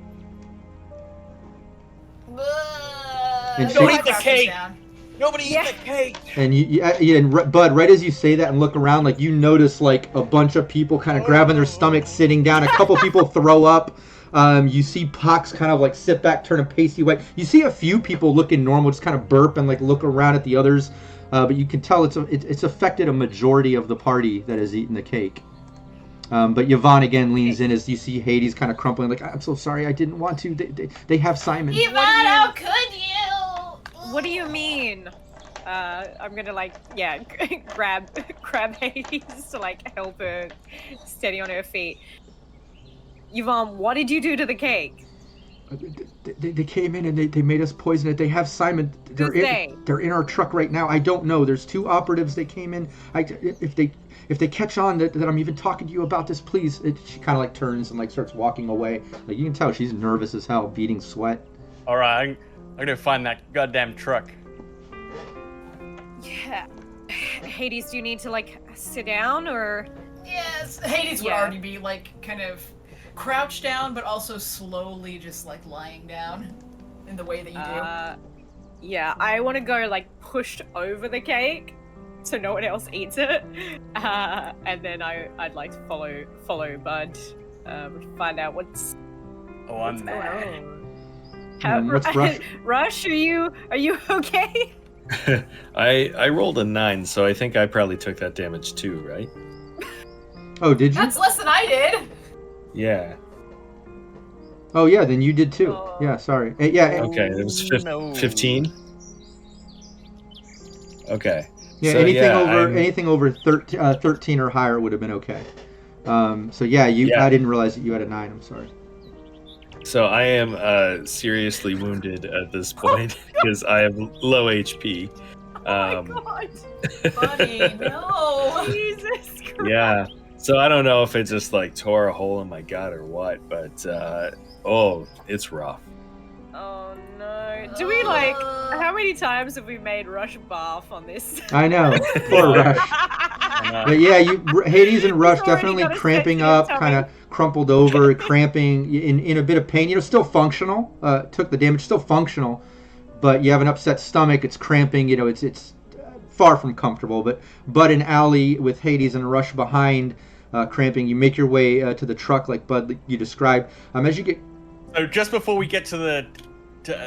And Don't shake- eat the cake. Down. Nobody eat the cake. And Bud, right as you say that and look around, like you notice like a bunch of people kind of grabbing their stomachs, sitting down. A couple people throw up. You see Pox kind of like sit back, turn a pasty white. You see a few people looking normal, just kind of burp and like look around at the others. But you can tell it's affected a majority of the party that has eaten the cake. But Yvonne again leans in as you see Hades kind of crumpling, like, I'm so sorry, I didn't want to. They have Simon. Yvonne, how could you? what do you mean? I'm gonna like, yeah, grab Hades to like help her steady on her feet. Yvonne, what did you do to the cake? They came in and they made us poison it. They have Simon. They're in our truck right now. I don't know. There's 2 operatives. They came in. If they catch on that I'm even talking to you about this, please. She kind of like turns and like starts walking away. Like you can tell she's nervous as hell, beating sweat. All right, I'm gonna find that goddamn truck. Yeah. Hades, do you need to like sit down or? Yes, Hades would Yeah. already be like kind of crouched down, but also slowly just like lying down in the way that you do. Yeah, I want to go like pushed over the cake so no one else eats it, and then I'd like to follow Bud, find out what's Oh, I'm going mad. on. What's Rush? Rush, are you okay? I rolled a 9, so I think I probably took that damage too, right? Oh, did you? That's less than I did. Yeah. Oh yeah, then you did too. Oh. Yeah, sorry. Yeah. Okay, it was No. 15. Okay. Yeah, So, anything over 13 or higher would have been okay. So yeah, I didn't realize that you had a 9. I'm sorry. So I am seriously wounded at this point because I have low HP. Oh my god! Buddy, no. Jesus Christ! Yeah. So I don't know if it just like tore a hole in my gut or what, but it's rough. Oh no! Do we like? How many times have we made Rush barf on this? I know. Poor Rush. But yeah, Hades and Rush He's already definitely got a cramping sensitive up, tummy. kind of crumpled over, cramping in a bit of pain. You know, still functional. Took the damage, still functional, but you have an upset stomach. It's cramping. You know, it's far from comfortable. But Bud and Allie with Hades and Rush behind, cramping. You make your way to the truck like Bud you described. As you get. So just before we get to the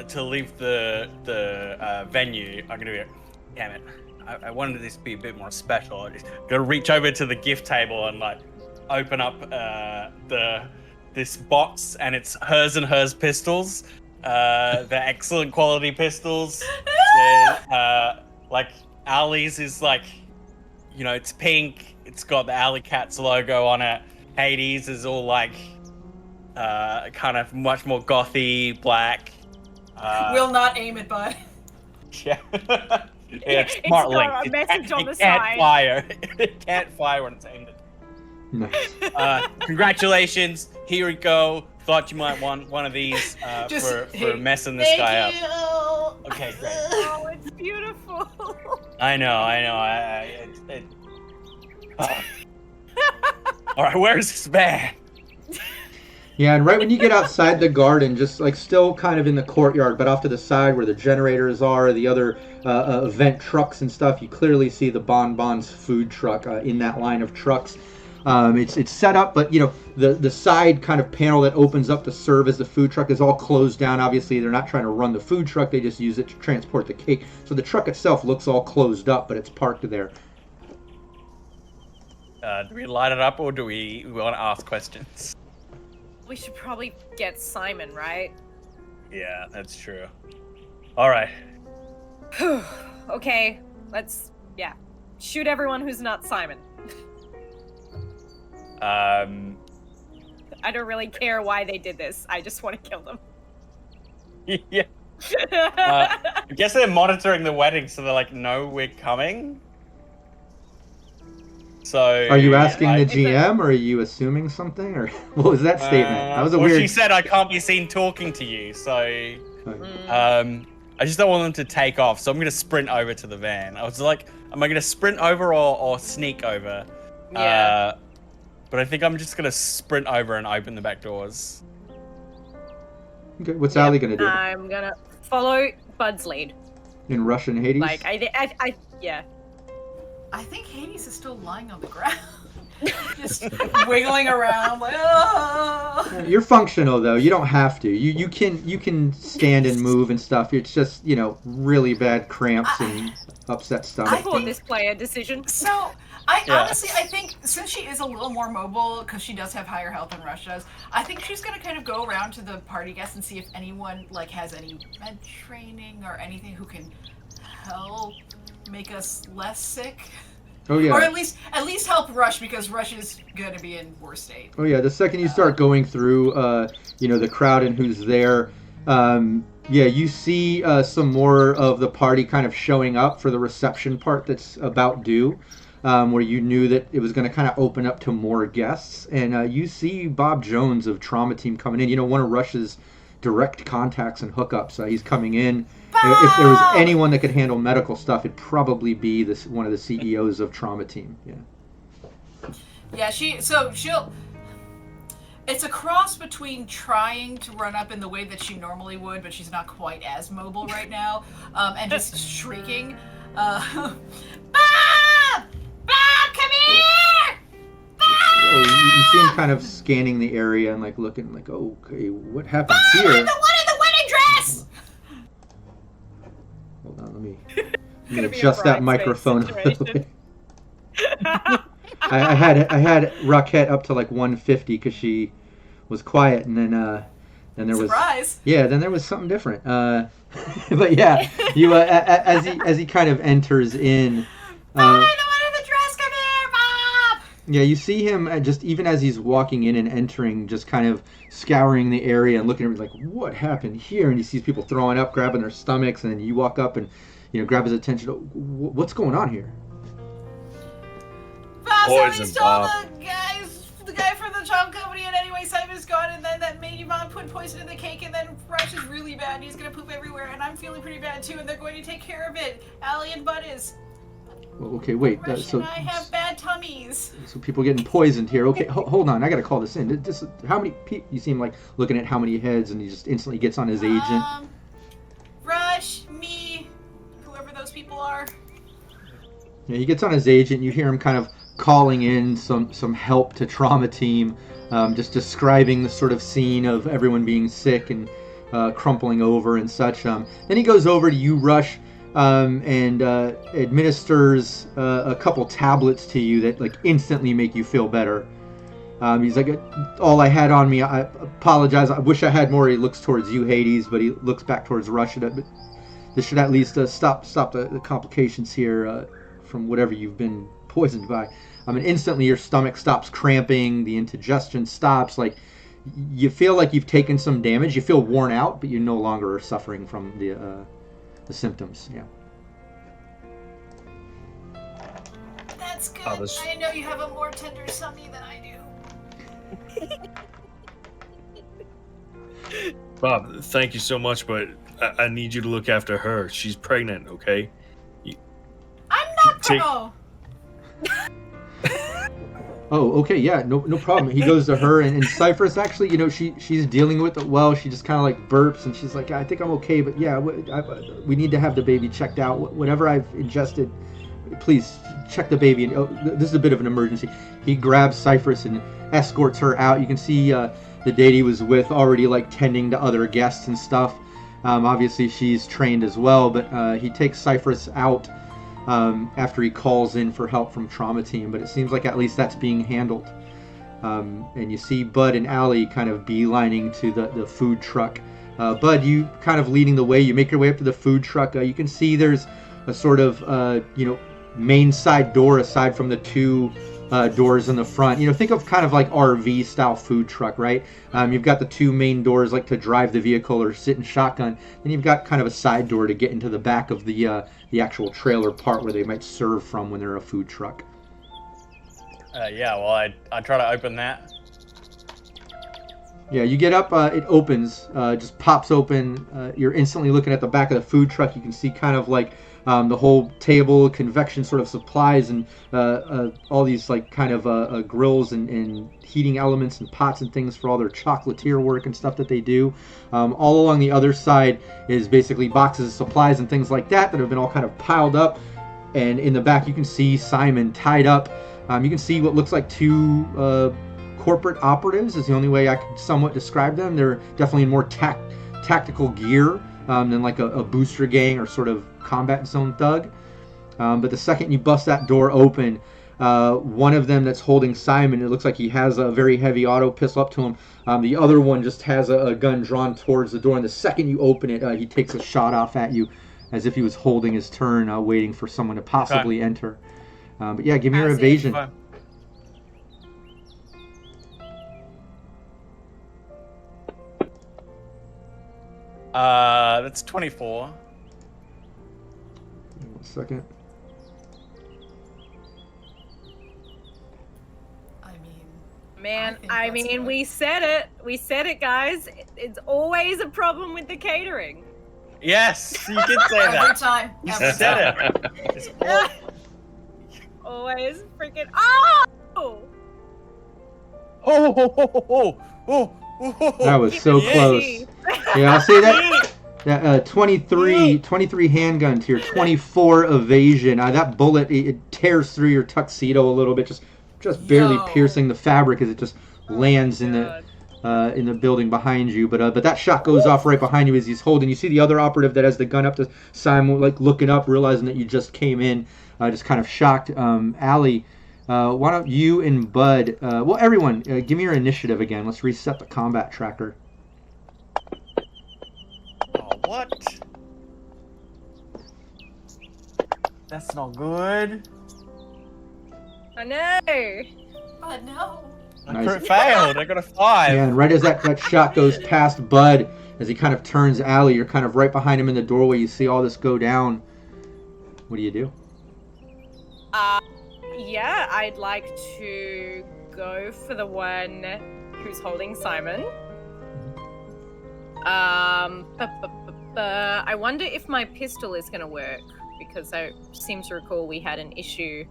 to leave the venue, I'm gonna be, damn it. I wanted this to be a bit more special. I'm just gonna reach over to the gift table and like open up this box, and it's hers pistols. They're excellent quality pistols. Like Allie's is like, you know, it's pink. It's got the Alley Cats logo on it. Hades is all like kind of much more gothy, black. Will not aim it, bud. Yeah. Yeah, It's smart got link. a message on the It can't side. fire. It can't fire when it's aimed at. Nice. Congratulations. Here we go. Thought you might want one of these for messing this guy up. Okay, great. Oh, it's beautiful. I know. All right, where's this man? Yeah, and right when you get outside the garden, just like still kind of in the courtyard, but off to the side where the generators are, the other event trucks and stuff, you clearly see the Bonbons food truck in that line of trucks. It's set up, but you know the side kind of panel that opens up to serve as the food truck is all closed down. Obviously, they're not trying to run the food truck; they just use it to transport the cake. So the truck itself looks all closed up, but it's parked there. Do we light it up or do we want to ask questions? We should probably get Simon, right? Yeah, that's true. All right. Okay, let's shoot everyone who's not Simon. I don't really care why they did this. I just want to kill them. Yeah. I guess they're monitoring the wedding, so they're like, "No, we're coming." So. Are you asking the GM, or are you assuming something, or what was that statement? That was a weird. She said, "I can't be seen talking to you," so. I just don't want them to take off, so I'm gonna sprint over to the van. I was like, "Am I gonna sprint over or sneak over?" Yeah. But I think I'm just gonna sprint over and open the back doors. Okay, what's Ali gonna do? I'm gonna follow Bud's lead. In Russian Hades? Like, yeah. I think Hades is still lying on the ground. Just wiggling around like, oh. You're functional though. You don't have to. You can stand and move and stuff. It's just really bad cramps and upset stomach. I thought this player decision. So honestly, I think since she is a little more mobile because she does have higher health than Rush does, I think she's gonna kind of go around to the party guests and see if anyone has any med training or anything who can help make us less sick. Oh yeah. Or at least help Rush because Rush is gonna be in worse state. Oh yeah. The second you start going through, the crowd and who's there, you see some more of the party kind of showing up for the reception part that's about due, where you knew that it was going to kind of open up to more guests, and you see Bob Jones of Trauma Team coming in. One of Rush's direct contacts and hookups. He's coming in. If there was anyone that could handle medical stuff, it'd probably be one of the CEOs of Trauma Team. Yeah. She'll. It's a cross between trying to run up in the way that she normally would, but she's not quite as mobile right now, and just shrieking, "Bob! Bob, come here! Bob!" You see him kind of scanning the area and looking okay, what happened Bob, here? I'm the one in the wedding dress! Hold on, let me adjust that microphone a little bit. I had Rockette up to 150 because she was quiet, and then there was surprise. Yeah, then there was something different. But yeah, you as he kind of enters in. Bob, I'm the one in the dress. Come here, Bob. Yeah, you see him just even as he's walking in and entering, just kind of scouring the area and looking at me like, what happened here? And he sees people throwing up, grabbing their stomachs, and then you walk up and grab his attention. What's going on here? Bob, Poison, somebody stole Bob. the guy from the chocolate company, and anyway, Simon's gone, and then that maid mom put poison in the cake, and then Rush is really bad, and he's gonna poop everywhere, and I'm feeling pretty bad too, and they're going to take care of it. Allie and Bud is. Well, okay, wait. Rush and I have bad tummies. So people getting poisoned here. Okay, hold on. I gotta call this in. How many people? You seem like looking at how many heads, and he just instantly gets on his agent. Rush, me, whoever those people are. Yeah, he gets on his agent. You hear him kind of calling in some help to Trauma Team, just describing the sort of scene of everyone being sick and crumpling over and such. Then he goes over to you, Rush, and administers a couple tablets to you that instantly make you feel better. He's like, all I had on me, I apologize, I wish I had more. He looks towards you, Hades, but he looks back towards Rush. But this should at least stop the complications here from whatever you've been poisoned by. Instantly your stomach stops cramping, the indigestion stops, you feel like you've taken some damage, you feel worn out, but you no longer are suffering from the symptoms. Yeah. That's good. Oh, this- I know you have a more tender tummy than I do. Bob, thank you so much, but I need you to look after her. She's pregnant, okay? I'm not Take- pro. Oh, okay, yeah, no problem. He goes to her, and Cypher's actually, she's dealing with it well. She just kind of like burps, and she's like, I think I'm okay, but yeah, we need to have the baby checked out. Whatever I've ingested, please check the baby. And this is a bit of an emergency. He grabs Cypress and escorts her out. You can see the date he was with already like tending to other guests and stuff. Obviously, she's trained as well, but he takes Cypress out. After he calls in for help from trauma team, but it seems like at least that's being handled. And you see Bud and Allie kind of beelining to the food truck. Bud, you kind of leading the way. You make your way up to the food truck. You can see there's a sort of main side door aside from the two doors in the front. Think of kind of like RV style food truck, right? You've got the two main doors like to drive the vehicle or sit in shotgun. Then you've got kind of a side door to get into the back of the actual trailer part where they might serve from when they're a food truck. Yeah, well, I try to open that. Yeah, you get up, it opens, just pops open. You're instantly looking at the back of the food truck. You can see kind of like the whole table, convection sort of supplies, and all these like kind of grills and heating elements and pots and things for all their chocolatier work and stuff that they do. All along the other side is basically boxes of supplies and things like that have been all kind of piled up. And in the back you can see Simon tied up. You can see what looks like two corporate operatives is the only way I could somewhat describe them. They're definitely in more tactical gear than like a booster gang or sort of combat zone thug. But the second you bust that door open, one of them that's holding Simon, it looks like he has a very heavy auto pistol up to him. The other one just has a gun drawn towards the door, and the second you open it, he takes a shot off at you as if he was holding his turn, waiting for someone to possibly enter. But yeah, give me your evasion. That's 24. 1 second. Man, think I that's mean, good. we said it. We said it, guys. It's always a problem with the catering. Yes, you did say Every that. time. You Every said time. it. It's all- Always freaking. Oh! That was Give so me close. cheese. Yeah, I'll say that 23 handgun to your 24 evasion. That bullet, it tears through your tuxedo a little bit, just barely Yo. piercing the fabric as it just lands in the building behind you. But that shot goes off right behind you as he's holding. You see the other operative that has the gun up to Simon, like looking up, realizing that you just came in, just kind of shocked. Allie, why don't you and Bud, well, everyone, give me your initiative again. Let's reset the combat tracker. Oh, what? That's not good. I know. But no. I crit failed. I got a 5. Yeah, and right as that shot goes past Bud, as he kind of turns Allie, you're kind of right behind him in the doorway. You see all this go down. What do you do? Yeah, I'd like to go for the one who's holding Simon. I wonder if my pistol is going to work, because I seem to recall we had an issue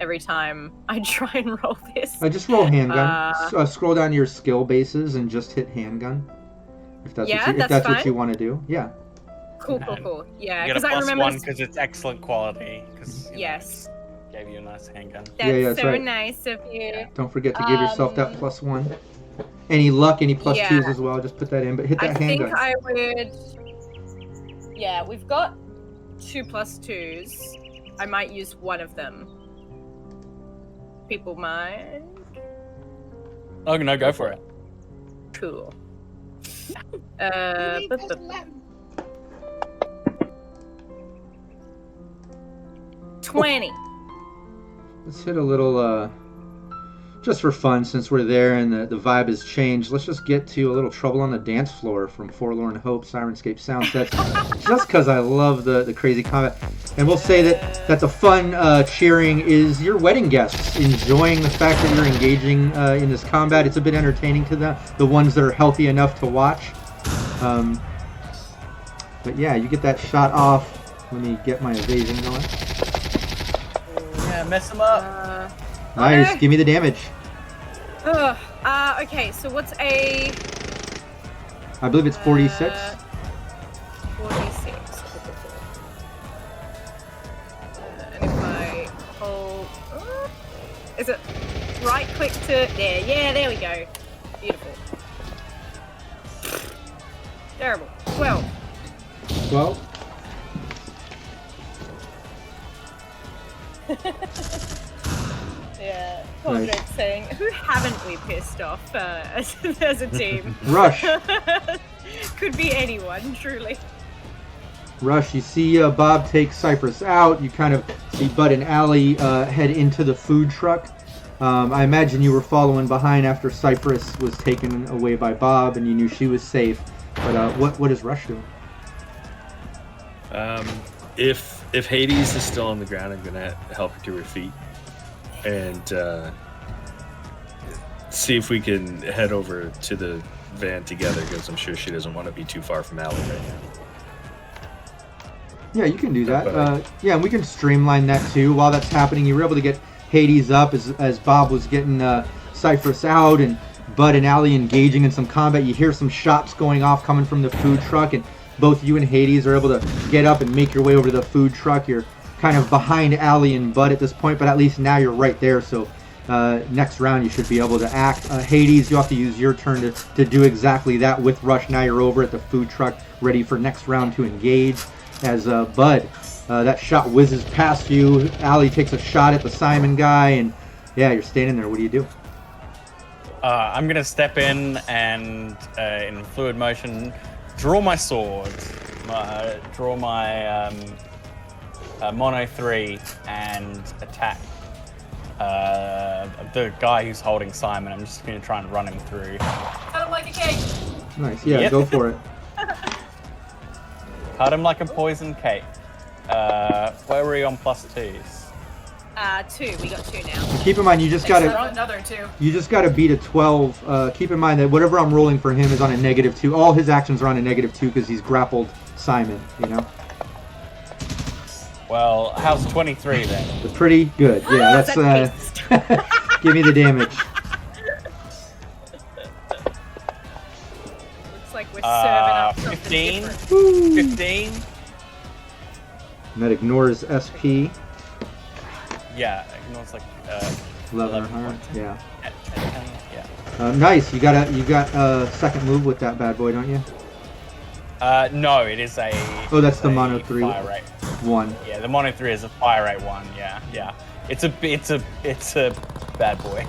every time I try and roll this. Just roll handgun. Scroll down to your skill bases and just hit handgun. If that's what you want to do. Yeah. Cool. Yeah, You get because a I plus remember. 1 because it's excellent quality. Yes. Gave you a nice handgun. That's Yeah, that's so right. nice of you. Don't forget to give yourself that +1. Any luck, any +2s Yeah. as well. Just put that in, but hit that I think handgun. I would. Yeah, we've got 2 +2s. I might use one of them. People mind? Oh no, go for it. Cool. 20. Let's hit a little just for fun, since we're there and the vibe has changed, let's just get to a little Trouble on the Dance Floor from Forlorn Hope, Syrinscape sound sets, just because I love the crazy combat. And we'll say that the fun cheering is your wedding guests enjoying the fact that you're engaging in this combat. It's a bit entertaining to them, the ones that are healthy enough to watch. But yeah, you get that shot off. Let me get my evasion going. Yeah, mess them up. Nice, Okay. give me the damage. Ugh. Okay, so what's a... I believe it's 46. 46. And if I hold... is it right click to... There, yeah, there we go. Beautiful. Terrible. 12. 12. Yeah, Quadrant saying, who haven't we pissed off as a team? Rush. Could be anyone, truly. Rush, you see Bob take Cypress out. You kind of see Bud and Allie head into the food truck. I imagine you were following behind after Cypress was taken away by Bob and you knew she was safe. But what is Rush doing? If Hades is still on the ground, I'm gonna help her to her feet and see if we can head over to the van together, because I'm sure she doesn't want to be too far from Allie right now. Yeah, you can do that. Yeah, and we can streamline that too. While that's happening, you were able to get Hades up as Bob was getting Cypress out and Bud and Allie engaging in some combat. You hear some shots going off coming from the food truck, and both you and Hades are able to get up and make your way over to the food truck. You're kind of behind Allie and Bud at this point, but at least now you're right there, so next round you should be able to act. Hades, you have to use your turn to do exactly that with Rush. Now you're over at the food truck, ready for next round to engage. As Bud, that shot whizzes past you. Allie takes a shot at the Simon guy, and yeah, you're standing there. What do you do? I'm gonna step in and in fluid motion, draw my sword, draw my Mono 3, and attack the guy who's holding Simon. I'm just gonna try and run him through. Cut him like a cake. Nice, yeah, Yep. go for it. Cut him like a poison cake. Where were we on +2s? 2. We got 2 now. Keep in mind, you just Throw gotta another two. beat a 12. Keep in mind that whatever I'm rolling for him is on a -2. All his actions are on a -2 because he's grappled Simon. You know, Well, how's 23 then? they're pretty good. Yeah, that's give me the damage. Looks like we're serving up something 15. different. 15. And that ignores SP. Yeah, it's like 11 11 heart. Yeah. 10, yeah. Nice. You got a second move with that bad boy, don't you? No, it is a. Oh, that's the a Mono 3 fire rate. 1. Yeah, the Mono 3 is a fire rate 1. Yeah, yeah. It's a bad boy.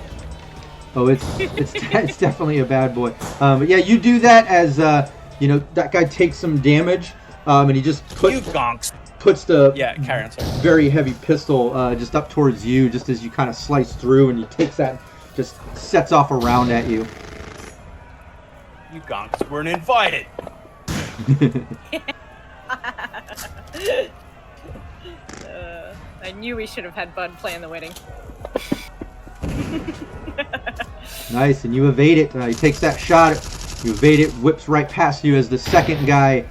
Oh, it's definitely a bad boy. But yeah, you do that as you know, that guy takes some damage, and he just You gonks. puts the Yeah, carry on. Sorry. very heavy pistol just up towards you, just as you kind of slice through, and he takes that, just sets off a round at you. You gonks weren't invited. I knew we should have had Bud plan the wedding. Nice, and you evade it. He takes that shot. You evade it, whips right past you as the second guy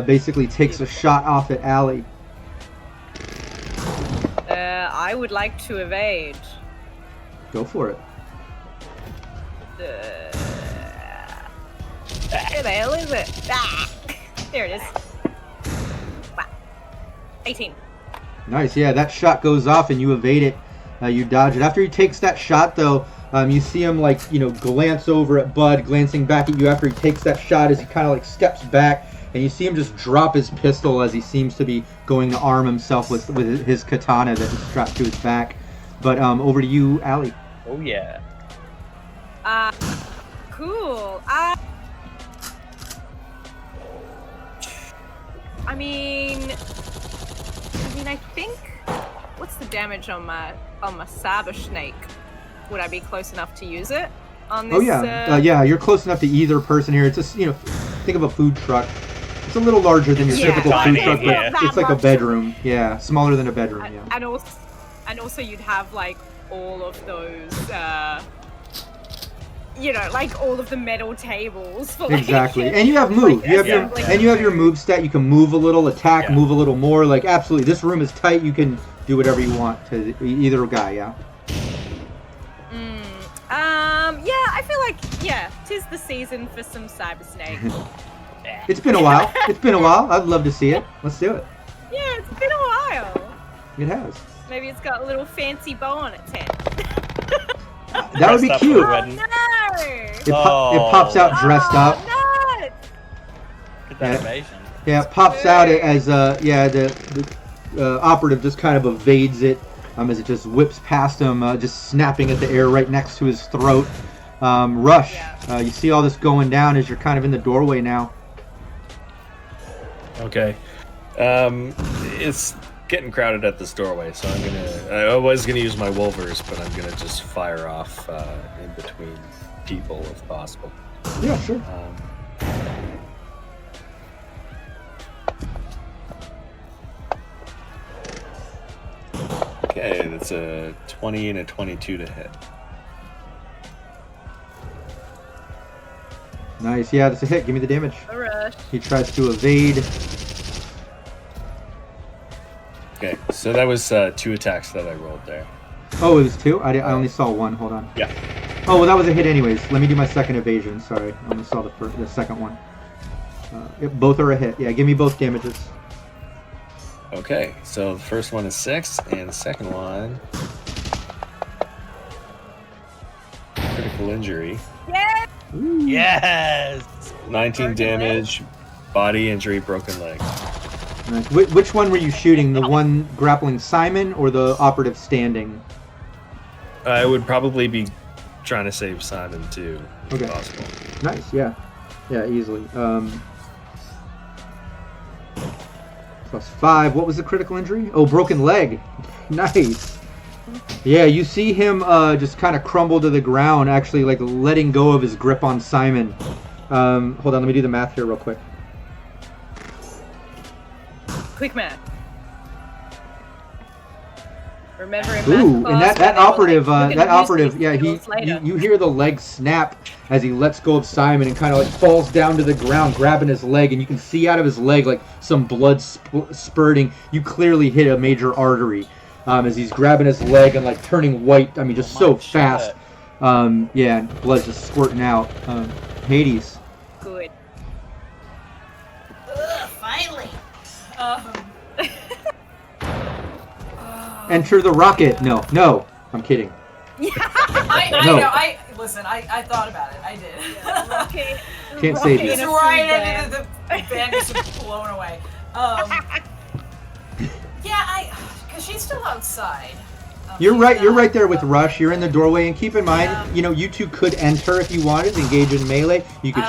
basically takes a shot off at Allie. I would like to evade. Go for it. Where the hell is it? Ah! There it is. Wow. 18. Nice, yeah, that shot goes off and you evade it. You dodge it. After he takes that shot, though, you see him, like, you know, glance over at Bud, glancing back at you after he takes that shot as he kind of, like, steps back. And you see him just drop his pistol as he seems to be going to arm himself with his katana that is strapped to his back. But over to you, Allie. Oh yeah. Cool. I mean, I think. What's the damage on my cyber snake? would I be close enough to use it on this? Oh yeah, yeah. You're close enough to either person here. It's just think of a food truck. It's a little larger than your typical food truck, but it's like a bedroom. Yeah, smaller than a bedroom. Yeah. And also you'd have like all of those, like all of the metal tables. For, exactly, and you have move. You have your move stat. You can move a little, attack, move a little more. Like absolutely, this room is tight. You can do whatever you want to either guy. Yeah. Yeah, I feel like 'tis the season for some Cyber Snake. It's been a while. I'd love to see it. Let's do it. Yeah, it's been a while. It has. Maybe it's got a little fancy bow on its head. That would be cute. Oh no! It pops out dressed up. No! Get that invasion. Yeah, it pops out as the operative just kind of evades it as it just whips past him, just snapping at the air right next to his throat. Rush, you see all this going down as you're kind of in the doorway now. Okay. It's getting crowded at this doorway, so I was gonna use my Wolvers, but I'm gonna just fire off in between people if possible. Yeah, sure. Okay, that's a 20 and a 22 to hit. Nice, yeah, that's a hit. Give me the damage. Rush. He tries to evade. Okay, so that was 2 attacks that I rolled there. Oh, it was 2? I only saw 1. Hold on. Yeah. Oh, well, that was a hit anyways. Let me do my second evasion. Sorry, I only saw the second one. Both are a hit. Yeah, give me both damages. Okay, so the first one is 6, and the second one... critical injury. Yes! Ooh. Yes! 19 damage, body injury, broken leg. Nice. Which one were you shooting? The one grappling Simon or the operative standing? I would probably be trying to save Simon too, if possible. Nice, yeah. Yeah, easily. +5. What was the critical injury? Oh, broken leg. Nice. Yeah, you see him just kind of crumble to the ground, actually like letting go of his grip on Simon. Hold on, let me do the math here real quick. Quick math. Remember in Ooh, math and class that operative, yeah, you hear the leg snap as he lets go of Simon and kind of like falls down to the ground, grabbing his leg, and you can see out of his leg like some blood spurting. You clearly hit a major artery as he's grabbing his leg and like turning white. I mean, just so fast. Yeah, and blood's just squirting out. Hades. Good. Ugh, finally. Enter the rocket. No, I'm kidding. I listen. I thought about it. I did. Yeah, rocket. Can't save you. It's right into the band is blown away. Yeah, because she's still outside. You're right there with Rush. You're in the doorway, and keep in mind, you two could enter if you wanted, engage in melee. You could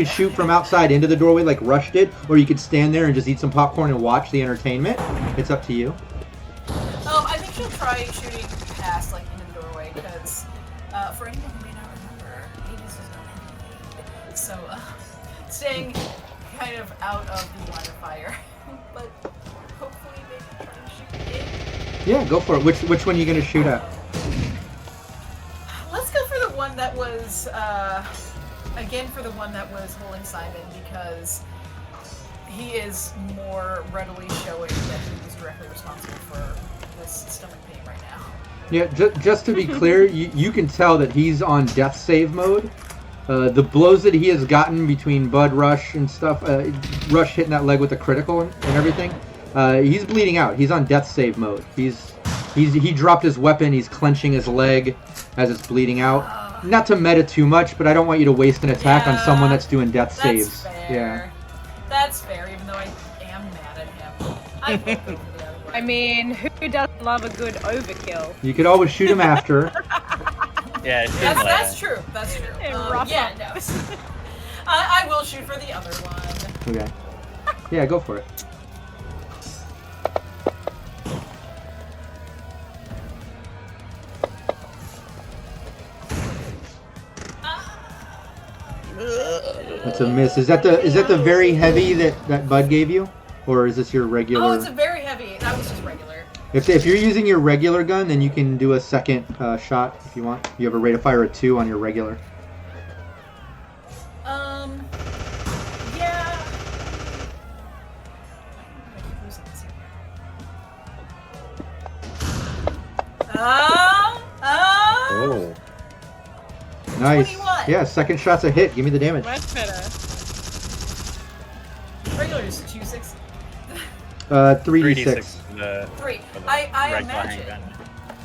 shoot from outside into the doorway like Rush did, or you could stand there and just eat some popcorn and watch the entertainment. It's up to you. I think she'll try shooting past, like, into the doorway, because, for anyone who may not remember, Hades is not in the lead. So, staying kind of out of the line of fire. But hopefully maybe try to shoot in. Yeah, go for it. Which one are you going to shoot at? Let's go for the one that was, again for the one that was holding Simon, because he is more readily showing that he was directly responsible for this stomach pain right now. Yeah, just to be clear, you can tell that he's on death save mode. The blows that he has gotten between Bud, Rush, and stuff, Rush hitting that leg with the critical and everything, he's bleeding out. He's on death save mode. He dropped his weapon. He's clenching his leg as it's bleeding out. Not to meta too much, but I don't want you to waste an attack on someone that's doing death saves. Fair. Yeah. That's fair, even though I am mad at him. I will go for the other one. I mean, who doesn't love a good overkill? You could always shoot him after. Yeah, that's true. That's true. Rough yeah, no. I will shoot for the other one. Okay. Yeah, go for it. That's a miss. Is that the very heavy that Bud gave you, or is this your regular? Oh, it's a very heavy. That was just regular. If you're using your regular gun, then you can do a second shot if you want. You have a rate of fire of 2 on your regular. Yeah. Oh. Nice. 21. Yeah, second shot's a hit. Give me the damage. Much better. Regular is 2-6. 3d6. 3. for the I regular imagine. handgun.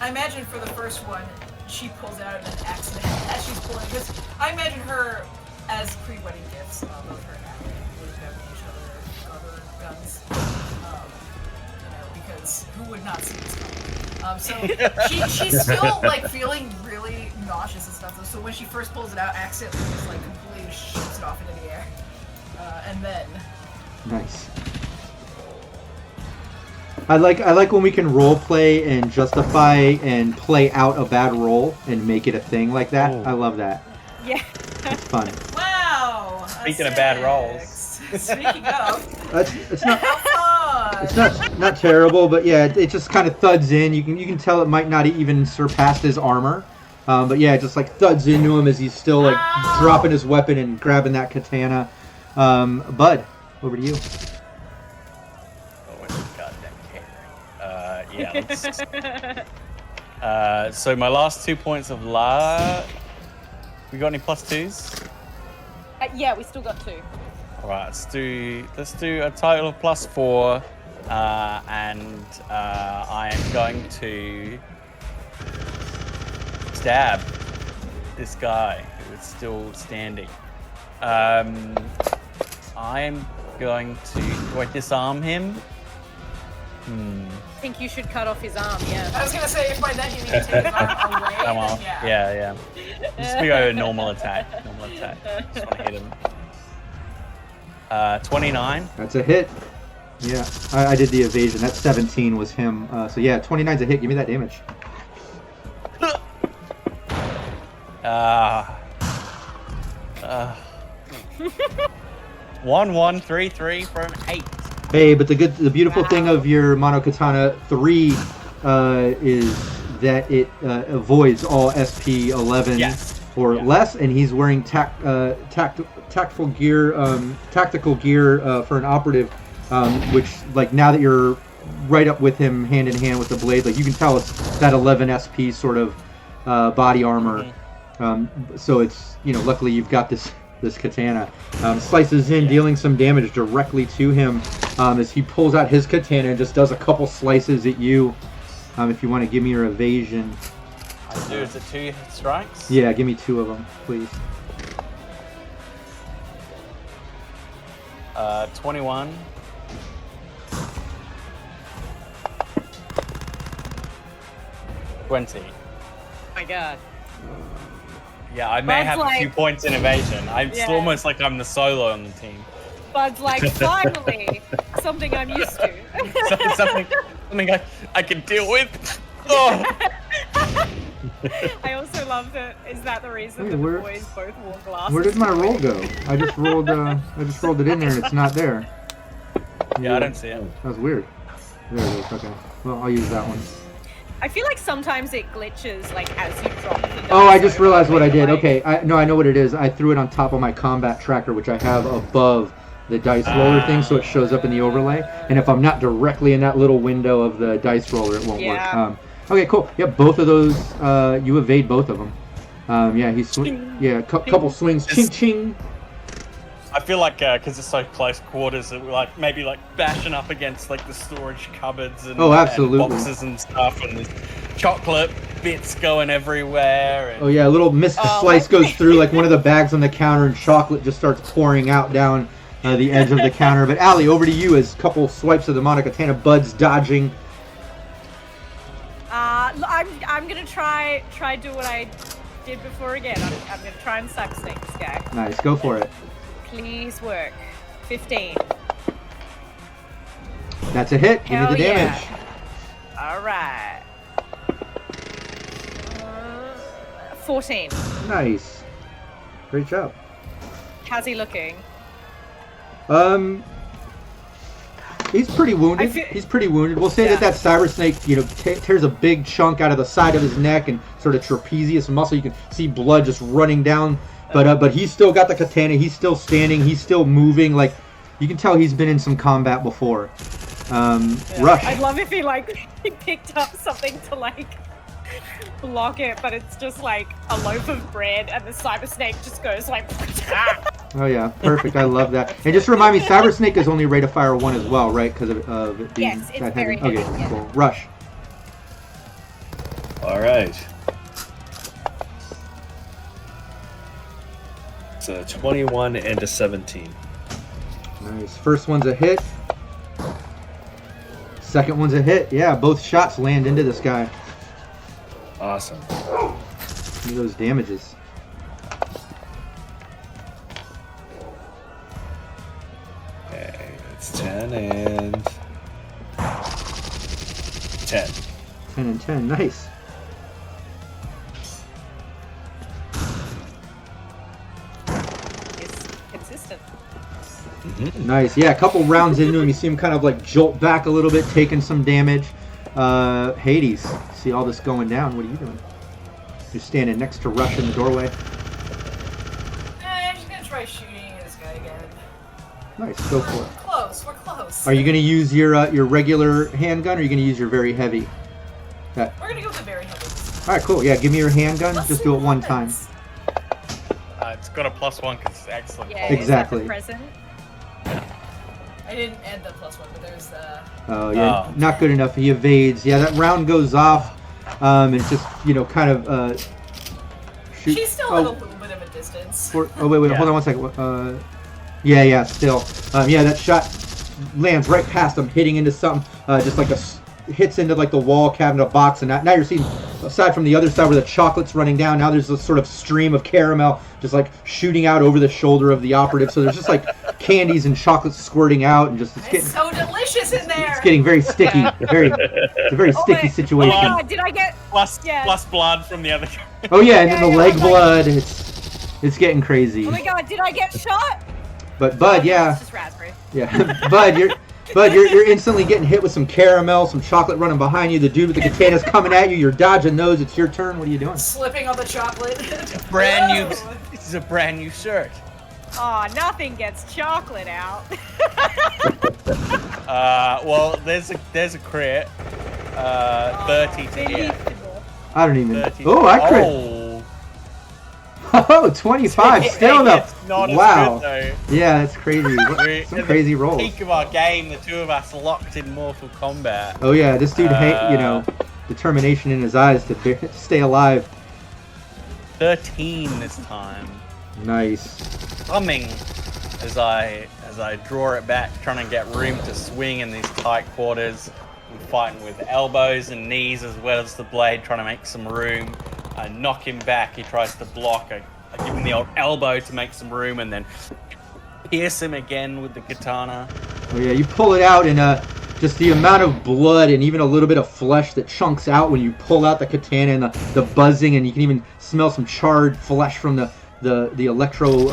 I imagine for the first one, she pulls out an accident as she's pulling. Because I imagine her as pre-wedding gifts. Both her and Natalie would have given each other guns. Because who would not see this coming? So she's still like feeling really nauseous and stuff. So when she first pulls it out, accidentally just like completely shoots it off into the air, and then. Nice. I like when we can role play and justify and play out a bad roll and make it a thing like that. Oh. I love that. Yeah. It's fun. Wow. Speaking of bad rolls. Speaking of. It's not. How fun. It's not terrible, but yeah, it just kind of thuds in. You can tell it might not even surpass his armor, but yeah, it just like thuds into him as he's still like dropping his weapon and grabbing that katana. Bud, over to you. Oh, goddamn catering. Yeah. So my last 2 points of we got any +2s? Yeah, we still got 2. All right, let's do a total of +4, and I am going to stab this guy who is still standing. I am going to. Do I disarm him? I think you should cut off his arm, yeah. I was gonna say, if by that you mean to take his arm away, Come on. then yeah. Yeah. I'm just gonna go with normal attack. Just want to hit him. 29. That's a hit. Yeah, I did the evasion. That 17 was him. So yeah, 29's a hit. Give me that damage. 1133 for an 8. Hey, but the beautiful thing of your Monokatana 3 is that it avoids all SP 11 or less, and he's wearing tactical gear for an operative, which like now that you're right up with him hand in hand with the blade, like you can tell it's that 11 SP sort of body armor. So it's, luckily you've got this katana. Slices in, dealing some damage directly to him as he pulls out his katana and just does a couple slices at you. If you want to give me your evasion. I do. Is it 2 strikes? Yeah, give me 2 of them, please. 21. $20. Oh my god. Yeah, I may Bud's have a few like- points in evasion. It's Yeah. almost like I'm the solo on the team. Bud's like, finally, something I'm used to. something I can deal with. Oh. I also love that. Is that the reason Wait, that where- the boys both wore glasses? Where did my roll go? I just rolled it in there and it's not there. Yeah, I don't see it. That was weird. There it is. Okay. Well, I'll use that one. I feel like sometimes it glitches, like as you drop the dice. Oh, I just over, realized what I did. like- Okay, I know what it is. I threw it on top of my combat tracker, which I have above the dice roller thing, so it shows up in the overlay. And if I'm not directly in that little window of the dice roller, it won't Yeah. work. Okay, cool. Yeah, both of those, you evade both of them. Yeah, couple swings. Ching, ching. I feel like because it's so close quarters, that we're like maybe like bashing up against like the storage cupboards and, Oh, absolutely. and boxes and stuff, and there's chocolate bits going everywhere. And... Oh yeah, a little mist slice goes through like one of the bags on the counter, and chocolate just starts pouring out down the edge of the counter. But Allie, over to you as a couple swipes of the Monokatana. Bud's dodging. I'm gonna try do what I did before again. I'm gonna try and suck stick this guy. Nice, go for it. Please work. 15. That's a hit. Give me Hell the damage. yeah. All right. 14. Nice. Great job. How's he looking? He's pretty wounded. He's pretty wounded. We'll say that cyber snake, tears a big chunk out of the side of his neck and sort of trapezius muscle. You can see blood just running down. But he's still got the katana. He's still standing. He's still moving. Like, you can tell he's been in some combat before. Rush. I'd love if he picked up something to block it, but it's just like a loaf of bread, and the cyber snake just goes like. Oh yeah, perfect. I love that. And just remind me, cyber snake is only rate of fire 1 as well, right? Because of it being yes, it's that very heavy. heavy. Okay, cool. Rush. All right. It's a 21 and a 17. Nice. First one's a hit. Second one's a hit. Yeah, both shots land into this guy. Awesome. Look at those damages. Okay, it's 10 and 10. 10 and 10. Nice. It's consistent. Mm-hmm. Nice. Yeah, a couple rounds into him, you see him kind of jolt back a little bit, taking some damage. Hades, see all this going down. What are you doing? You're standing next to Rush in the doorway. I'm just gonna try shooting this guy again. Nice, go for it. We're close. Are you going to use your regular handgun, or are you going to use your very heavy? We're gonna go with the very heavy. All right, cool. Yeah, give me your handgun. Let's Just see do it what one time. happens. It's got a +1 because it's excellent. Yeah, Exactly. Is that the present? I didn't add the +1, but there's the. Oh yeah, Oh. not good enough. He evades. Yeah, that round goes off, and just kind of shoot. She's still at a little bit of a distance. Wait, Yeah. hold on one second. Yeah, still. Yeah, that shot lands right past him, hitting into something. Just hits into the wall cabinet box, and now you're seeing, aside from the other side where the chocolate's running down, now there's this sort of stream of caramel just shooting out over the shoulder of the operative. So there's just candies and chocolates squirting out, and just It's so delicious in there. it's getting very sticky. It's a very sticky situation. Oh my God, did I get? Plus blood from the other guy. Oh yeah, and then the Yeah, leg yeah, blood. It's getting crazy. Oh my God, did I get shot? But Bud, Oh, yeah, It's just raspberry. yeah, Bud, you're instantly getting hit with some caramel, some chocolate running behind you. The dude with the katana's coming at you. You're dodging those. It's your turn. What are you doing? Slipping on the chocolate. Brand new. Whoa. This is a brand new shirt. Oh, nothing gets chocolate out. Well, there's a crit. 30 to hit. I don't even. 30. Oh, I crit. Oh. Oh, 25. Still though. It's not Wow. as good Yeah, that's crazy. though. Some crazy At the rolls. peak of our game, the two of us locked in Mortal Kombat. Oh yeah, this dude, determination in his eyes to stay alive. 13 this time. Nice. Humming as I draw it back, trying to get room to swing in these tight quarters. I'm fighting with elbows and knees as well as the blade, trying to make some room. I knock him back. He tries to block. I give him the old elbow to make some room, and then pierce him again with the katana. Oh yeah, you pull it out, and just the amount of blood and even a little bit of flesh that chunks out when you pull out the katana, and the buzzing, and you can even smell some charred flesh from the electro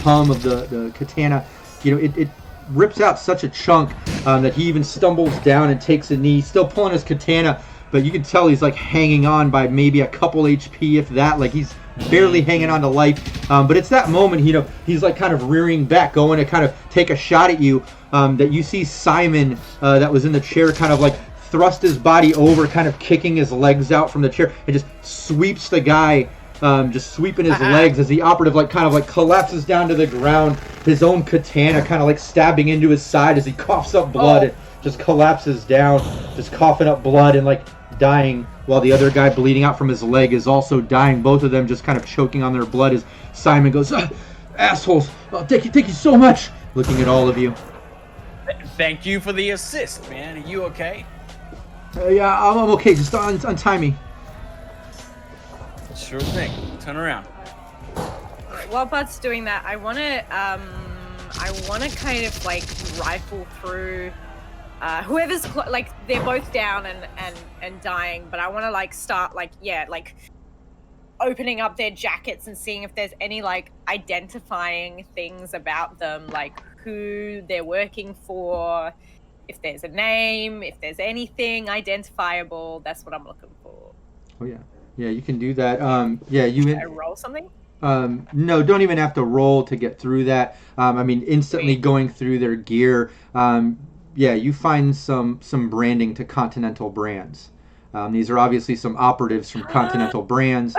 hum of the katana. It rips out such a chunk that he even stumbles down and takes a knee, still pulling his katana, but you can tell he's hanging on by maybe a couple HP, if that. He's barely hanging on to life. But it's that moment, he's kind of rearing back, going to kind of take a shot at you, that you see Simon that was in the chair kind of thrust his body over, kind of kicking his legs out from the chair, and just sweeps the guy, just sweeping his legs as the operative kind of collapses down to the ground, his own katana kind of stabbing into his side as he coughs up blood and just collapses down, just coughing up blood and dying, while the other guy bleeding out from his leg is also dying. Both of them just kind of choking on their blood as Simon goes, assholes, thank you so much, looking at all of you. Thank you for the assist, man. Are you okay? Yeah, I'm okay, just untie me. Sure thing. Turn around. While Bud's doing that, I wanna kind of rifle through whoever's they're both down and dying, but I want to start opening up their jackets and seeing if there's any like identifying things about them, like who they're working for, if there's a name, if there's anything identifiable. That's what I'm looking for. Oh yeah, yeah, you can do that. Yeah, Should I roll something? No, don't even have to roll to get through that. I mean, instantly going through their gear. Yeah, you find some branding to Continental brands. These are obviously some operatives from Continental brands.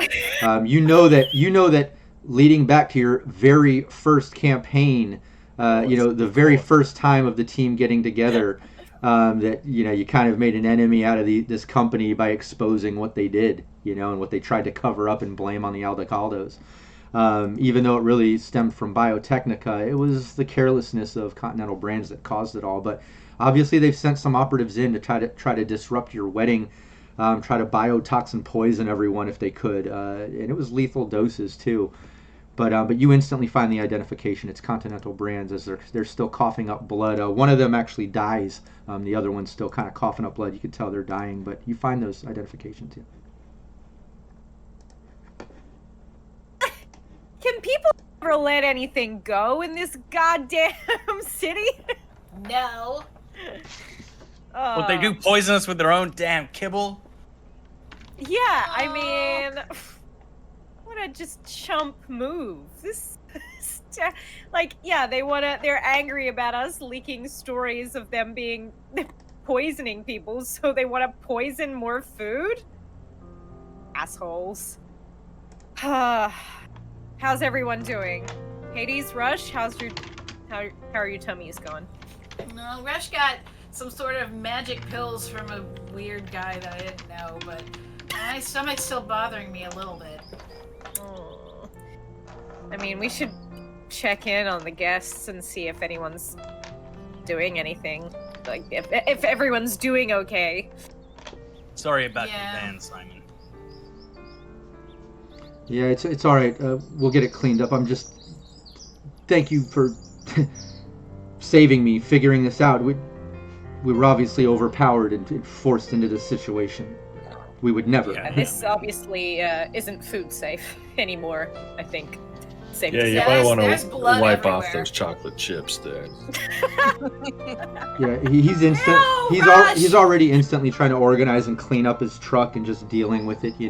You know that leading back to your very first campaign, the very first time of the team getting together, that you kind of made an enemy out of this company by exposing what they did, and what they tried to cover up and blame on the Aldecaldos. Even though it really stemmed from Biotechnica, it was the carelessness of Continental brands that caused it all. But obviously, they've sent some operatives in to try to disrupt your wedding, try to biotoxin poison everyone if they could, and it was lethal doses too. But you instantly find the identification. It's Continental brands as they're still coughing up blood. One of them actually dies. The other one's still kind of coughing up blood. You can tell they're dying, but you find those identifications too. Can people ever let anything go in this goddamn city? No. Would they do poison us with their own damn kibble? Yeah, I mean, what a just chump move. They're angry about us leaking stories of them being poisoning people, so they want to poison more food? Assholes. How's everyone doing? Hades, Rush, how are your tummies going? No, Rush got some sort of magic pills from a weird guy that I didn't know, but my stomach's still bothering me a little bit. Oh. I mean, we should check in on the guests and see if anyone's doing anything. Like, if everyone's doing okay. Sorry about your van, Simon. Yeah, it's all right. We'll get it cleaned up. Thank you for saving me, figuring this out. We were obviously overpowered and forced into this situation. We would never. Yeah, this obviously isn't food safe anymore, I think. Safe to you say. might want to wipe everywhere. off those chocolate chips there. Yeah, he's instant. He's already instantly trying to organize and clean up his truck and just dealing with it. He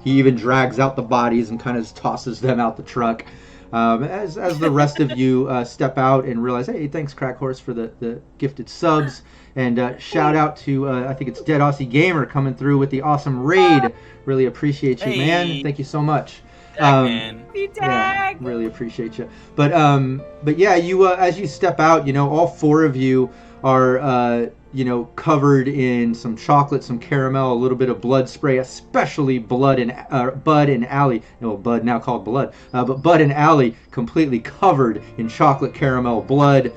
even drags out the bodies and kind of tosses them out the truck. As the rest of you step out and realize, hey, thanks Crack Horse for the gifted subs, and shout out to I think it's Dead Aussie Gamer coming through with the awesome raid. Really appreciate you, man. Thank you so much. Yeah, really appreciate you. But yeah, you as you step out, all four of you are covered in some chocolate, some caramel, a little bit of blood spray, especially Bud and Allie. No, Bud now called Blood, but Bud and Allie completely covered in chocolate caramel blood.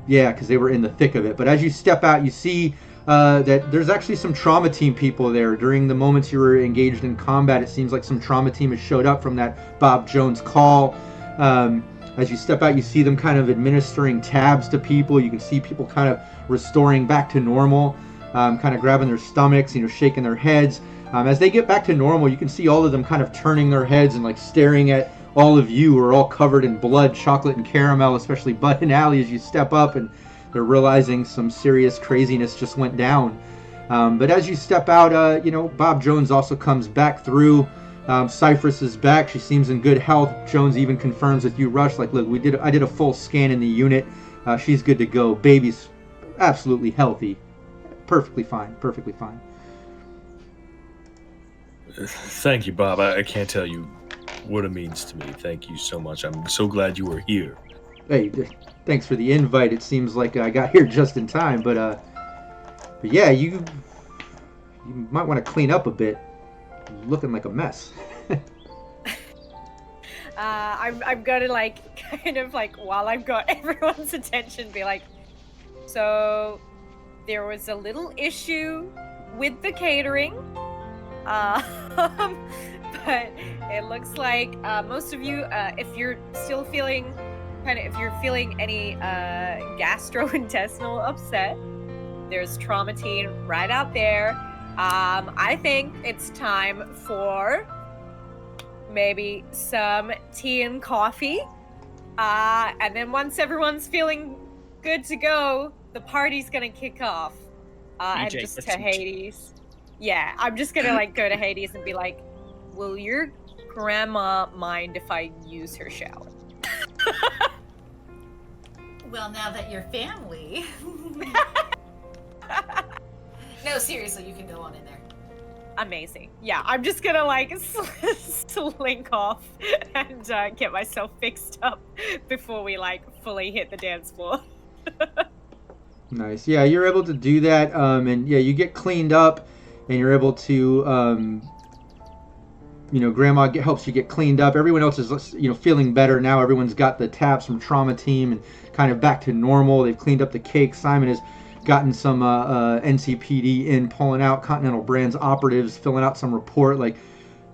Yeah, because they were in the thick of it. But as you step out, you see that there's actually some trauma team people there. During the moments you were engaged in combat, it seems like some trauma team has showed up from that Bob Jones call. As you step out, you see them kind of administering tabs to people. You can see people kind of restoring back to normal, kind of grabbing their stomachs, shaking their heads. As they get back to normal, you can see all of them kind of turning their heads and like staring at all of you who are all covered in blood, chocolate, and caramel, especially Bud and Allie as you step up, and they're realizing some serious craziness just went down. But as you step out, Bob Jones also comes back through. Cypress is back. She seems in good health. Jones even confirms with you, Rush, like, look, I did a full scan in the unit. She's good to go. Baby's absolutely healthy. Perfectly fine. Thank you, Bob. I can't tell you what it means to me. Thank you so much. I'm so glad you were here. Hey, thanks for the invite. It seems like I got here just in time, but yeah, you might want to clean up a bit. You're looking like a mess. I'm gonna while I've got everyone's attention, be like, so there was a little issue with the catering, but it looks like most of you, if you're still feeling if you're feeling any gastrointestinal upset, there's trauma team right out there. I think it's time for maybe some tea and coffee. And then once everyone's feeling good to go, the party's gonna kick off. And DJ, just get to some Hades. Yeah, I'm just gonna like go to Hades and be like, will your grandma mind if I use her shower? Well, now that you're family. No, seriously, you can go on in there. Amazing. Yeah, I'm just gonna like slink off and get myself fixed up before we like fully hit the dance floor. Nice. Yeah, you're able to do that, and yeah, you get cleaned up, and you're able to, Grandma helps you get cleaned up. Everyone else is, feeling better now. Everyone's got the tabs from trauma team and kind of back to normal. They've cleaned up the cake. Simon has gotten some NCPD in, pulling out Continental Brands operatives, filling out some report. Like,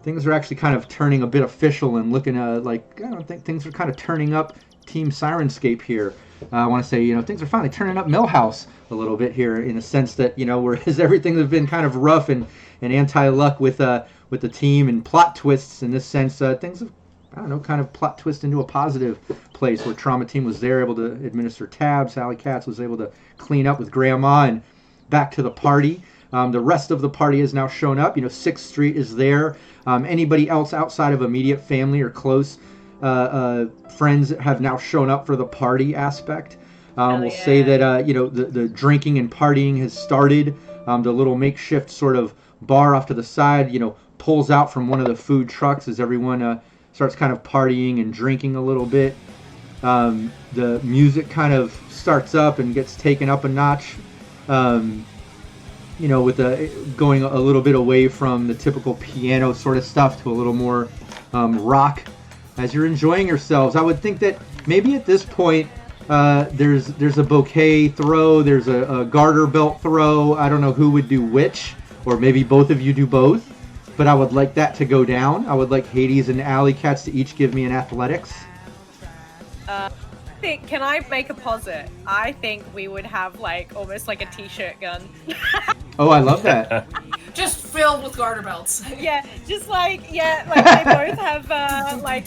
things are actually kind of turning a bit official and looking like, I don't think things are kind of turning up Team Syrinscape here. I want to say, things are finally turning up Millhouse a little bit here, in a sense that, whereas everything has been kind of rough and anti-luck with the team and plot twists, in this sense, things have, kind of plot twist into a positive place, where Trauma Team was there, able to administer tabs. Sally Katz was able to clean up with Grandma, and back to the party. The rest of the party has now shown up. 6th Street is there. Anybody else outside of immediate family or close friends have now shown up for the party aspect. We'll say that the drinking and partying has started. The little makeshift sort of bar off to the side, pulls out from one of the food trucks as everyone starts kind of partying and drinking a little bit. The music kind of starts up and gets taken up a notch. With going a little bit away from the typical piano sort of stuff to a little more rock. As you're enjoying yourselves, I would think that maybe at this point there's a bouquet throw, there's a garter belt throw. I don't know who would do which, or maybe both of you do both, but I would like that to go down. I would like Hades and Alley Cats to each give me an athletics. Can I make a posit? I think we would have like almost like a t-shirt gun. Oh, I love that. Just filled with garter belts. Yeah, just like they both have like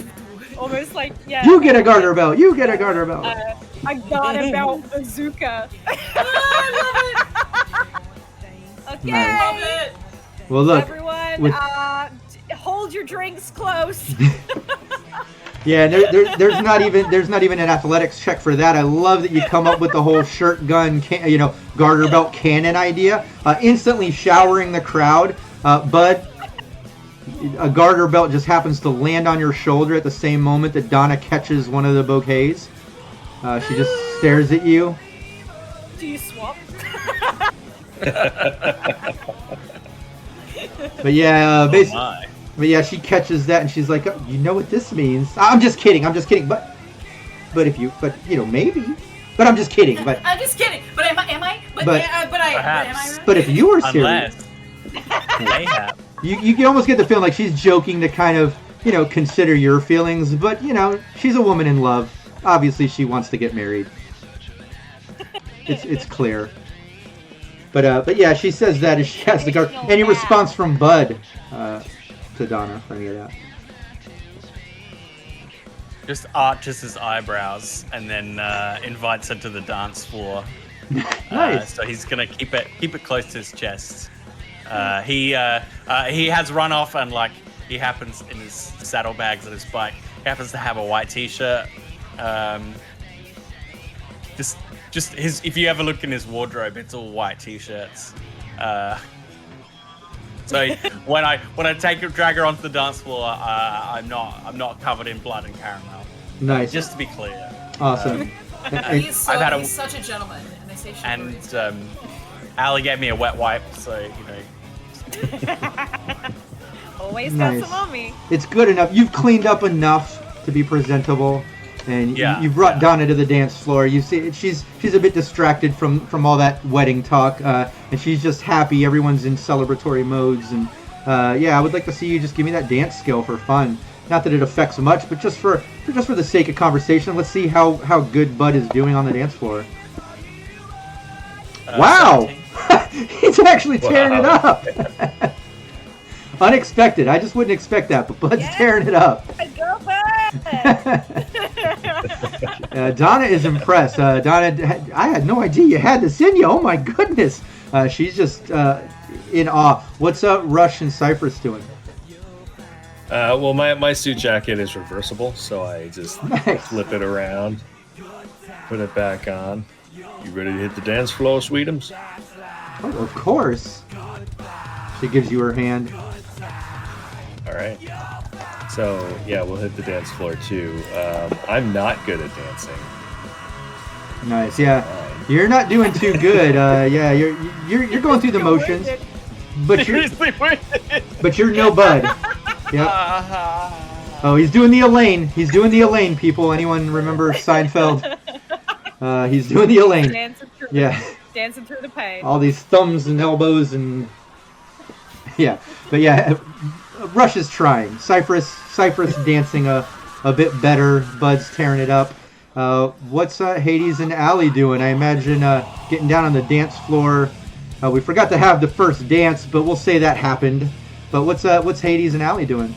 almost like You get a garter belt. You get a garter belt. A garter belt bazooka. I love it. Okay. Nice. Love it. Well, look. Everyone, hold your drinks close. Yeah, there's not even an athletics check for that. I love that you come up with the whole shirt gun, garter belt cannon idea. Instantly showering the crowd. Bud, a garter belt just happens to land on your shoulder at the same moment that Donna catches one of the bouquets. She just stares at you. Do you swap? But yeah, basically. But yeah, she catches that and she's like, oh, you know what this means? I'm just kidding. But maybe. But I'm just kidding. But I'm just kidding. But am I? But am I? But if you were serious, Mayhap. you can almost get the feeling like she's joking to kind of, consider your feelings. But she's a woman in love. Obviously, she wants to get married. It's clear. But yeah, she says that as she has the guard. Any response from Bud? To Donna for any of that? Just arches his eyebrows and then invites her to the dance floor. Nice. So he's gonna keep it close to his chest. He has run off and he happens in his saddlebags on his bike. He happens to have a white t-shirt. Just his. If you ever look in his wardrobe, it's all white t-shirts. So when I drag her onto the dance floor, I'm not covered in blood and caramel. Nice. Just to be clear. Awesome. He's such a gentleman, and they say chivalry. Allie gave me a wet wipe, so Always Nice. got some on me. It's good enough. You've cleaned up enough to be presentable, and you brought Donna to the dance floor. You see, she's a bit distracted from all that wedding talk, and she's just happy. Everyone's in celebratory modes, and I would like to see you just give me that dance skill for fun. Not that it affects much, but just for the sake of conversation, let's see how good Bud is doing on the dance floor. Wow! He's actually tearing it up. Unexpected. I just wouldn't expect that, but Bud's tearing it up. Go Donna is impressed. Donna, I had no idea you had this in you. Oh my goodness. She's just in awe. What's Rush and Cypress doing? Well, my suit jacket is reversible, so I just flip it around, put it back on. You ready to hit the dance floor, Sweetums? Oh, of course. She gives you her hand. All right. So yeah, we'll hit the dance floor too. I'm not good at dancing. Nice. Yeah, you're not doing too good. Yeah, you're going through the motions, but you're no Bud. Yep. Oh, he's doing the Elaine. He's doing the Elaine, people. Anyone remember Seinfeld? He's doing the Elaine. Dancing through the pain. All these thumbs and elbows and yeah, but yeah, Rush is trying. Cypress dancing a bit better. Bud's tearing it up. What's Hades and Allie doing? I imagine getting down on the dance floor. We forgot to have the first dance, but we'll say that happened. But what's Hades and Allie doing?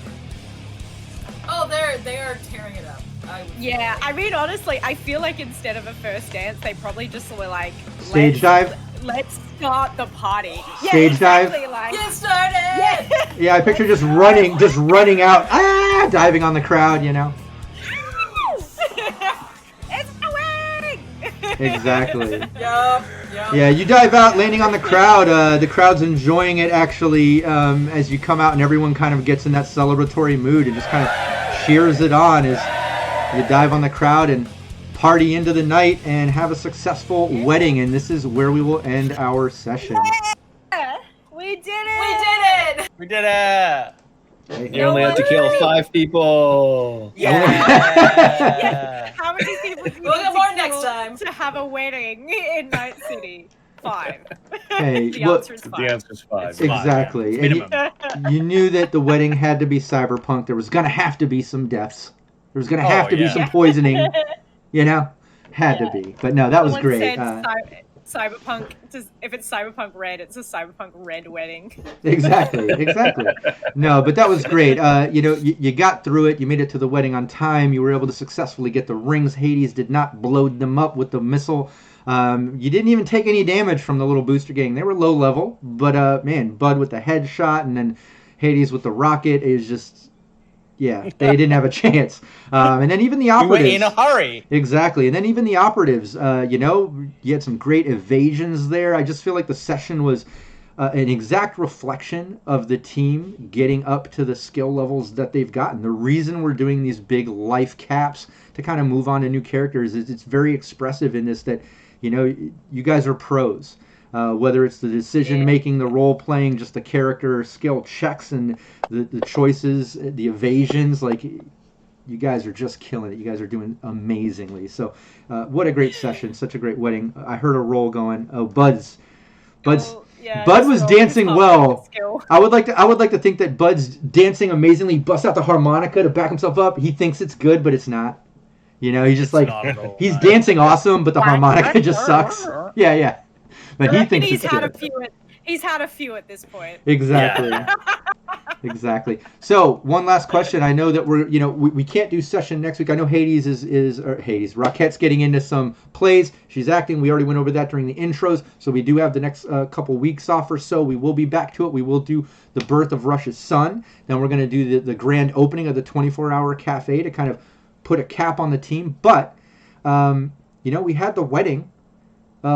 Oh, they are tearing it up. Yeah, I mean, honestly, I feel like instead of a first dance, they probably just were like, Stage dive? Let's start the party. Stage dive? Like, Get started! Yeah, I picture just running out, diving on the crowd, you know? It's a wedding! Exactly. Yup. Yeah, you dive out, landing on the crowd. The crowd's enjoying it, actually, as you come out and everyone kind of gets in that celebratory mood and just kind of cheers it on as you dive on the crowd and party into the night and have a successful wedding. And this is where we will end our session. Yeah, we did it! We did it! You only have to kill 5 people. Yeah. How many people do you We'll need get to more kill next time. to have a wedding in Night City? 5. Hey, The look, answer is 5. The answer's 5. exactly. And you knew that the wedding had to be cyberpunk. There was going to have to be some deaths. There was going to have to be some poisoning. You know? Had to be. But no, that was Someone great. said Cyberpunk, if it's Cyberpunk Red, it's a Cyberpunk Red wedding. Exactly. No, but that was great. You got through it. You made it to the wedding on time. You were able to successfully get the rings. Hades did not blow them up with the missile. You didn't even take any damage from the little booster gang. They were low level, but man, Bud with the headshot and then Hades with the rocket is just... Yeah, they didn't have a chance. And then even the operatives... We were in a hurry. Exactly. And then even the operatives, you had some great evasions there. I just feel like the session was an exact reflection of the team getting up to the skill levels that they've gotten. The reason we're doing these big life caps to kind of move on to new characters is it's very expressive in this that, you guys are pros. Whether it's the decision making, the role playing, just the character skill checks and the choices, the evasions, like you guys are just killing it. You guys are doing amazingly. So what a great session, such a great wedding. I heard a roll going. Oh, Bud was dancing well. I would like to think that Bud's dancing amazingly. He busts out the harmonica to back himself up. He thinks it's good, but it's not. He's just like he's dancing awesome, but the harmonica just sucks. Yeah. But he thinks it's good. He's had a few at this point. Exactly. Exactly. So one last question. I know that we can't do session next week. I know Hades Rockette's getting into some plays. She's acting. We already went over that during the intros. So we do have the next couple weeks off or so. We will be back to it. We will do the birth of Rush's son. Then we're going to do the grand opening of the 24-hour cafe to kind of put a cap on the team. But, we had the wedding.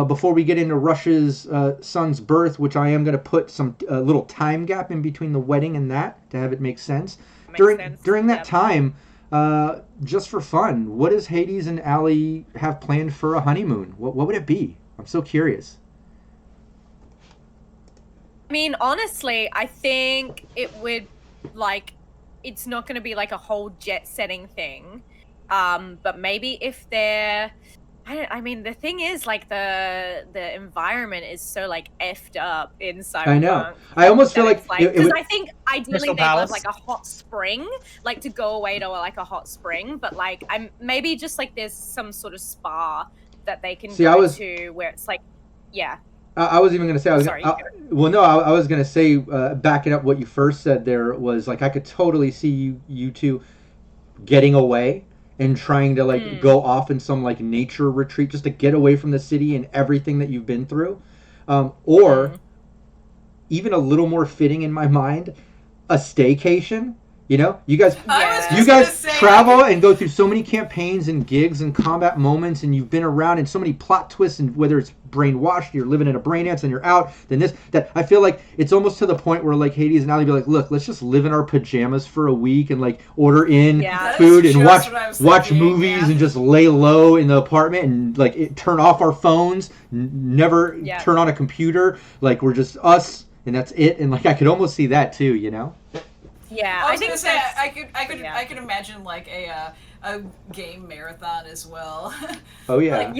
Before we get into Rush's son's birth, which I am going to put some little time gap in between the wedding and that to have it make sense. During that time, just for fun, what does Hades and Allie have planned for a honeymoon? What would it be? I'm so curious. I mean, honestly, I think it would, it's not going to be like a whole jet-setting thing. But maybe if they're... the thing is, the environment is so, effed up in Cyberpunk. I know. I almost feel like... Because I think ideally Crystal they'd love, Palace? a hot spring, to go away to, a hot spring. But, I'm maybe just, there's some sort of spa that they can go to where it's, yeah. I was even going to say, Sorry. I was going to say, backing up what you first said there was like, I could totally see you two getting away and trying to like go off in some like nature retreat just to get away from the city and everything that you've been through. Or even a little more fitting in my mind, a staycation. You know, you guys travel and go through so many campaigns and gigs and combat moments, and you've been around and so many plot twists, and whether it's brainwashed, you're living in a brain dance, and you're out, then this, that. I feel like it's almost to the point where like Hades and Ali be like, look, let's just live in our pajamas for a week and like order in food and watch movies and just lay low in the apartment and like turn off our phones, never turn on a computer. Like we're just us, and that's it. And like I could almost see that too, you know. Yeah, I was gonna say I could imagine like a game marathon as well. Oh yeah. Like,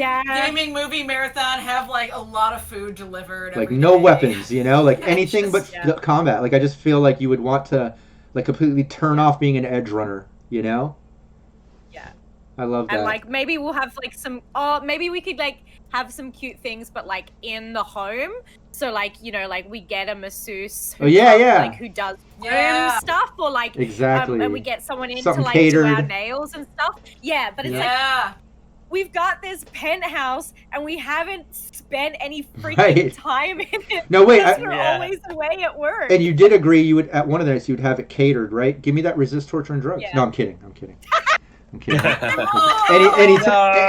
gaming movie marathon, have like a lot of food delivered. Like no weapons, you know, like anything but combat. Like I just feel like you would want to like completely turn off being an Edgerunner, you know? Yeah. I love that. And like maybe we'll have like some maybe we could like have some cute things but like in the home. So like, you know, like we get a masseuse who like who does home stuff, or like and we get someone in something to like catered. do our nails and stuff. Yeah, but it's like we've got this penthouse and we haven't spent any freaking time in it. No, wait, because we're always away at work. And you did agree you would at one of the nights you would have it catered, right? Give me that resist torture and drugs. Yeah. No, I'm kidding. I'm kidding.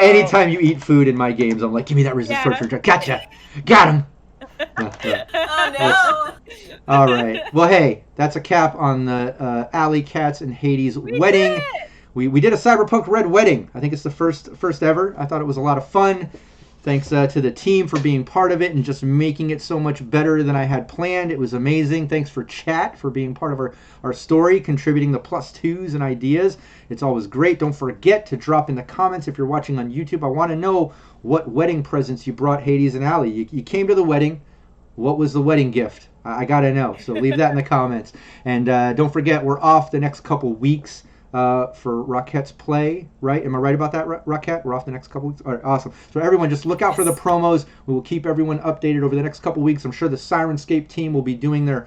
Anytime you eat food in my games, I'm like, give me that resist torture and drugs. Gotcha. Got him. Oh no! All right. Well, hey, that's a cap on the Alley Cats and Hades wedding. We did a Cyberpunk Red wedding. I think it's the first ever. I thought it was a lot of fun. Thanks to the team for being part of it and just making it so much better than I had planned. It was amazing. Thanks for chat for being part of our story, contributing the +2s and ideas. It's always great. Don't forget to drop in the comments if you're watching on YouTube. I want to know what wedding presents you brought Hades and Allie. You came to the wedding. What was the wedding gift? I got to know. So leave that in the comments. And don't forget, we're off the next couple weeks for Rockette's play, right? Am I right about that, Rockette? We're off the next couple weeks? All right, awesome. So everyone, just look out for the promos. We will keep everyone updated over the next couple weeks. I'm sure the Syrinscape team will be doing their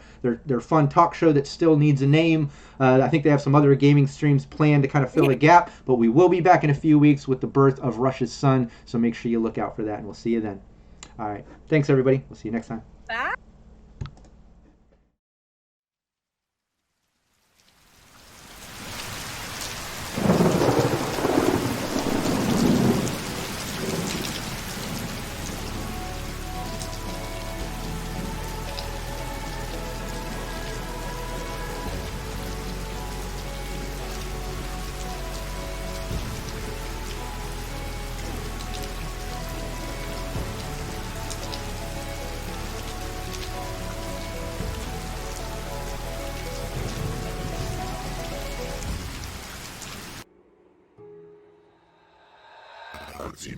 fun talk show that still needs a name. I think they have some other gaming streams planned to kind of fill the gap, but we will be back in a few weeks with the birth of Rush's son, so make sure you look out for that, and we'll see you then. All right. Thanks, everybody. We'll see you next time. Bye. Zero.